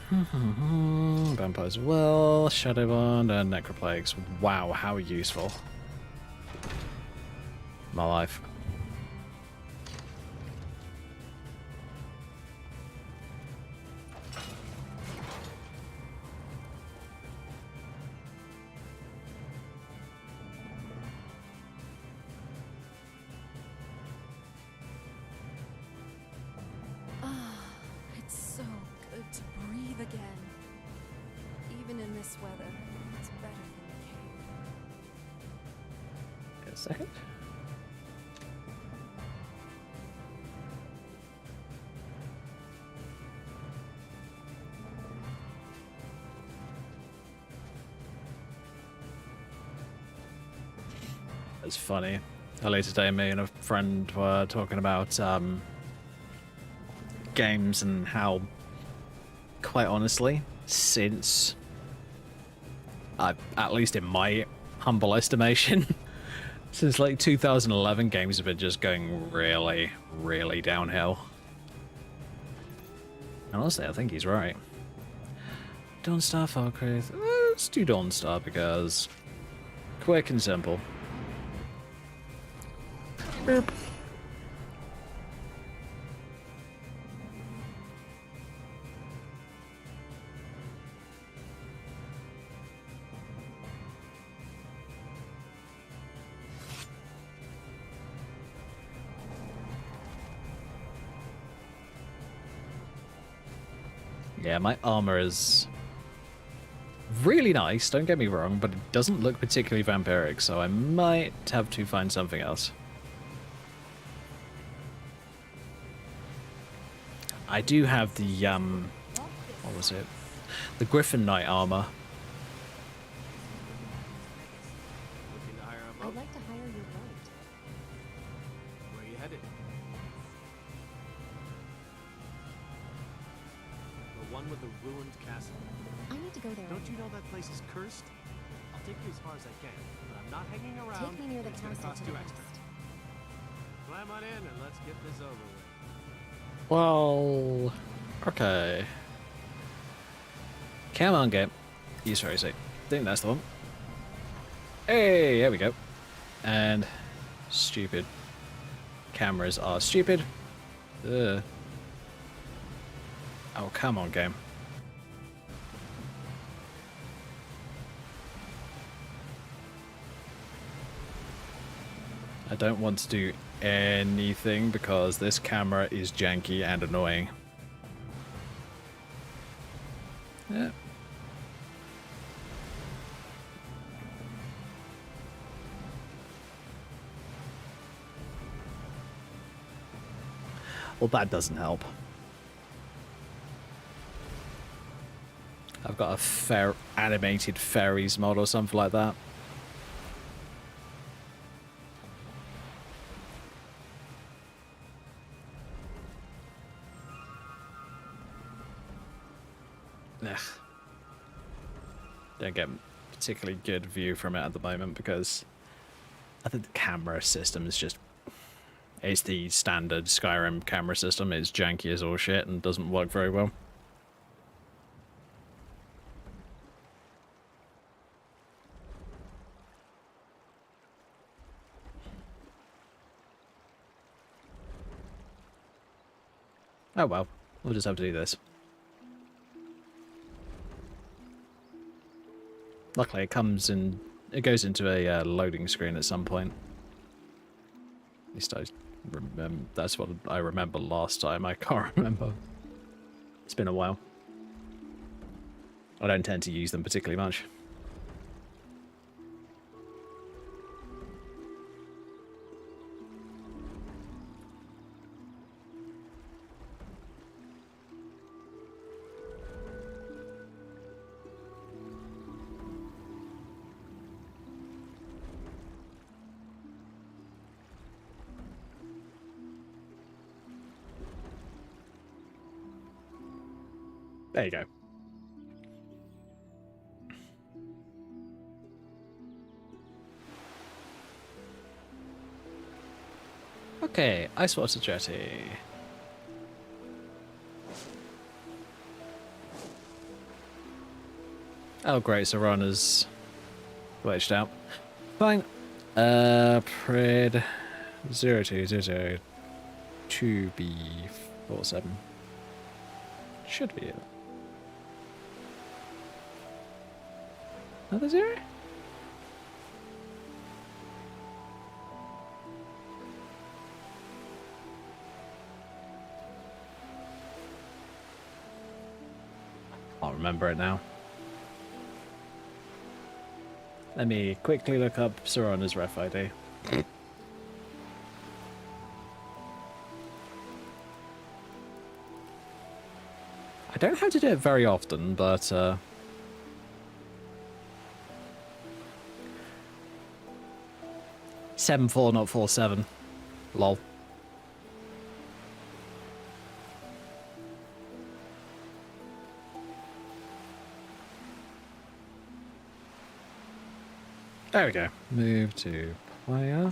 Vampires well, Shadow Bond, and Necroplagues. Wow, how useful. My life. It's so good to breathe again. Even in this weather, it's better than the cave. A second. It's funny. Earlier today, me and a friend were talking about games and how, quite honestly, since, at least in my humble estimation, since like 2011, games have been just going really, really downhill. And honestly, I think he's right. Dawnstar, Falkreath. Let's do Dawnstar because quick and simple. Boop. Yeah, my armor is really nice, don't get me wrong, but it doesn't look particularly vampiric, so I might have to find something else. I do have the, what was it? The Griffin Knight armor. Looking to hire a I'd boat? like to hire your boat. Where are you headed? The one with the ruined castle? I need to go there. Don't you know that place is cursed? I'll take you as far as I can, but I'm not hanging around. Take me near the It's gonna castle cost to you the extra. west. Climb on in and let's get this over with. Well, okay. Come on, game. Use very safe. I think that's the one. Hey, there we go. And stupid. Cameras are stupid. Ugh. Oh, come on, game. I don't want to do anything because this camera is janky and annoying. Yeah. Well, that doesn't help. I've got a animated fairies mod or something like that. Ugh. Don't get a particularly good view from it at the moment because I think the camera system is just... It's the standard Skyrim camera system. It's janky as all shit and doesn't work very well. Oh well, we'll just have to do this. Luckily, it comes in. It goes into a loading screen at some point. At least I remember. That's what I remember last time. I can't remember. It's been a while. I don't tend to use them particularly much. There you go. Okay, ice water jetty. Oh great, so Rana's glitched out. Fine. Pred 0200 2B47. Should be it. Another 0? I'll remember it now. Let me quickly look up Serana's ref ID. I don't have to do it very often, but 7-4, not 4-7. Lol. There we go. Move to player.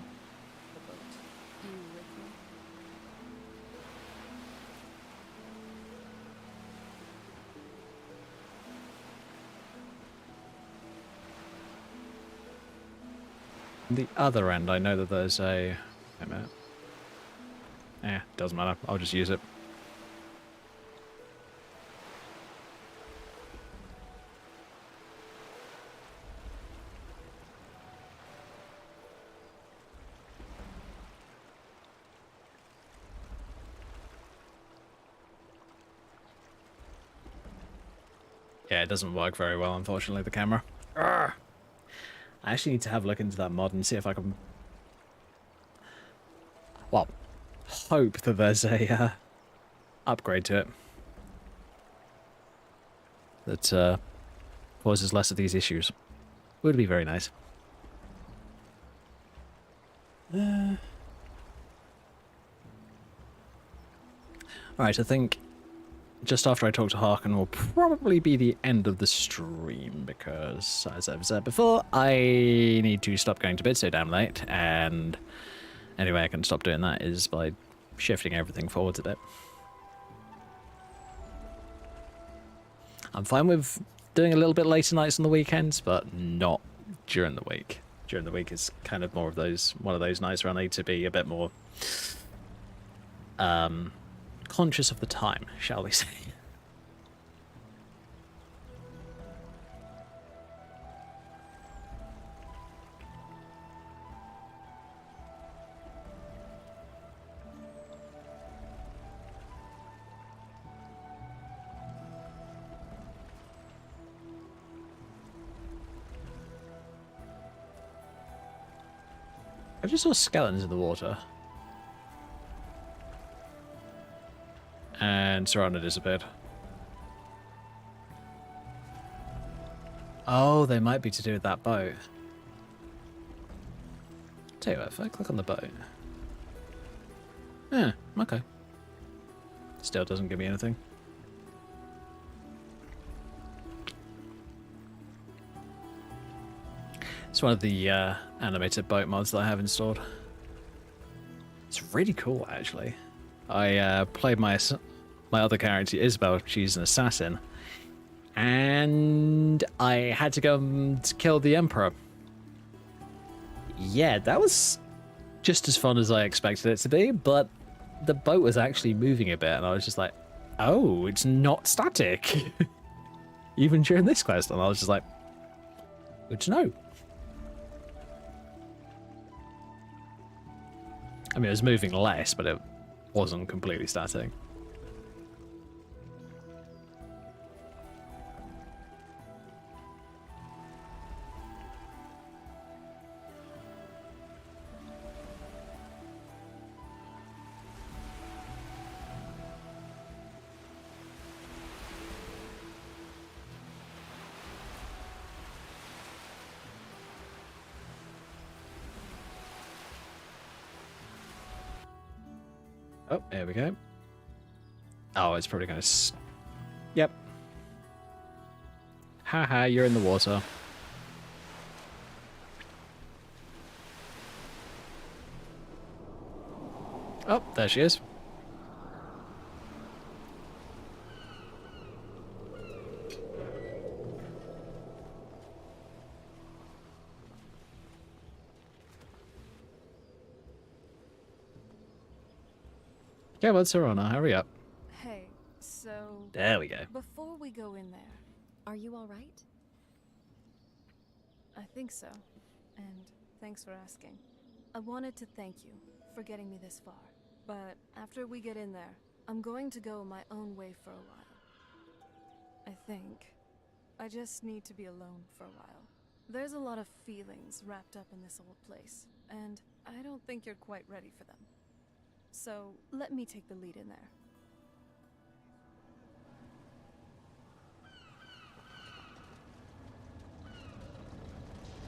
The other end, I know that there's a... Wait a minute. Doesn't matter. I'll just use it. Yeah, it doesn't work very well, unfortunately, the camera. Urgh. I actually need to have a look into that mod and see if I can... Well, hope that there's a upgrade to it that causes less of these issues. Would be very nice. Alright, I think just after I talk to Harkin will probably be the end of the stream, because, as I've said before, I need to stop going to bed so damn late, and any way I can stop doing that is by shifting everything forwards a bit. I'm fine with doing a little bit later nights on the weekends, but not during the week. During the week is kind of more of one of those nights where I need to be a bit more conscious of the time, shall we say. I just saw skeletons in the water. And Serana disappeared. Oh, they might be to do with that boat. Tell you what, if I click on the boat. Yeah, okay. Still doesn't give me anything. It's one of the animated boat mods that I have installed. It's really cool, actually. I played my other character, Isabel. She's an assassin. And I had to go and kill the Emperor. Yeah, that was just as fun as I expected it to be, but the boat was actually moving a bit, and I was just like, oh, it's not static. Even during this quest, and I was just like, good to know. I mean, it was moving less, but it wasn't completely static. Oh, there we go. Oh, it's probably going to... Yep. Haha, you're in the water. Oh, there she is. Come on, Serana, hurry up. Hey, so There we go. before we go in there, Are you alright? I think so. And thanks for asking. I wanted to thank you for getting me this far. But after we get in there, I'm going to go my own way for a while. I think. I just need to be alone for a while. There's a lot of feelings wrapped up in this old place, and I don't think you're quite ready for them. So let me take the lead in there.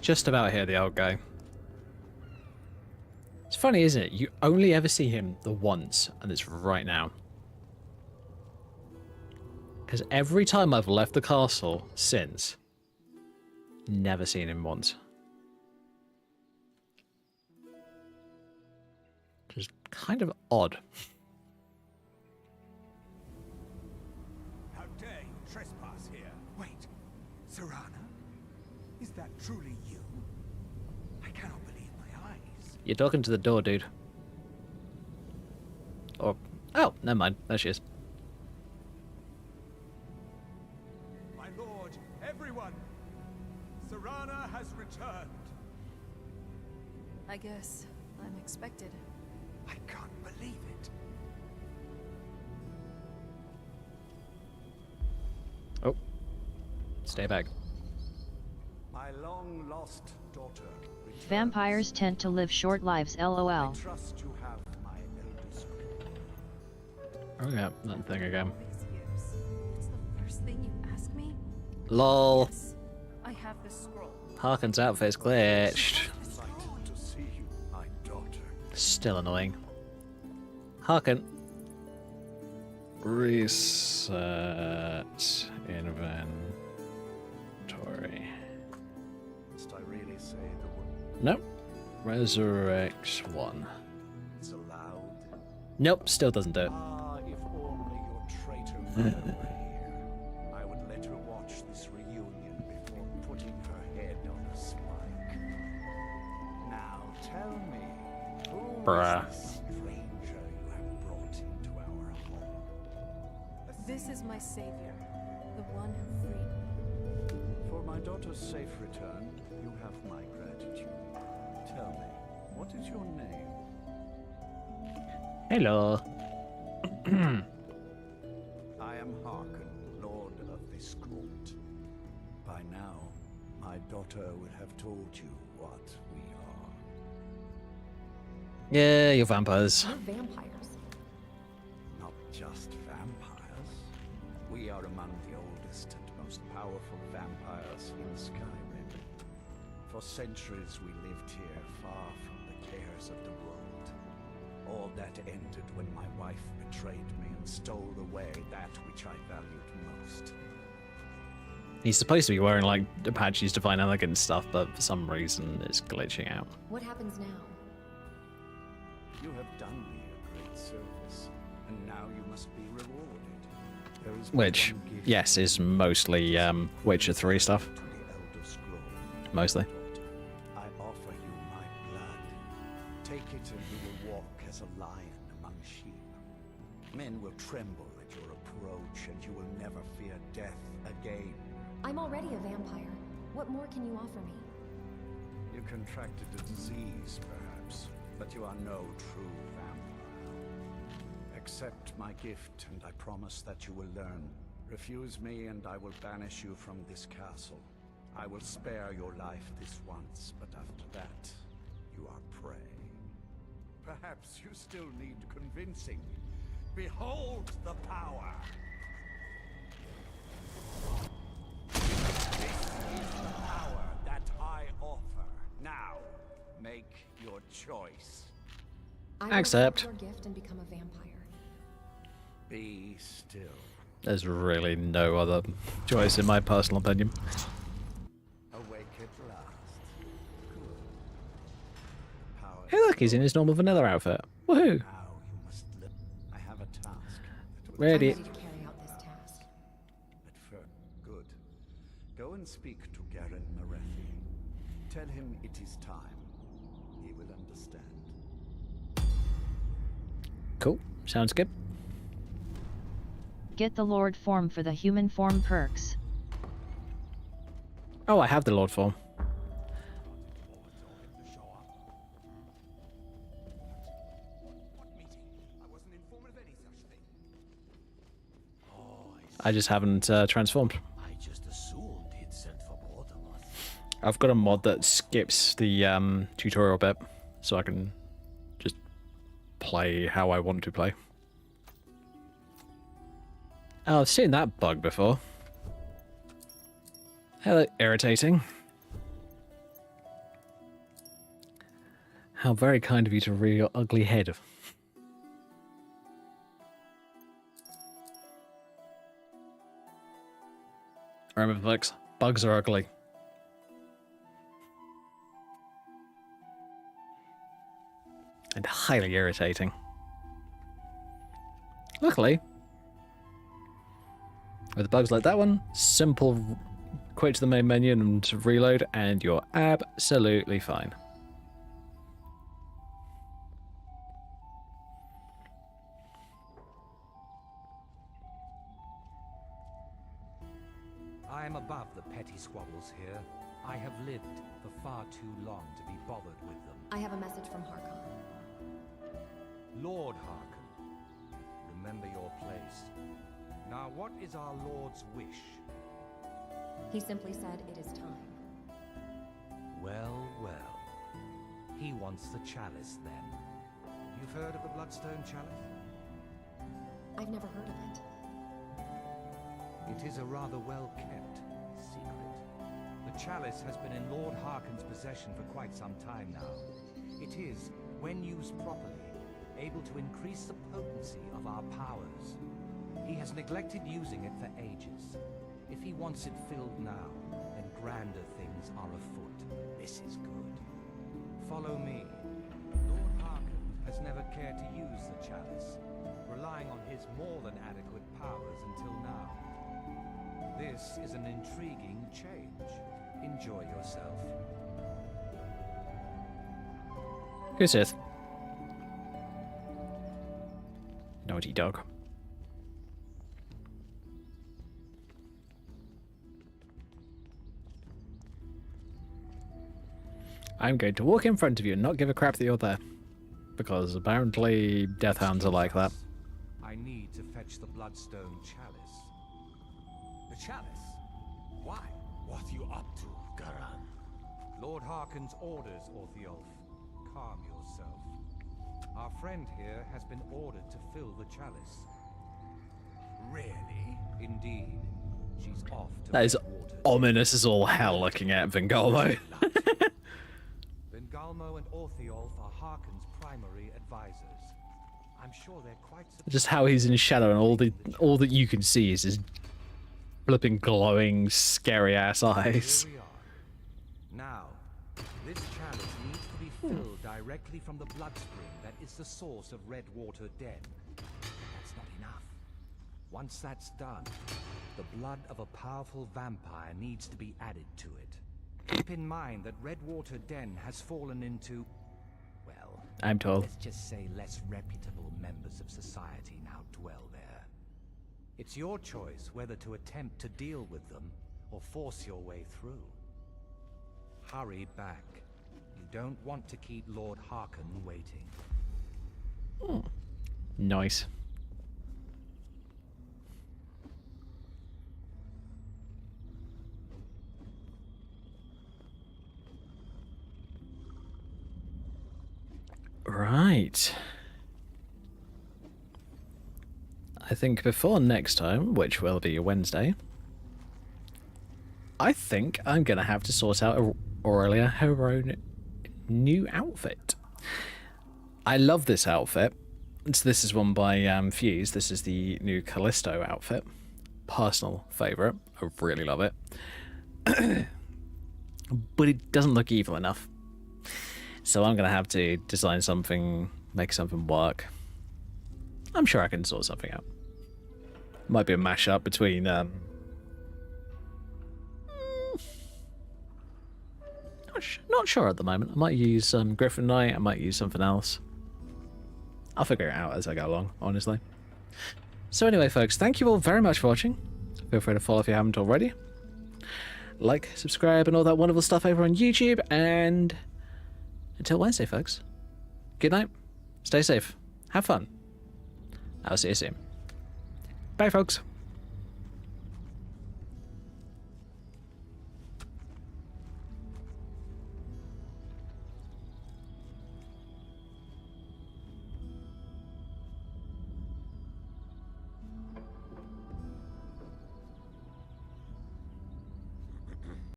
Just about here, the old guy. It's funny, isn't it? You only ever see him the once, and it's right now. Because every time I've left the castle since, never seen him once. Just kind of odd. How dare you trespass here? Wait, Serana? Is that truly you? I cannot believe my eyes. You're talking to the door, dude. Or, oh, never mind. There she is. My lord, everyone! Serana has returned. I guess I'm expected. I can't believe it. Oh. Stay back. My long-lost daughter returns. Vampires tend to live short lives, I lol. trust you have my eldest. Oh yeah, that thing again. These years. It's the first thing you ask me? Lol. Yes, I have the scroll. Harkin's outfit's glitched. Excited to see you, my daughter. Still annoying. Harkin. Reset inventory. Must I really say the word? Nope. Resurrects one. It's allowed. Nope, still doesn't do it. Ah, if only your traitor mother were here. I would let her watch this reunion before putting her head on a spike. Now tell me, who Bruh. is this stranger you have brought into our home? This is my savior, the one who freed me. For my daughter's safe return, you have my gratitude. Tell me, what is your name? Hello. I am Harkin, Lord of this court. By now, my daughter would have told you what we are. Yeah, you're vampires. We're vampires. Not just vampires. We are among the oldest and most powerful vampires in Skyrim. For centuries we lived here, far from the cares of the world. All that ended when my wife betrayed me and stole away that which I valued most. He's supposed to be wearing like Apache's Divine Elegance stuff, but for some reason it's glitching out. What happens now? You have done me a great service, and now you must be rewarded. There is but Which, one gift yes, is mostly Witcher 3 stuff. to the Elder Scroll. Mostly. I offer you my blood. Take it and you will walk as a lion among sheep. Men will tremble at your approach and you will never fear death again. I'm already a vampire. What more can you offer me? You contracted a disease, perhaps, but you are no true vampire. Accept my gift and I promise that you will learn. Refuse me and I will banish you from this castle. I will spare your life this once, but after that, you are prey. Perhaps you still need convincing. Behold the power! This is the power that I offer. Now, make your choice. I will Accept. accept your gift and become a vampire. Be still. There's really no other choice in my personal opinion. Awake at last. Good. Power Hey look, he's in his normal vanilla outfit. Woohoo! now you must live. I have a task that will I'm Ready. ready to carry out this task. But first, good. Go and speak to Garen Marethi. Tell him it is time. He will understand. Cool. Sounds good. Get the Lord form for the human form perks. Oh, I have the Lord form. I just haven't transformed. I just assumed he'd sent for both of us. I've got a mod that skips the tutorial bit, so I can just play how I want to play. Oh, I've seen that bug before. Hello, irritating. How very kind of you to rear your ugly head. Remember, folks, bugs are ugly. And highly irritating. Luckily, with bugs like that one, simple quick to the main menu and reload, and you're absolutely fine. I am above the petty squabbles here. I have lived for far too long to be bothered with them. I have a message from Harkon. Lord Harkon, remember your place. Now, what is our Lord's wish? He simply said it is time. Well, well. He wants the chalice, then. You've heard of the Bloodstone Chalice? I've never heard of it. It is a rather well-kept secret. The chalice has been in Lord Harkon's possession for quite some time now. It is, when used properly, able to increase the potency of our powers. He has neglected using it for ages. If he wants it filled now, then grander things are afoot. This is good. Follow me. Lord Harkon has never cared to use the chalice, relying on his more than adequate powers until now. This is an intriguing change. Enjoy yourself. Who's this? Naughty dog. I'm going to walk in front of you and not give a crap that you're there. Because apparently deathhounds are like that. I need to fetch the Bloodstone Chalice. The chalice? Why? What are you up to, Garan? Lord Harkon's orders, Orthiolf. Calm yourself. Our friend here has been ordered to fill the chalice. Really? Indeed. She's off to That is Redwater. ominous as all hell looking at Vingalmo. Vingalmo and Orthiolf are Harkon's primary advisors. I'm sure they're quite Just how he's in shadow and all that you can see is his flipping glowing scary ass eyes. Here we are. Now, this chalice needs to be filled directly from the blood spring that is the source of Redwater Den. That's not enough. Once that's done, the blood of a powerful vampire needs to be added to it. Keep in mind that Redwater Den has fallen into, well, I'm told. let's just say less reputable members of society now dwell there. It's your choice whether to attempt to deal with them or force your way through. Hurry back. You don't want to keep Lord Harkon waiting. Nice. Right. I think before next time, which will be Wednesday, I think I'm going to have to sort out Aurelia her own new outfit. I love this outfit. So this is one by Fuse. This is the new Callisto outfit. personal favourite. I really love it. But it doesn't look evil enough. So I'm going to have to design something, make something work. I'm sure I can sort something out. Might be a mashup between... not sure at the moment. I might use Griffin Knight, I might use something else. I'll figure it out as I go along, honestly. So anyway, folks, thank you all very much for watching. Feel free to follow if you haven't already. Like, subscribe, and all that wonderful stuff over on YouTube. And until Wednesday, folks, good night, stay safe, have fun. I'll see you soon. Bye, folks.